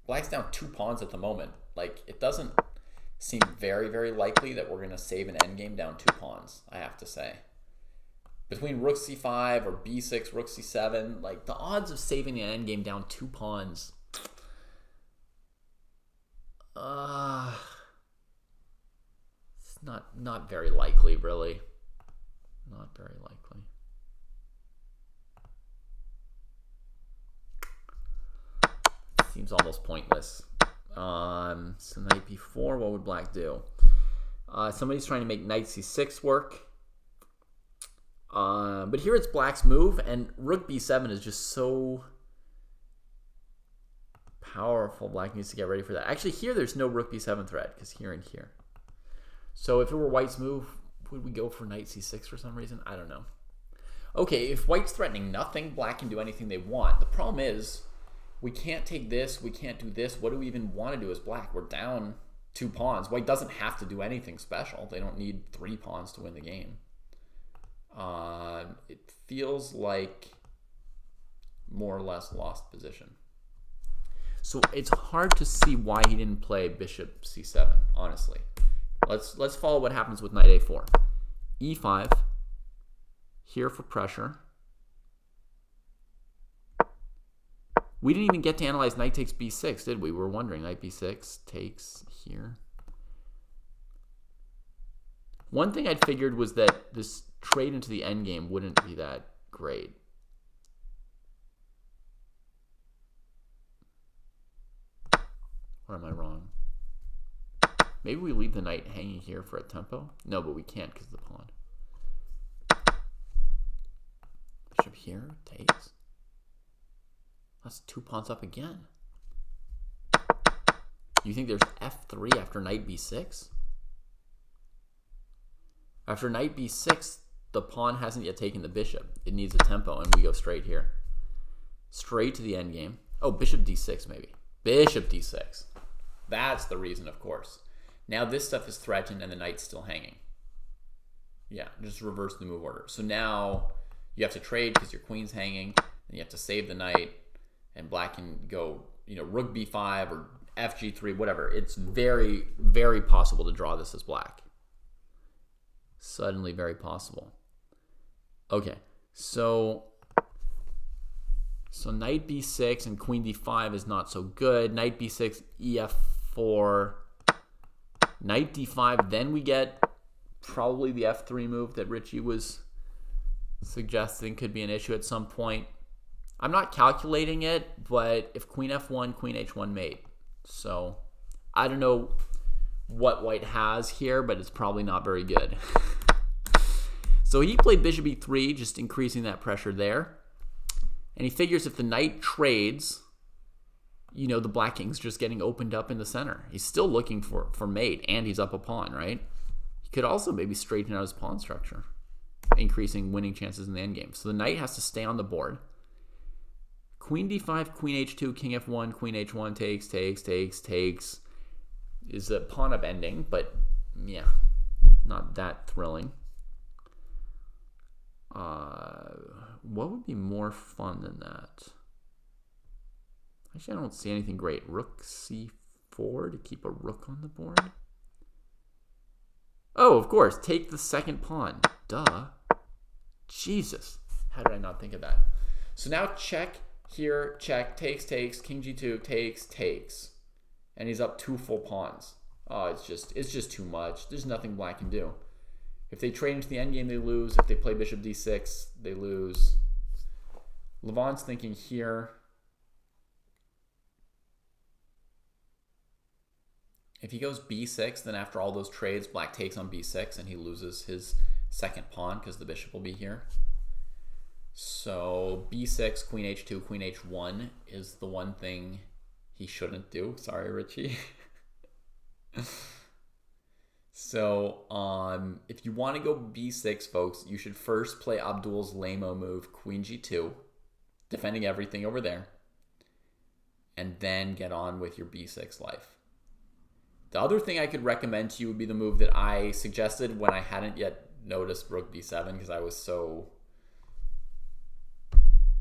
Black's down 2 pawns at the moment. It doesn't seem very, very likely that we're going to save an endgame down 2 pawns, I have to say. Between rook c5 or b6, rook c7, the odds of saving an endgame down 2 pawns, it's not very likely, really. Not very likely. Seems almost pointless. So knight b4, what would black do? Somebody's trying to make knight c6 work. But here it's black's move, and rook b7 is just so powerful. Black needs to get ready for that. Actually, here there's no rook b7 threat, because here and here. So if it were white's move, would we go for knight c6 for some reason? I don't know. Okay, if white's threatening nothing, black can do anything they want. The problem is, we can't take this, we can't do this. What do we even want to do as black? We're down 2 pawns. White doesn't have to do anything special. They don't need 3 pawns to win the game. It feels like more or less lost position. So it's hard to see why he didn't play bishop c7, honestly. Let's follow what happens with knight a4. e5, here for pressure. We didn't even get to analyze knight takes b6, did we? We were wondering, knight b6 takes here. One thing I'd figured was that this trade into the endgame wouldn't be that great. Or am I wrong? Maybe we leave the knight hanging here for a tempo? No, but we can't because of the pawn. Bishop here takes. That's 2 pawns up again. You think there's f3 after knight b6? After knight b6, the pawn hasn't yet taken the bishop. It needs a tempo, and we go straight here. Straight to the endgame. Oh, bishop d6 maybe. Bishop d6. That's the reason, of course. Now this stuff is threatened, and the knight's still hanging. Yeah, just reverse the move order. So now you have to trade because your queen's hanging, and you have to save the knight, and black can go, rook b5 or fg3, whatever. It's very, very possible to draw this as black. Suddenly very possible. Okay, so knight b6 and queen d5 is not so good. Knight b6, ef4, knight d5. Then we get probably the f3 move that Richie was suggesting could be an issue at some point. I'm not calculating it, but if queen f1, queen h1 mate. So I don't know what white has here, but it's probably not very good. So he played bishop e3, just increasing that pressure there. And he figures if the knight trades, the black king's just getting opened up in the center. He's still looking for mate, and he's up a pawn, right? He could also maybe straighten out his pawn structure, increasing winning chances in the endgame. So the knight has to stay on the board. Queen d5, queen h2, king f1, queen h1, takes. Is a pawn up ending, but yeah, not that thrilling. What would be more fun than that? Actually, I don't see anything great. Rook c4 to keep a rook on the board. Oh, of course, take the second pawn. Duh. Jesus. How did I not think of that? So now check here, check, takes, king g2, takes. And he's up 2 full pawns. Oh, it's just too much. There's nothing black can do. If they trade into the endgame, they lose. If they play bishop d6, they lose. Levon's thinking here. If he goes b6, then after all those trades, black takes on b6, and he loses his second pawn because the bishop will be here. So b6, queen h2, queen h1 is the one thing he shouldn't do. Sorry, Richie. So if you want to go b6, folks, you should first play Abdul's lame-o move, queen g2, defending everything over there, and then get on with your b6 life. The other thing I could recommend to you would be the move that I suggested when I hadn't yet noticed rook b7 because I was so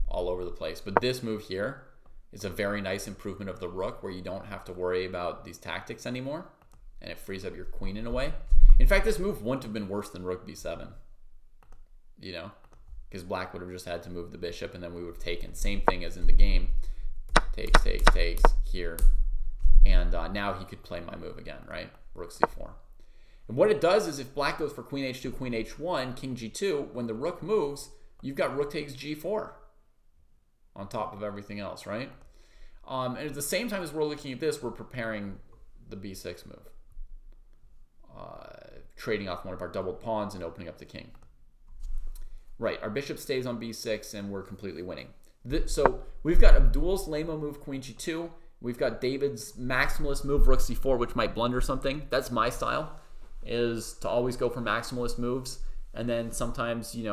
all over the place. But this move here is a very nice improvement of the rook where you don't have to worry about these tactics anymore, and it frees up your queen in a way. In fact, this move wouldn't have been worse than rook b7, because black would have just had to move the bishop, and then we would have taken. Same thing as in the game. Takes here. And now he could play my move again, right? Rook c4. And what it does is if black goes for queen h2, queen h1, king g2, when the rook moves, you've got rook takes g4 on top of everything else, right? And at the same time as we're looking at this, we're preparing the b6 move. Trading off one of our doubled pawns and opening up the king. Right, our bishop stays on b6 and we're completely winning. So we've got Abdul's lame-o move, queen g2. We've got David's maximalist move, rook c4, which might blunder something. That's my style, is to always go for maximalist moves. And then sometimes, there's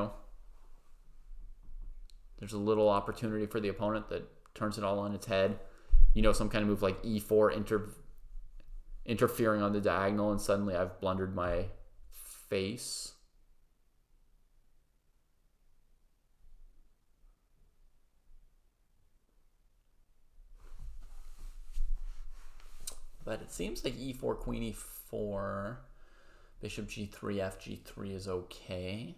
a little opportunity for the opponent that turns it all on its head. Some kind of move like e4, interfering on the diagonal, and suddenly I've blundered my face. But it seems like e4, queen e4, bishop g3, f g3 is okay.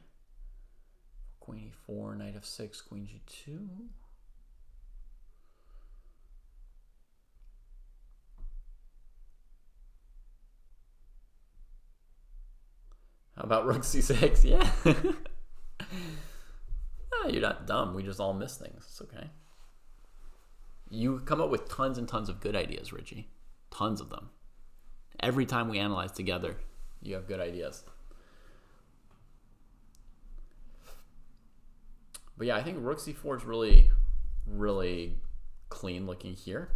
Queen e4, knight f6, queen g2. How about rook c6? Yeah. You're not dumb. We just all miss things. It's okay. You come up with tons and tons of good ideas, Richie. Tons of them. Every time we analyze together, you have good ideas. But yeah, I think rook c4 is really, really clean looking here.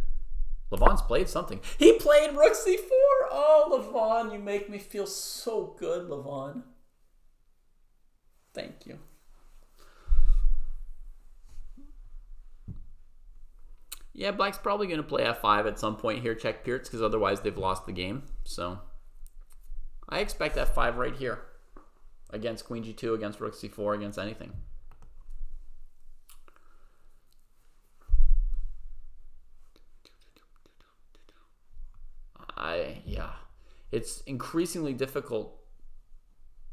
Levon's played something. He played rook c4! Oh, Levon, you make me feel so good, Levon. Thank you. Yeah, black's probably going to play f5 at some point here, check Pearts, because otherwise they've lost the game. So I expect f5 right here against queen g2, against rook c4, against anything. yeah, it's increasingly difficult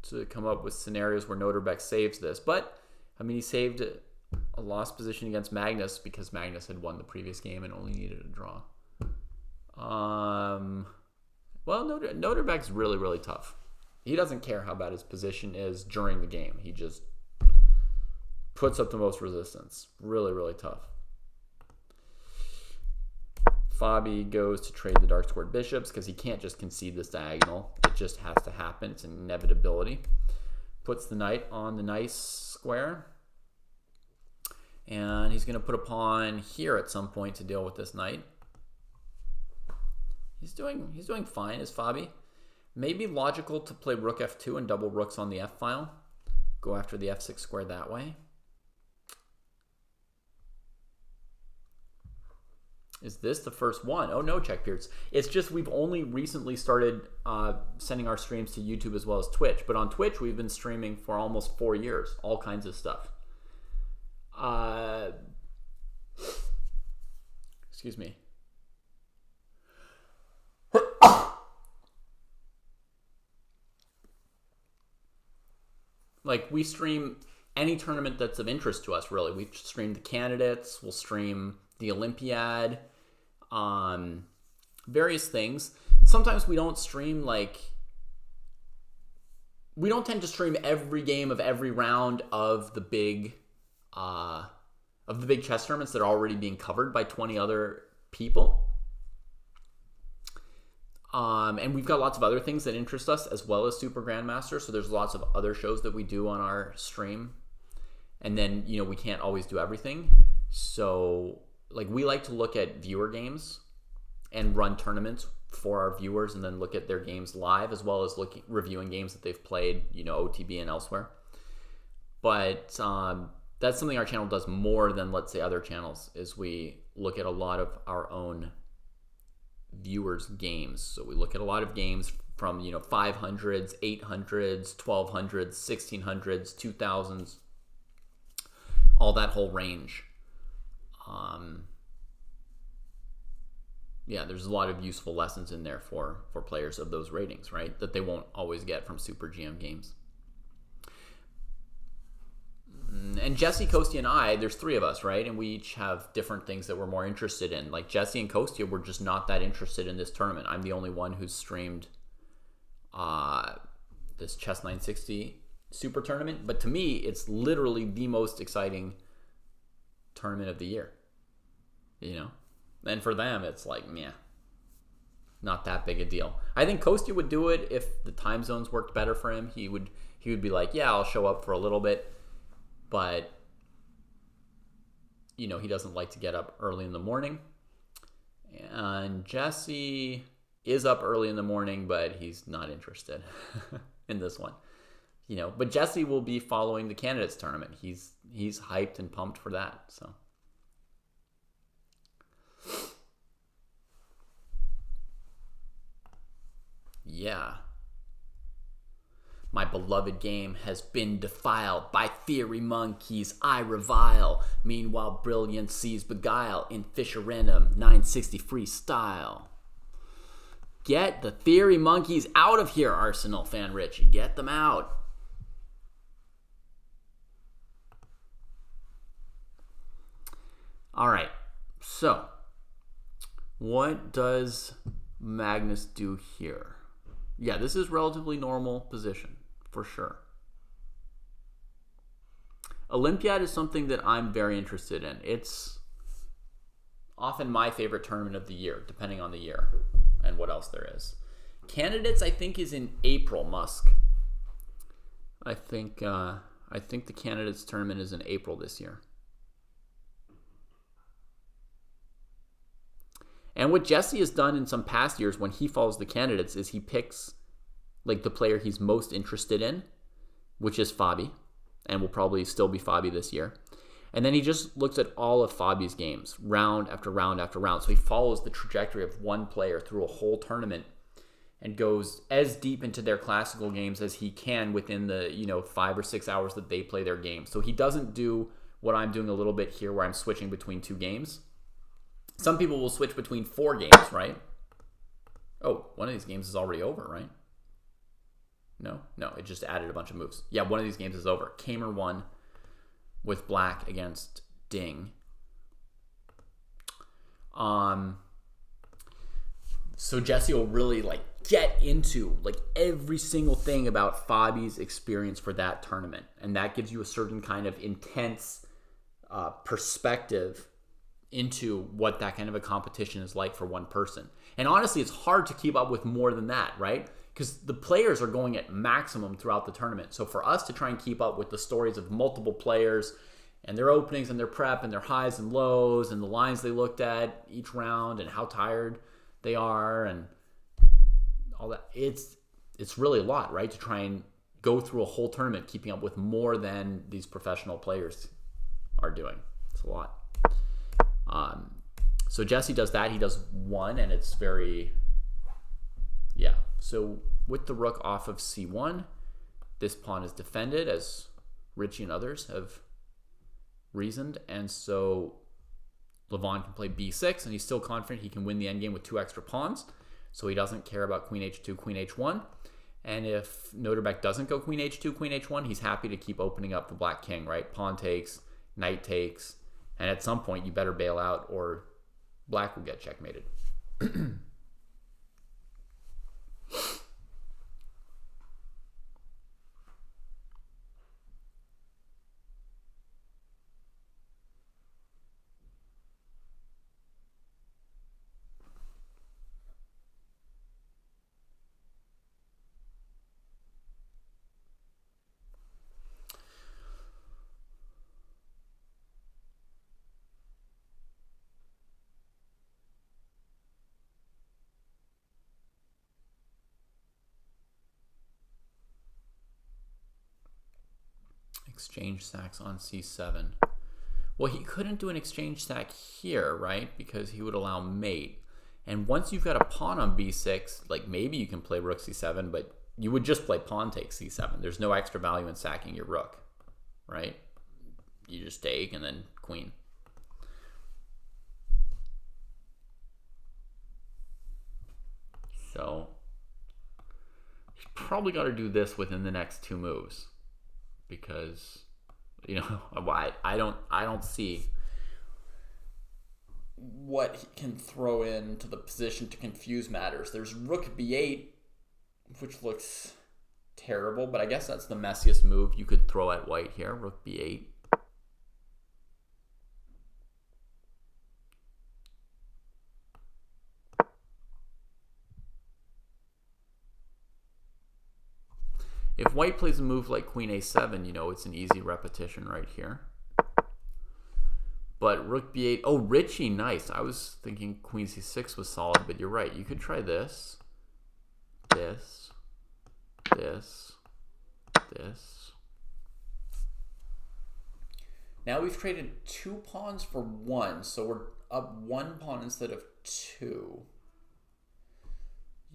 to come up with scenarios where Noterbeck saves this. But, I mean, he saved a lost position against Magnus because Magnus had won the previous game and only needed a draw. Well, Noterbeck's really, really tough. He doesn't care how bad his position is during the game. He just puts up the most resistance. Really, really tough. Fabi goes to trade the dark squared bishops because he can't just concede this diagonal. It just has to happen. It's an inevitability. Puts the knight on the nice square. And he's going to put a pawn here at some point to deal with this knight. He's doing fine, is Fabi. Maybe logical to play rook f2 and double rooks on the f file. Go after the f6 square that way. Is this the first one? Oh no, Check Pierce. It's just we've only recently started sending our streams to YouTube as well as Twitch. But on Twitch, we've been streaming for almost 4 years. All kinds of stuff. Excuse me. Like, we stream any tournament that's of interest to us, really. We stream the candidates. We'll stream the Olympiad, various things. Sometimes we don't stream, like, we don't tend to stream every game of every round of the big chess tournaments that are already being covered by 20 other people. And we've got lots of other things that interest us as well as Super Grandmaster. So there's lots of other shows that we do on our stream. And then, you know, we can't always do everything. So, like, we like to look at viewer games and run tournaments for our viewers and then look at their games live as well as reviewing games that they've played, you know, OTB and elsewhere. But that's something our channel does more than, let's say, other channels, is we look at a lot of our own viewers' games. So we look at a lot of games from, you know, 500s, 800s, 1200s, 1600s, 2000s, all that whole range. Yeah, there's a lot of useful lessons in there for players of those ratings, right? That they won't always get from Super GM games. And Jesse, Kostya, and I, there's 3 of us, right? And we each have different things that we're more interested in. Like Jesse and Kostya were just not that interested in this tournament. I'm the only one who's streamed this Chess 960 Super Tournament. But to me, it's literally the most exciting tournament of the year. You know? And for them, it's like, meh. Not that big a deal. I think Kostya would do it if the time zones worked better for him. He would be like, yeah, I'll show up for a little bit. But, you know, he doesn't like to get up early in the morning. And Jesse is up early in the morning, but he's not interested in this one. You know, but Jesse will be following the candidates tournament. He's hyped and pumped for that. So, yeah. My beloved game has been defiled by theory monkeys I revile. Meanwhile, brilliance sees beguile in Fisherenum 960 freestyle. Get the theory monkeys out of here, Arsenal fan Richie. Get them out. All right. So, what does Magnus do here? Yeah, this is relatively normal position, for sure. Olympiad is something that I'm very interested in. It's often my favorite tournament of the year, depending on the year and what else there is. Candidates, I think, is in April, Musk. I think the candidates tournament is in April this year. And what Jesse has done in some past years when he follows the candidates is he picks like the player he's most interested in, which is Fabi, and will probably still be Fabi this year. And then he just looks at all of Fabi's games, round after round after round. So he follows the trajectory of one player through a whole tournament and goes as deep into their classical games as he can within the, 5 or 6 hours that they play their game. So he doesn't do what I'm doing a little bit here where I'm switching between 2 games. Some people will switch between 4 games, right? Oh, one of these games is already over, right? No, it just added a bunch of moves. Yeah, one of these games is over. Kamer won with black against Ding. So Jesse will really get into every single thing about Fabi's experience for that tournament, and that gives you a certain kind of intense perspective into what that kind of a competition is like for one person. And honestly, it's hard to keep up with more than that, right? Because the players are going at maximum throughout the tournament. So for us to try and keep up with the stories of multiple players and their openings and their prep and their highs and lows and the lines they looked at each round and how tired they are and all that, it's really a lot, right? To try and go through a whole tournament keeping up with more than these professional players are doing. It's a lot. So Jesse does that. He does one, and it's very, yeah. So with the rook off of c1, this pawn is defended, as Richie and others have reasoned, and so Levon can play b6, and he's still confident he can win the endgame with 2 extra pawns, so he doesn't care about queen h2, queen h1, and if Noterbeck doesn't go queen h2, queen h1, he's happy to keep opening up the black king, right? Pawn takes, knight takes, and at some point you better bail out or black will get checkmated. Exchange sacks on c7. Well, he couldn't do an exchange sack here, right? Because he would allow mate. And once you've got a pawn on b6, maybe you can play rook c7, but you would just play pawn takes c7. There's no extra value in sacking your rook, right? You just take and then queen. So he's probably got to do this within the next 2 moves. Because, I don't see what he can throw into the position to confuse matters. There's rook b8, which looks terrible, but I guess that's the messiest move you could throw at white here, rook b8. If white plays a move like queen a7, it's an easy repetition right here. But rook b8, oh, Richie, nice. I was thinking queen c6 was solid, but you're right. You could try this, this, this, this. Now we've traded 2 pawns for 1, so we're up 1 pawn instead of 2.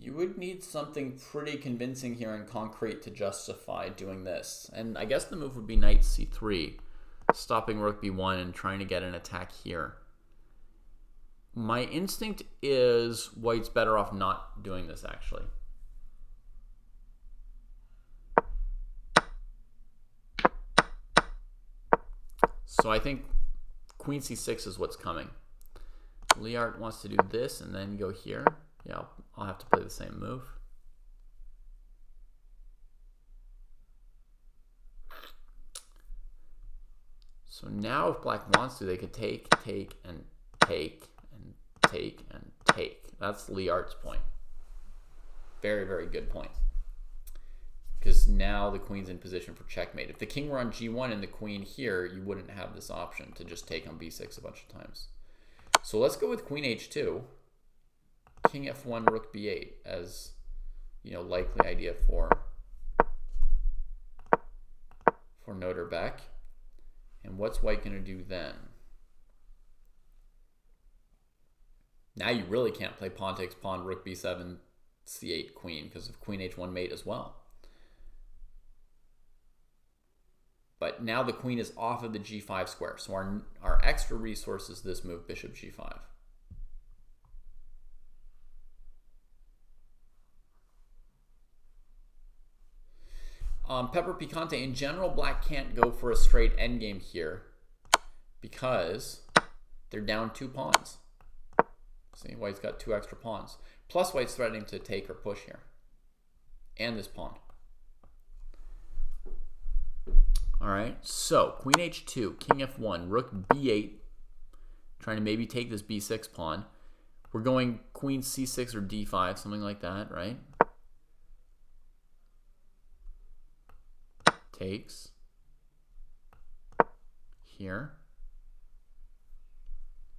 You would need something pretty convincing here and concrete to justify doing this. And I guess the move would be knight c3, stopping rook b1 and trying to get an attack here. My instinct is white's better off not doing this, actually. So I think queen c6 is what's coming. Liart wants to do this and then go here. Yeah, I'll have to play the same move. So now if black wants to, they could take, and take, and take, and take. That's Liart's point. Very, very good point. Because now the queen's in position for checkmate. If the king were on g1 and the queen here, you wouldn't have this option to just take on b6 a bunch of times. So let's go with queen h2. King f1, rook b8 as, likely idea for Noterbeck. And what's white going to do then? Now you really can't play pawn takes pawn, rook b7, c8, queen, because of queen h1 mate as well. But now the queen is off of the g5 square. So our extra resource is this move, bishop g5. Pepper Picante, in general, black can't go for a straight endgame here because they're down 2 pawns. See, white's got 2 extra pawns. Plus white's threatening to take or push here. And this pawn. Alright, so Queen H2, King F1, Rook B8. Trying to maybe take this B6 pawn. We're going Queen C6 or D5, something like that, right? Takes. Here.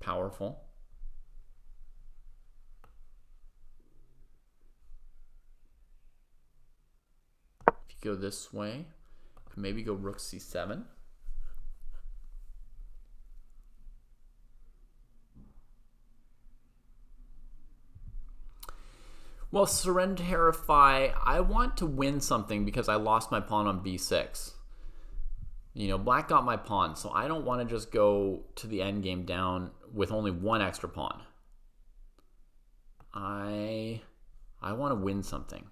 Powerful. If you go this way, maybe go Rook C7. Well, Serenterify, I want to win something because I lost my pawn on B6. You know, black got my pawn, so I don't want to just go to the endgame down with only 1 extra pawn. I want to win something.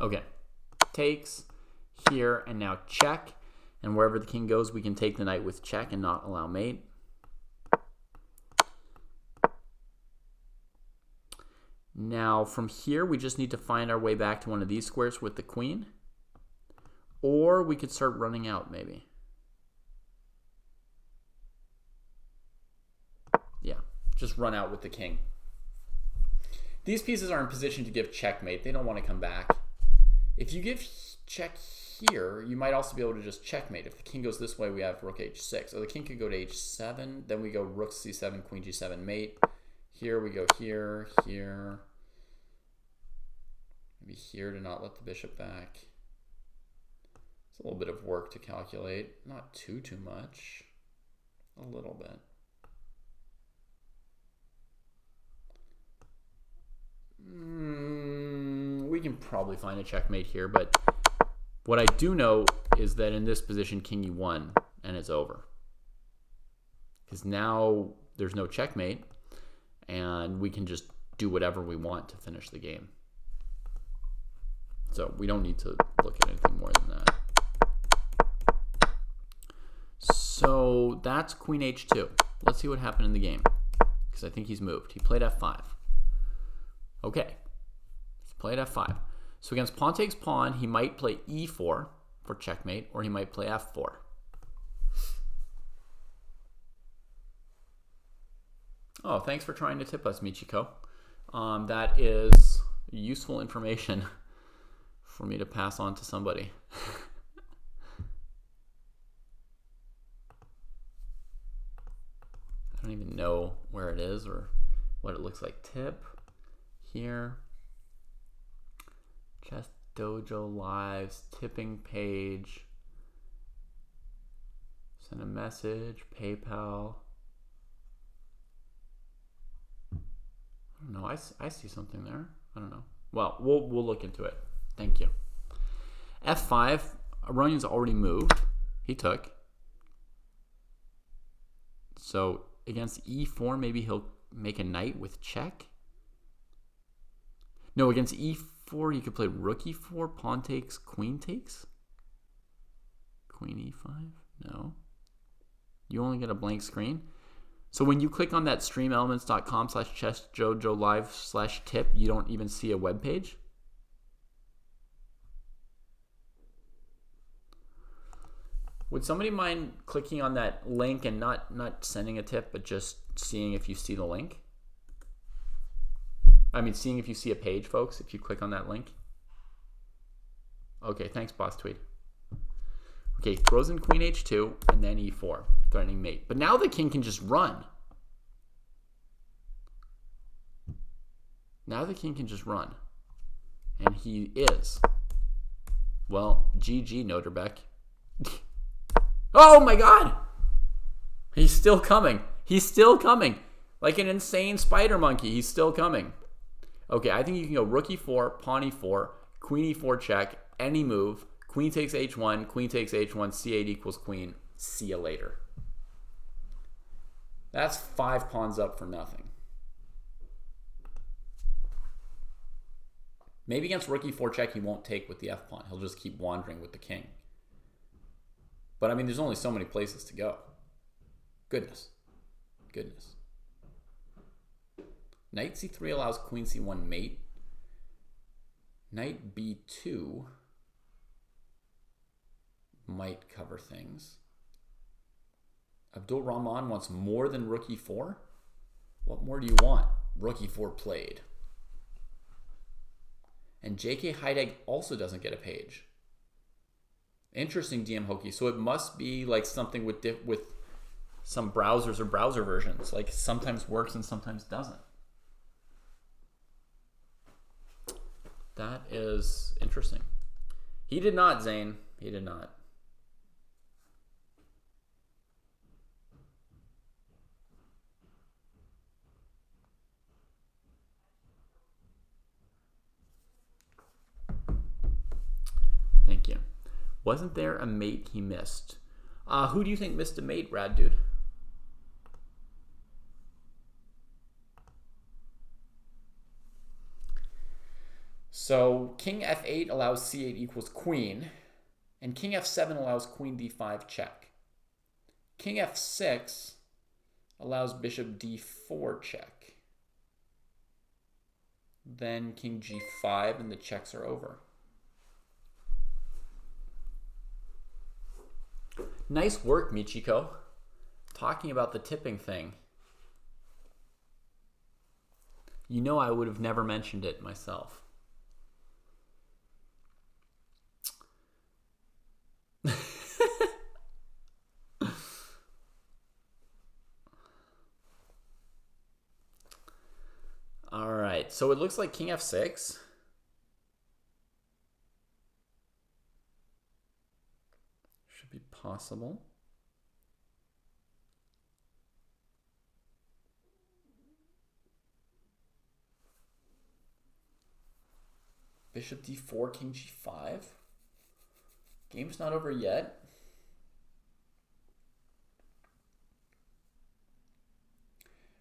Okay, takes here and now check, and wherever the king goes we can take the knight with check and not allow mate. Now from here we just need to find our way back to one of these squares with the queen, or we could start running out maybe. Yeah, just run out with the king. These pieces are in position to give checkmate. They don't want to come back. If you give check here, you might also be able to just checkmate. If the king goes this way, we have Rook H6. Or the king could go to H7. Then we go Rook C7, Queen G7, mate. Here we go here, here. Maybe here to not let the bishop back. It's a little bit of work to calculate. Not too much. A little bit. We can probably find a checkmate here, but what I do know is that in this position, King E1, and it's over. Because now there's no checkmate, and we can just do whatever we want to finish the game. So we don't need to look at anything more than that. So that's Queen H2. Let's see what happened in the game, because I think he's moved. He played F5. Okay, he's played F5. So against pawn takes pawn, he might play E4 for checkmate, or he might play F4. Oh, thanks for trying to tip us, Michiko. That is useful information for me to pass on to somebody. I don't even know where it is or what it looks like. Tip. Here, ChessDojoLive's tipping page, send a message, PayPal. I don't know, I see something there. I don't know. Well, we'll look into it. Thank you. F5, Aronian's already moved. He took. So against E4, maybe he'll make a knight with check. No, against E4, you could play Rook E4, pawn takes, queen takes. Queen E5? No. You only get a blank screen. So when you click on that streamelements.com/ChessDojoLive/tip, you don't even see a web page? Would somebody mind clicking on that link and not sending a tip, but just seeing if you see the link? I mean, seeing if you see a page, folks, if you click on that link. Okay, thanks, Boss Tweed. Okay, throws in Queen H2 and then E4, threatening mate. But now the king can just run. Now the king can just run. And he is. Well, GG, Noterbeck. Oh my god! He's still coming. He's still coming. Like an insane spider monkey. He's still coming. Okay, I think you can go rook e4, pawn e4, queen e4 check, any move. Queen takes h1, queen takes h1, c8 equals queen. See you later. That's 5 pawns up for nothing. Maybe against rook e4 check he won't take with the f pawn. He'll just keep wandering with the king. But I mean, there's only so many places to go. Goodness. Goodness. Knight c3 allows queen c1 mate. Knight b2 might cover things. Abdul Rahman wants more than rook e4. What more do you want? Rook e4 played. And J.K. Heidegg also doesn't get a page. Interesting, DM Hokie. So it must be like something with some browsers or browser versions. Like sometimes works and sometimes doesn't. That is interesting. He did not, Zane. He did not. Thank you. Wasn't there a mate he missed? Who do you think missed a mate, Rad Dude? So king f8 allows c8 equals queen, and king f7 allows queen d5 check. King f6 allows bishop d4 check. Then king g5 and the checks are over. Nice work, Michiko. Talking about the tipping thing. You know I would have never mentioned it myself. All right, so it looks like king f6. Should be possible. Bishop d4, king g5. Game's not over yet.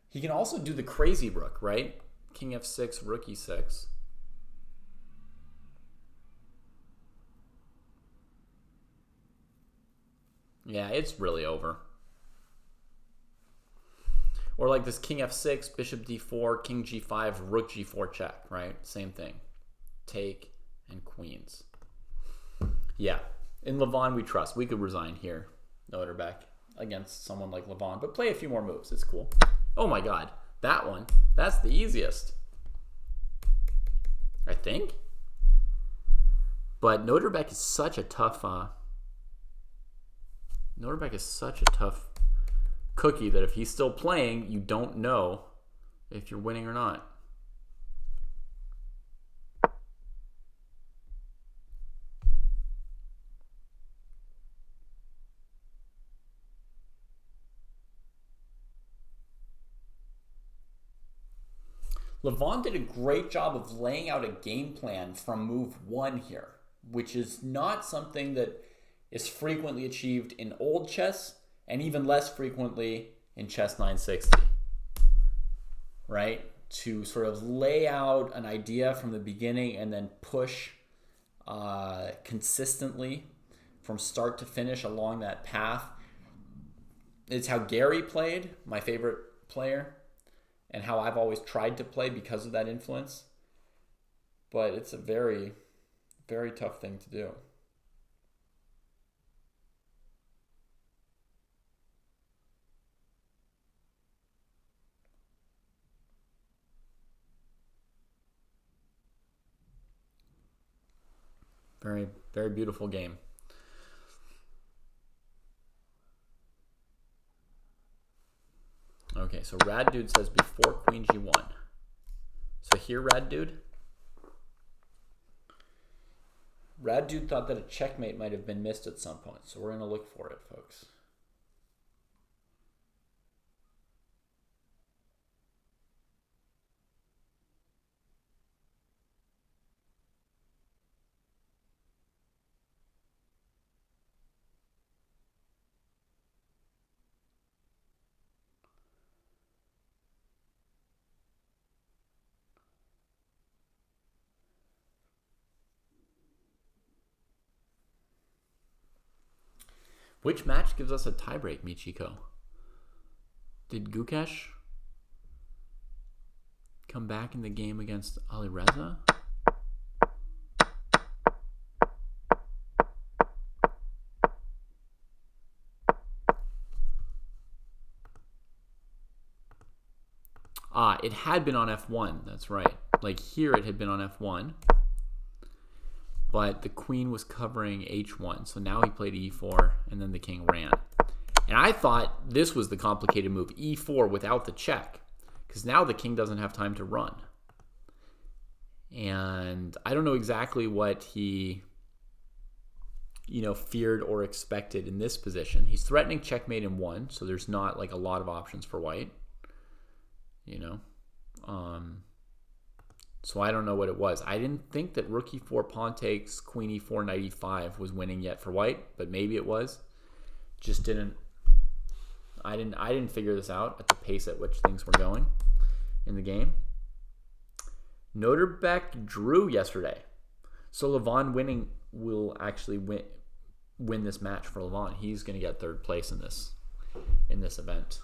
He can also do the crazy rook, right? King f6, rook e6. Yeah, it's really over. Or like this king f6, bishop d4, king g5, rook g4 check, right? Same thing. Take and queens. Yeah, in Levon we trust. We could resign here, Noterbeck, against someone like Levon, but play a few more moves. It's cool. Oh my god, that one. That's the easiest, I think. But Noterbeck is such a tough Noterbeck is such a tough cookie that if he's still playing, you don't know if you're winning or not. Levon did a great job of laying out a game plan from move 1 here, which is not something that is frequently achieved in old chess and even less frequently in chess 960, right? To sort of lay out an idea from the beginning and then push consistently from start to finish along that path. It's how Gary played, my favorite player, and how I've always tried to play because of that influence. But it's a very, very tough thing to do. Very, very beautiful game. Okay, so Rad Dude says before queen g1. So here, Rad Dude. Rad Dude thought that a checkmate might have been missed at some point, so we're going to look for it, folks. Which match gives us a tiebreak, Michiko? Did Gukesh come back in the game against Alireza? It had been on F1. That's right. Like here it had been on F1. But the queen was covering H1. So now he played E4, and then the king ran. And I thought this was the complicated move, E4 without the check. Because now the king doesn't have time to run. And I don't know exactly what he, feared or expected in this position. He's threatening checkmate in 1, so there's not like a lot of options for white. So I don't know what it was. I didn't think that rook e4, pawn takes, queen e4, knight e5 was winning yet for white, but maybe it was. Just didn't. I didn't figure this out at the pace at which things were going in the game. Noterbeck drew yesterday, so Levon winning will actually win this match for Levon. He's going to get third place in this event.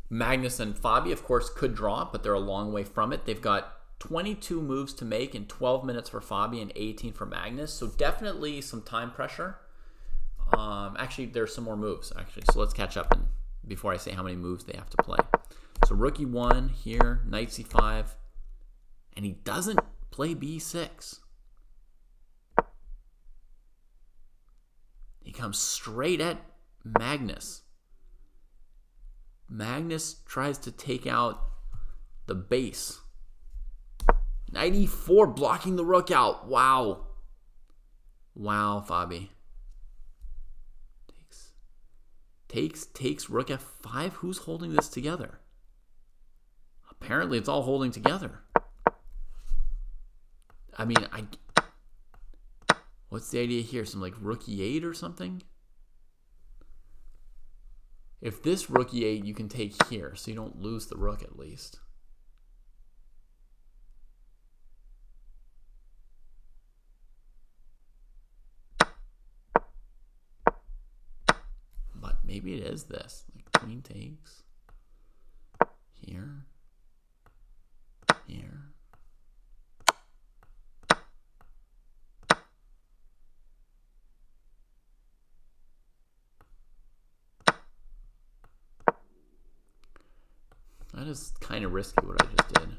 Magnus and Fabi, of course, could draw, but they're a long way from it. They've got 22 moves to make in 12 minutes for Fabi and 18 for Magnus, so definitely some time pressure. Actually, there's some more moves, actually, so let's catch up before I say how many moves they have to play. So rook e1 here, knight c5, and he doesn't play b6. He comes straight at Magnus. Magnus tries to take out the base. Knight e4, blocking the rook out. Wow. Wow, Fabi. Takes rook f5. Who's holding this together? Apparently it's all holding together. I mean, what's the idea here? Some like rook e8 or something? If this rook e8, you can take here, so you don't lose the rook at least. But maybe it is this. Like queen takes. Here. Here. That is kind of risky what I just did.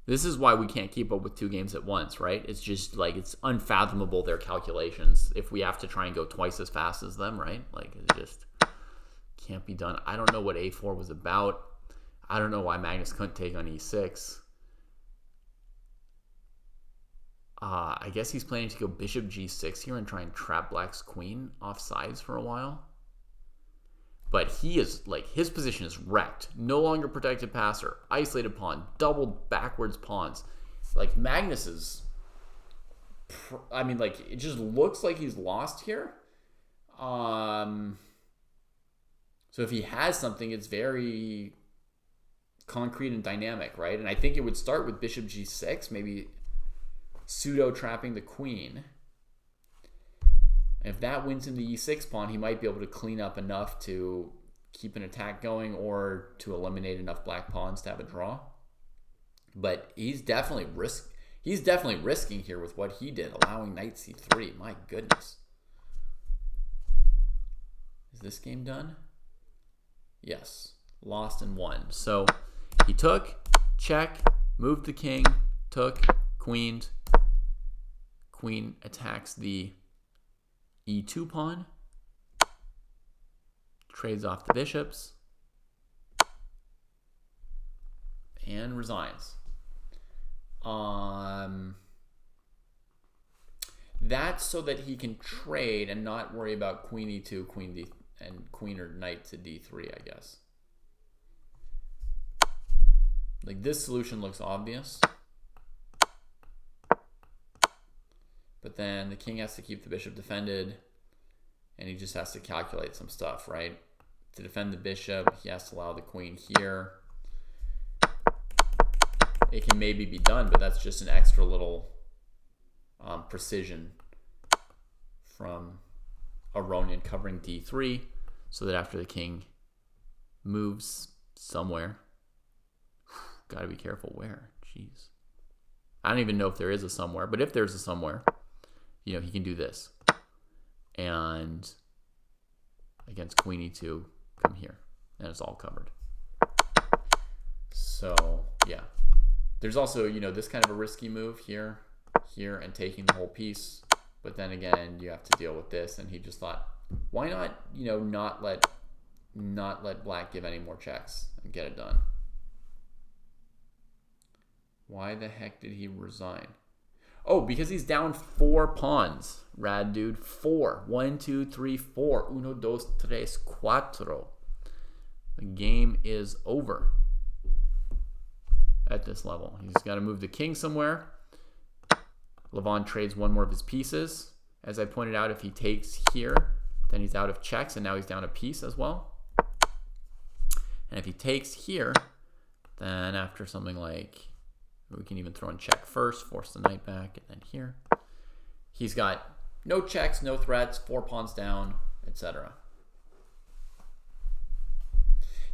This is why we can't keep up with 2 games at once, right? It's just like, it's unfathomable, their calculations, if we have to try and go twice as fast as them, right? Like, it just can't be done. I don't know what a4 was about. I don't know why Magnus couldn't take on e6. I guess he's planning to go bishop g6 here and try and trap black's queen off sides for a while. But he is, like, his position is wrecked. No longer protected passer, isolated pawn, doubled backwards pawns. Like, Magnus is, I mean, like, it just looks like he's lost here. So if he has something, it's very concrete and dynamic, right? And I think it would start with bishop g6, maybe pseudo trapping the queen. And if that wins him the e6 pawn, he might be able to clean up enough to keep an attack going or to eliminate enough black pawns to have a draw. But he's definitely risking here with what he did, allowing knight c3. My goodness. Is this game done? Yes. Lost and won. So he took, check, moved the king, took, queened. Queen attacks the e2 pawn. trades off the bishops, and resigns. That's so that he can trade and not worry about queen e2, queen d, and queen or knight to d3, I guess. Like, this solution looks obvious. But then the king has to keep the bishop defended, and he just has to calculate some stuff, right? To defend the bishop, he has to allow the queen here. It can maybe be done, but that's just an extra little precision from Aronian covering d3, so that after the king moves somewhere, gotta be careful where. Jeez. I don't even know if there is a somewhere, but if there's a somewhere, you know, he can do this. And against queen e2, come here. And it's all covered. So, yeah. There's also, you know, this kind of a risky move here, here, and taking the whole piece. But then again, you have to deal with this. And he just thought, why not, you know, not let black give any more checks and get it done. Why the heck did he resign? Oh, because he's down 4 pawns. Rad dude. 4. 1, 2, 3, 4. 1, 2, 3, 4. The game is over at this level. He's got to move the king somewhere. Levon trades one more of his pieces. As I pointed out, if he takes here, then he's out of checks, and now he's down a piece as well. And if he takes here, then after something like, we can even throw in check first, force the knight back, and then here. He's got no checks, no threats, 4 pawns down, etc.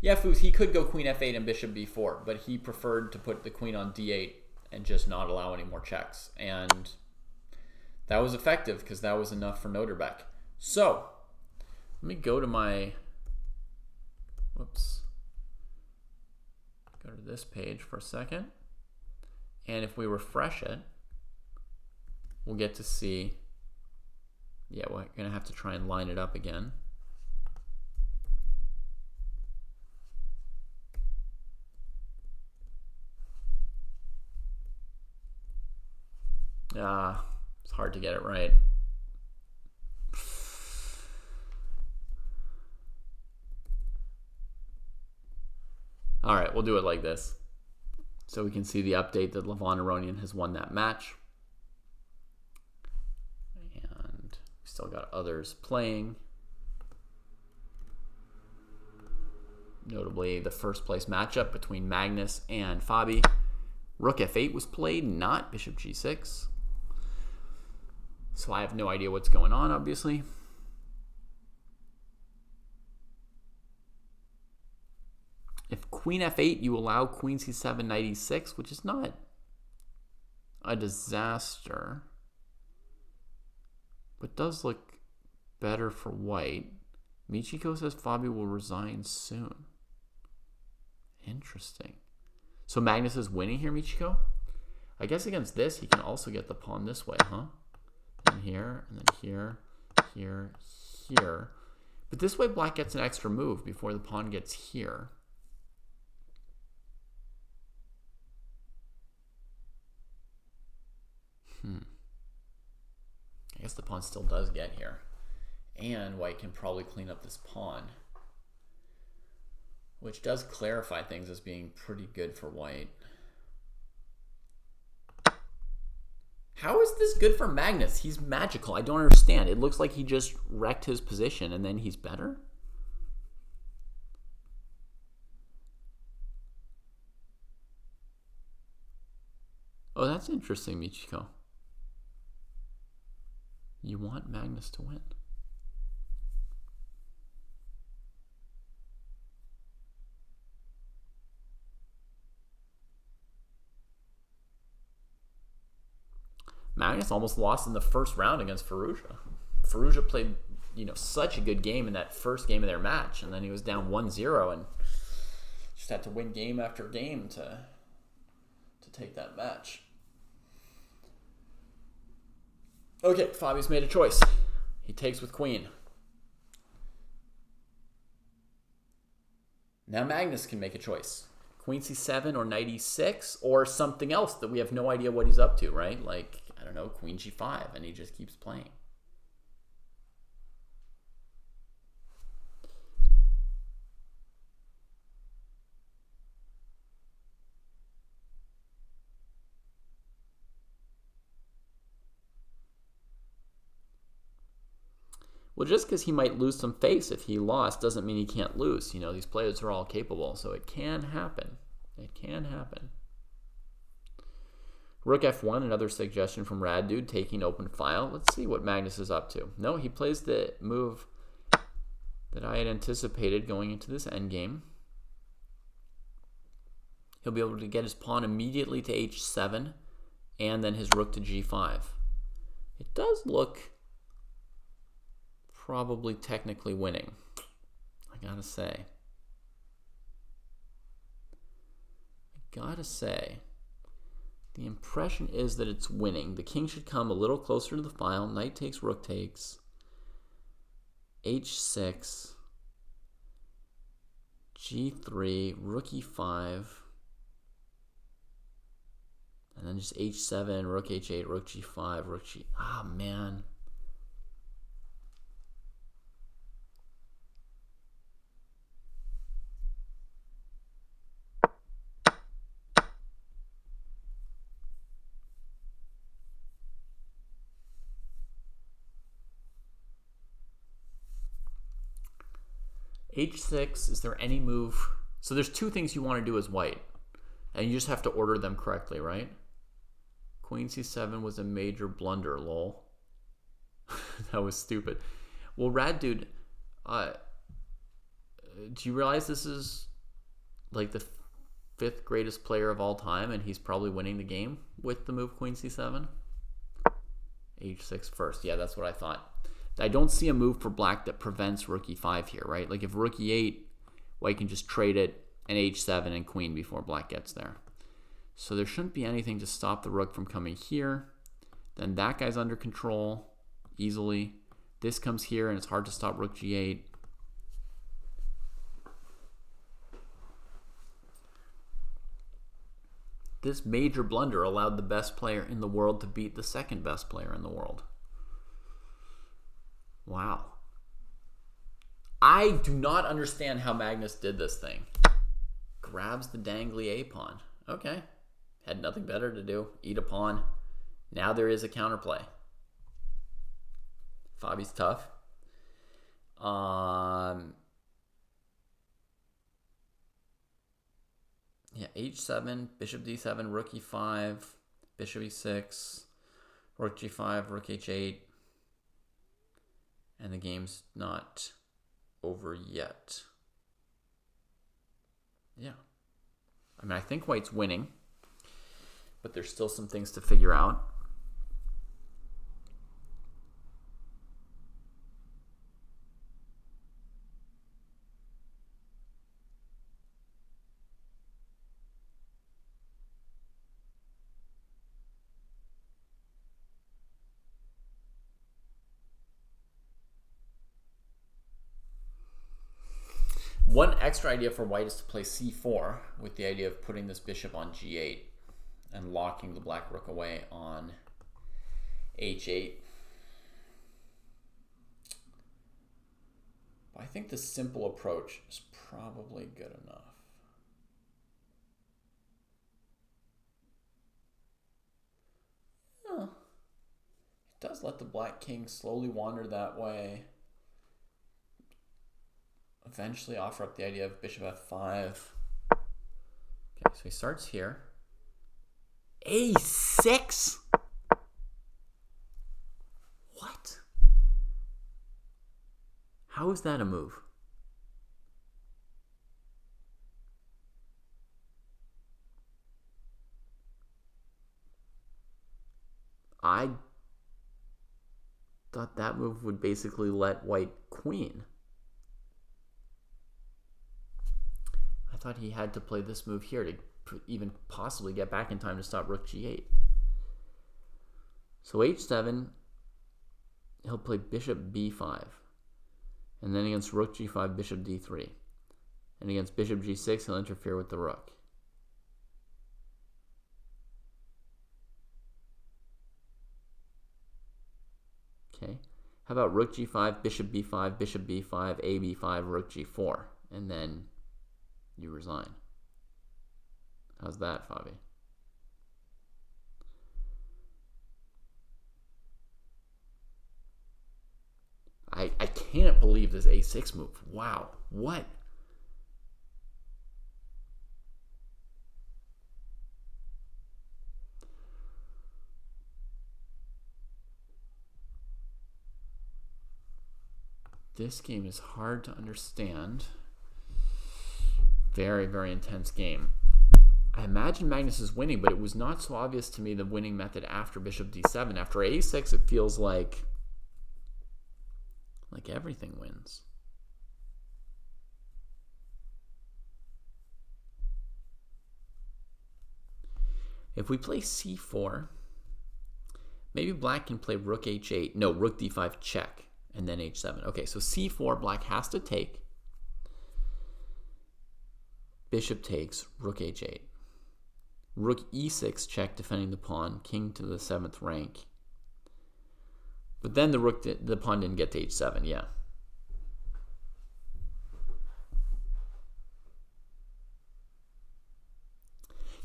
Yeah, Foos, he could go queen f8 and bishop b4, but he preferred to put the queen on d8 and just not allow any more checks. And that was effective because that was enough for Noterbeck. So, let me go to my, whoops, go to this page for a second. And if we refresh it, we'll get to see, yeah, we're going to have to try and line it up again. It's hard to get it right. All right, we'll do it like this. So we can see the update that Levon Aronian has won that match. And we still got others playing. Notably, the first place matchup between Magnus and Fabi. Rook f8 was played, not bishop g6. So I have no idea what's going on, obviously. If queen f8, you allow queen c7, knight e6, which is not a disaster, but does look better for white. Michiko says Fabi will resign soon. Interesting. So Magnus is winning here, Michiko? I guess against this, he can also get the pawn this way, huh? And here, and then here, here, here. But this way, black gets an extra move before the pawn gets here. I guess the pawn still does get here. And white can probably clean up this pawn, which does clarify things as being pretty good for white. How is this good for Magnus? He's magical. I don't understand. It looks like he just wrecked his position and then he's better. Oh, that's interesting, Michiko. You want Magnus to win. Magnus almost lost in the first round against Firouzja. Firouzja played, such a good game in that first game of their match, and then he was down 1-0 and just had to win game after game to take that match. Okay, Fabi's made a choice. He takes with queen. Now Magnus can make a choice. Queen c7 or knight e6 or something else that we have no idea what he's up to, right? Like, I don't know, queen g5, and he just keeps playing. Well, just because he might lose some face if he lost doesn't mean he can't lose. You know, these players are all capable, so it can happen. It can happen. Rook f1, another suggestion from Rad Dude, taking open file. Let's see what Magnus is up to. No, he plays the move that I had anticipated going into this endgame. He'll be able to get his pawn immediately to h7 and then his rook to g5. It does look probably technically winning, I gotta say. The impression is that it's winning. The king should come a little closer to the file. Knight takes, rook takes. h6. g3, rook e5. And then just h7, rook h8, rook g5, rook g... Ah, man. h6, is there any move? So there's two things you want to do as white, and you just have to order them correctly, right? Queen c7 was a major blunder, lol. That was stupid. Well, Rad Dude, do you realize this is like the 5th greatest player of all time, and he's probably winning the game with the move queen c7? h6 first. Yeah, that's what I thought. I don't see a move for black that prevents rook e5 here, right? Like if rook e8, white can just trade it and h7 and queen before black gets there. So there shouldn't be anything to stop the rook from coming here. Then that guy's under control easily. This comes here and it's hard to stop rook g8. This major blunder allowed the best player in the world to beat the second best player in the world. Wow. I do not understand how Magnus did this thing. Grabs the dangly A pawn. Okay. Had nothing better to do. Eat a pawn. Now there is a counterplay. Fabi's tough. Yeah, h7, bishop d7, rook e5, bishop e6, rook g5, rook h8. And the game's not over yet. Yeah. I mean, I think white's winning, but there's still some things to figure out. One extra idea for white is to play c4 with the idea of putting this bishop on g8 and locking the black rook away on h8. But I think the simple approach is probably good enough. Yeah. It does let the black king slowly wander that way. Eventually offer up the idea of bishop f5. Okay, so he starts here. a6? What? How is that a move? I thought that move would basically let white queen. I thought he had to play this move here to even possibly get back in time to stop rook g8. So h7, he'll play bishop b5. And then against rook g5, bishop d3. And against bishop g6, he'll interfere with the rook. Okay. How about rook g5, bishop b5, a b5, rook g4, and then you resign. How's that, Fabi? I can't believe this a6 move. Wow. What? This game is hard to understand. Very, very intense game. I imagine Magnus is winning, but it was not so obvious to me the winning method after bishop d7. After a6, it feels like everything wins. If we play c4, maybe black can play rook h8. No, rook d5 check, and then h7. Okay, so c4, black has to take. Bishop takes, rook h8. Rook e6 check, defending the pawn, king to the 7th rank. But then the pawn didn't get to h7, yeah.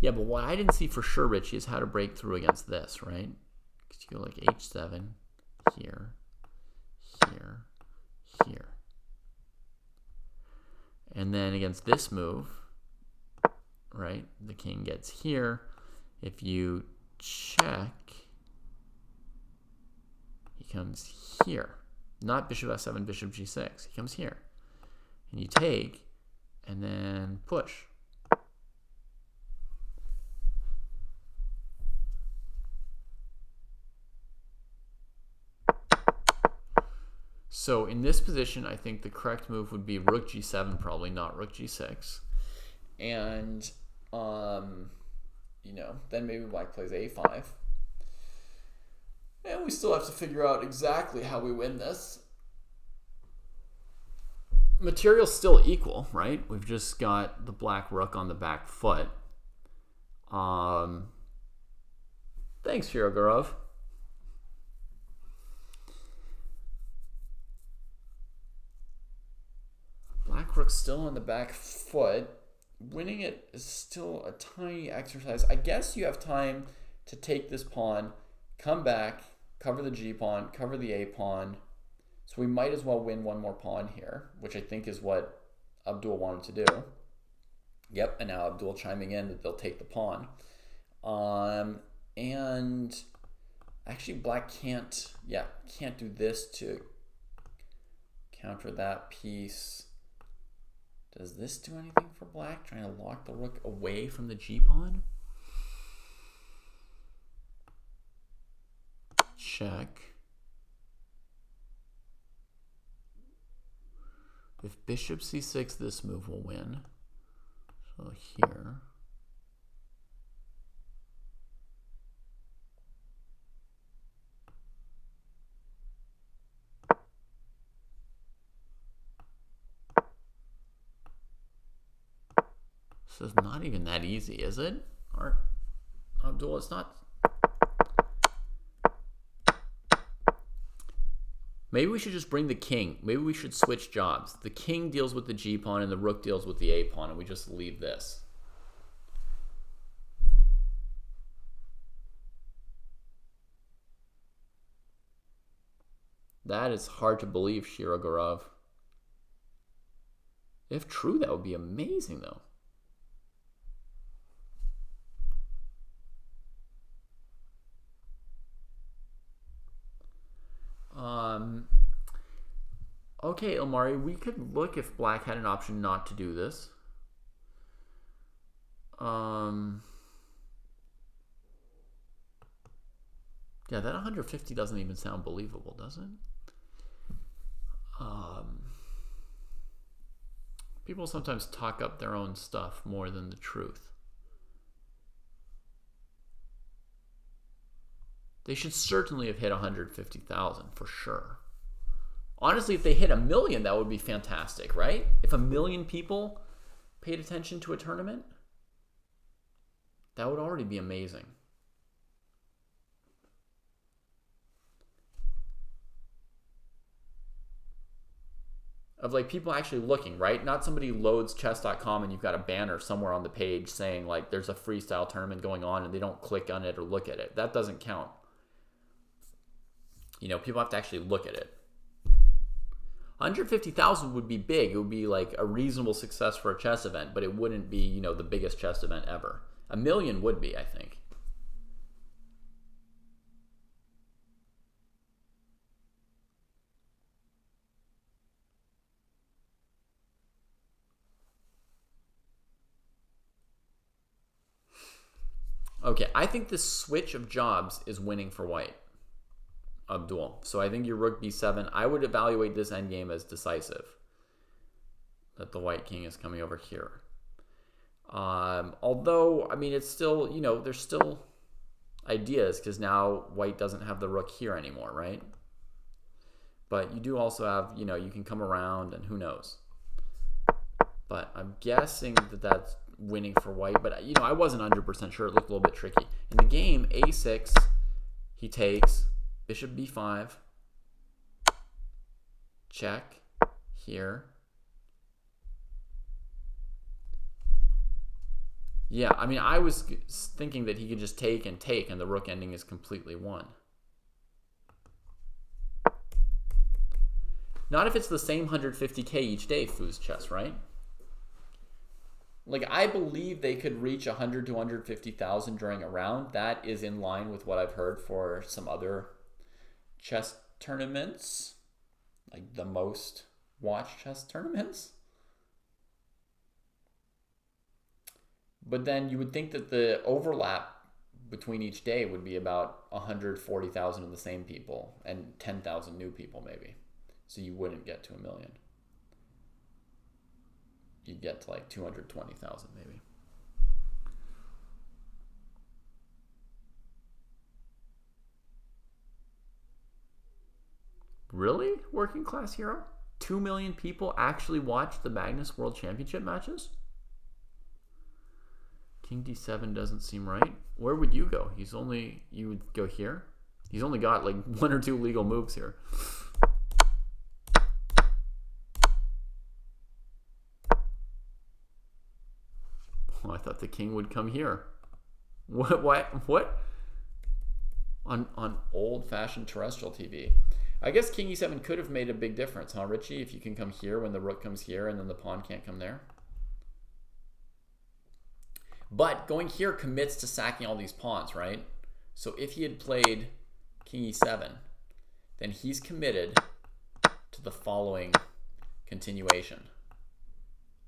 Yeah, but what I didn't see for sure, Richie, is how to break through against this, right? Because you go like h7, here, here, here. And then against this move, right, the king gets here. If you check, he comes here. Not bishop f7, bishop g6. He comes here. And you take, and then push. So in this position, I think the correct move would be rook g7, probably not rook g6. And, then maybe black plays a5. And we still have to figure out exactly how we win this. Material's still equal, right? We've just got the black rook on the back foot. Thanks, Shirogorov. Black rook's still on the back foot. Winning it is still a tiny exercise. I guess you have time to take this pawn, come back, cover the g pawn, cover the a pawn. So we might as well win one more pawn here, which I think is what Abdul wanted to do. Yep, and now Abdul chiming in that they'll take the pawn. And actually black can't do this to counter that piece. Does this do anything for black? Trying to lock the rook away from the g-pawn? Check. If bishop c6, this move will win. So here. This is not even that easy, is it? Or, Abdul, it's not. Maybe we should just bring the king. Maybe we should switch jobs. The king deals with the g-pawn and the rook deals with the a-pawn, and we just leave this. That is hard to believe, Shirogorov. If true, that would be amazing, though. Okay, Ilmari, we could look if black had an option not to do this. Yeah, that 150 doesn't even sound believable, does it? People sometimes talk up their own stuff more than the truth. They should certainly have hit 150,000 for sure. Honestly, if they hit 1 million, that would be fantastic, right? If 1 million people paid attention to a tournament, that would already be amazing. Of like people actually looking, right? Not somebody loads chess.com and you've got a banner somewhere on the page saying like there's a freestyle tournament going on and they don't click on it or look at it. That doesn't count. You know, people have to actually look at it. 150,000 would be big. It would be like a reasonable success for a chess event, but it wouldn't be, you know, the biggest chess event ever. 1 million would be, I think. Okay, I think this switch of jobs is winning for white. Abdul. So I think your rook b7. I would evaluate this endgame as decisive. That the white king is coming over here. Although, I mean, it's still, you know, there's still ideas because now white doesn't have the rook here anymore, right? But you do also have, you know, you can come around and who knows. But I'm guessing that that's winning for white. But, you know, I wasn't 100% sure. It looked a little bit tricky. In the game, a6, he takes, bishop b5, check here. Yeah, I mean, I was thinking that he could just take, and the rook ending is completely won. Not if it's the same 150K each day, Foos Chess, right? Like, I believe they could reach 100 to 150,000 during a round. That is in line with what I've heard for some other chess tournaments, like the most watched chess tournaments. But then you would think that the overlap between each day would be about 140,000 of the same people and 10,000 new people maybe. So you wouldn't get to 1 million. You'd get to like 220,000 maybe. Really? Working class hero? 2 million people actually watched the Magnus World Championship matches? King d7 doesn't seem right. Where would you go? You would go here? He's only got like 1 or 2 legal moves here. Oh, I thought the king would come here. What? On old-fashioned terrestrial TV. I guess king e7 could have made a big difference, huh, Richie? If you can come here when the rook comes here and then the pawn can't come there. But going here commits to sacking all these pawns, right? So if he had played king e7, then he's committed to the following continuation.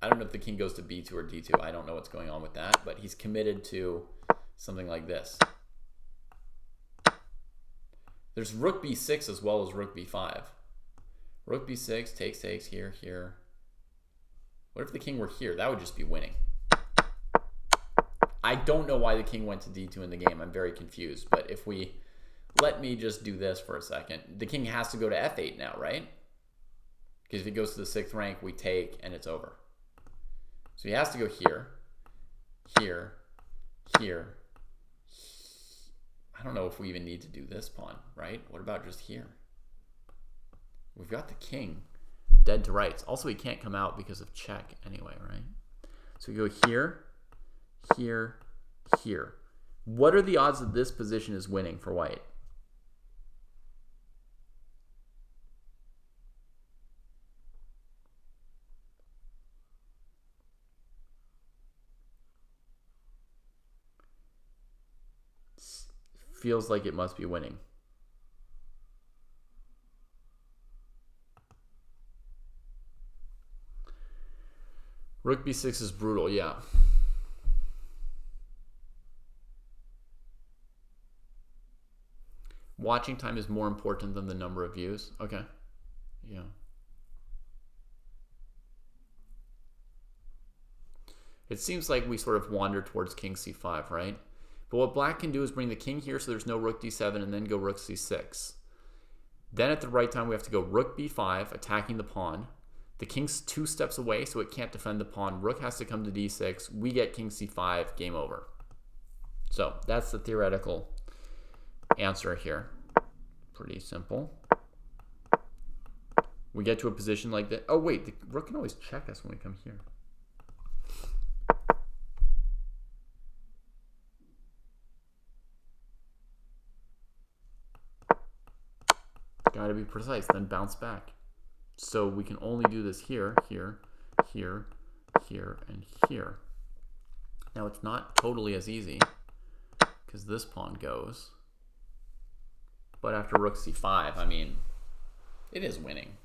I don't know if the king goes to b2 or d2. I don't know what's going on with that, but he's committed to something like this. There's rook b6 as well as rook b5. Rook b6 takes here, here. What if the king were here? That would just be winning. I don't know why the king went to d2 in the game. I'm very confused. But if we let me just do this for a second. The king has to go to f8 now, right? Because if he goes to the 6th rank, we take and it's over. So he has to go here, here, here. I don't know if we even need to do this pawn, right? What about just here? We've got the king dead to rights. Also, he can't come out because of check anyway, right? So we go here, here, here. What are the odds that this position is winning for white? Feels like it must be winning. Rook b6 is brutal, yeah. Watching time is more important than the number of views. Okay. Yeah. It seems like we sort of wander towards king c5, right? But what black can do is bring the king here so there's no rook d7 and then go rook c6. Then at the right time we have to go rook b5, attacking the pawn. The king's 2 steps away, so it can't defend the pawn. Rook has to come to d6. We get king c5, game over. So that's the theoretical answer here. Pretty simple. We get to a position like that. Oh, wait, the rook can always check us when we come here. Got to be precise, then bounce back. So we can only do this here, here, here, here, and here. Now it's not totally as easy because this pawn goes. But after rook c5, I mean, it is winning.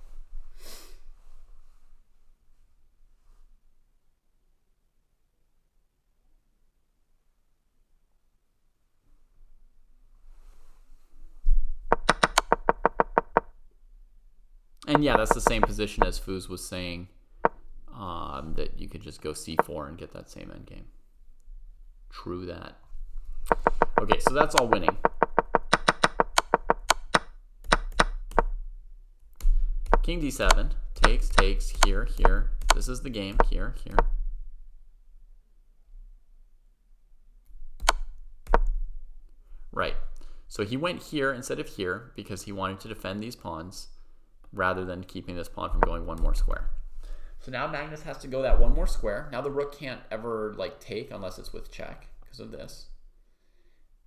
And yeah, that's the same position as Foos was saying, that you could just go c4 and get that same endgame. True that. Okay, so that's all winning. King d7, takes, here, here. This is the game, here, here. Right, so he went here instead of here because he wanted to defend these pawns rather than keeping this pawn from going one more square. So now Magnus has to go that one more square. Now the rook can't ever like take unless it's with check because of this.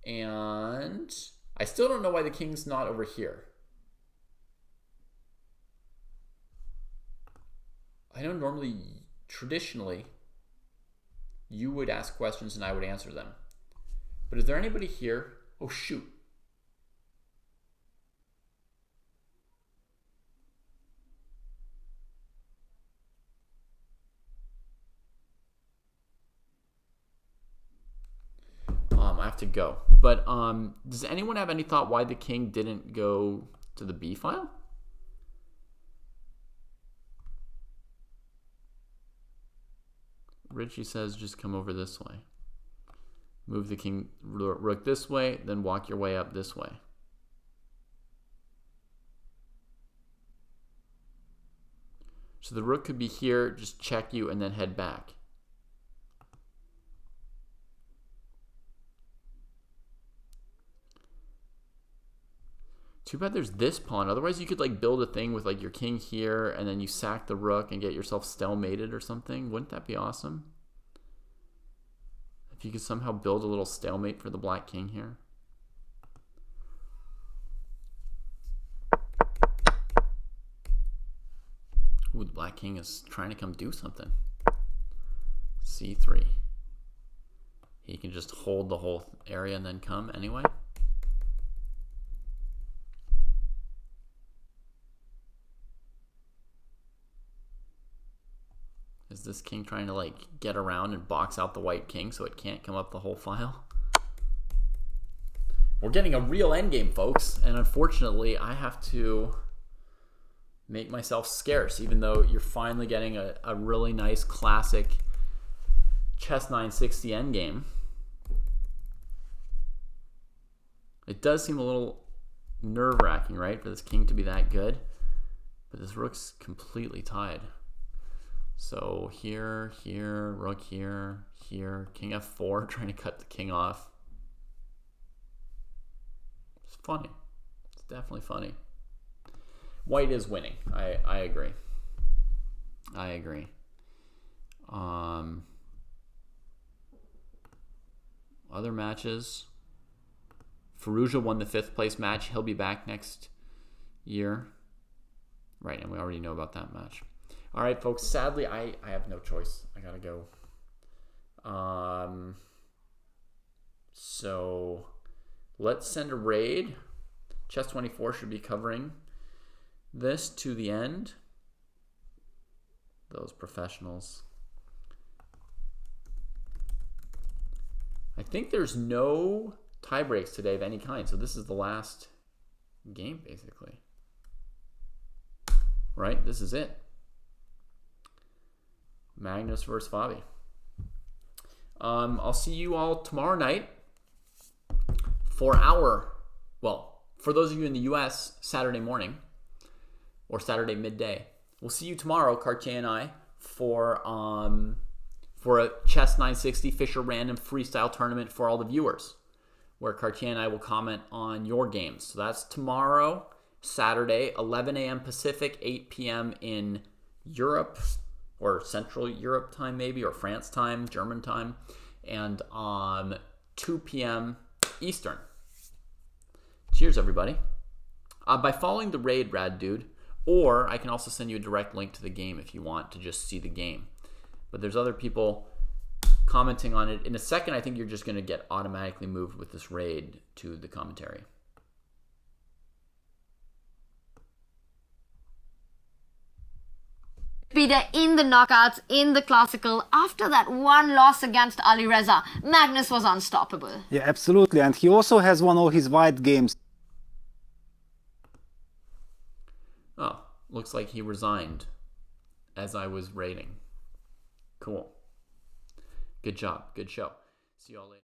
And I still don't know why the king's not over here. I know normally, traditionally, you would ask questions and I would answer them. But is there anybody here? Oh, shoot. I have to go. But does anyone have any thought why the king didn't go to the B file? Richie says just come over this way. Move the king rook this way, then walk your way up this way. So the rook could be here, just check you, and then head back. Too bad there's this pawn. Otherwise, you could like build a thing with like your king here, and then you sack the rook and get yourself stalemated or something. Wouldn't that be awesome? If you could somehow build a little stalemate for the black king here. Ooh, the black king is trying to come do something. C3. He can just hold the whole area and then come anyway. Is this king trying to like get around and box out the white king so it can't come up the whole file? We're getting a real endgame, folks, and unfortunately I have to make myself scarce, even though you're finally getting a really nice classic chess 960 endgame. It does seem a little nerve-wracking, right, for this king to be that good, but this rook's completely tied. So here, here, rook here, here, king f4, trying to cut the king off. It's funny. It's definitely funny. White is winning. I agree. I agree. Other matches. Firouzja won the 5th place match. He'll be back next year. Right, and we already know about that match. All right, folks, sadly, I have no choice. I gotta go. So let's send a raid. Chess24 should be covering this to the end. Those professionals. I think there's no tie breaks today of any kind, so this is the last game, basically. Right? This is it. Magnus versus Fabi. I'll see you all tomorrow night for for those of you in the US, Saturday morning or Saturday midday. we'll see you tomorrow, Cartier and I, for a Chess 960 Fisher Random Freestyle Tournament for all the viewers, where Cartier and I will comment on your games. So that's tomorrow, Saturday, 11 a.m. Pacific, 8 p.m. in Europe, or Central Europe time maybe, or France time, German time, and 2 p.m. Eastern. Cheers, everybody. By following the raid, Rad Dude, or I can also send you a direct link to the game if you want to just see the game. But there's other people commenting on it. In a second, I think you're just going to get automatically moved with this raid to the commentary. Peter in the knockouts, in the classical. After that one loss against Ali Reza, Magnus was unstoppable. Yeah, absolutely. And he also has won all his white games. Oh, looks like he resigned as I was raiding. Cool. Good job. Good show. See you all later.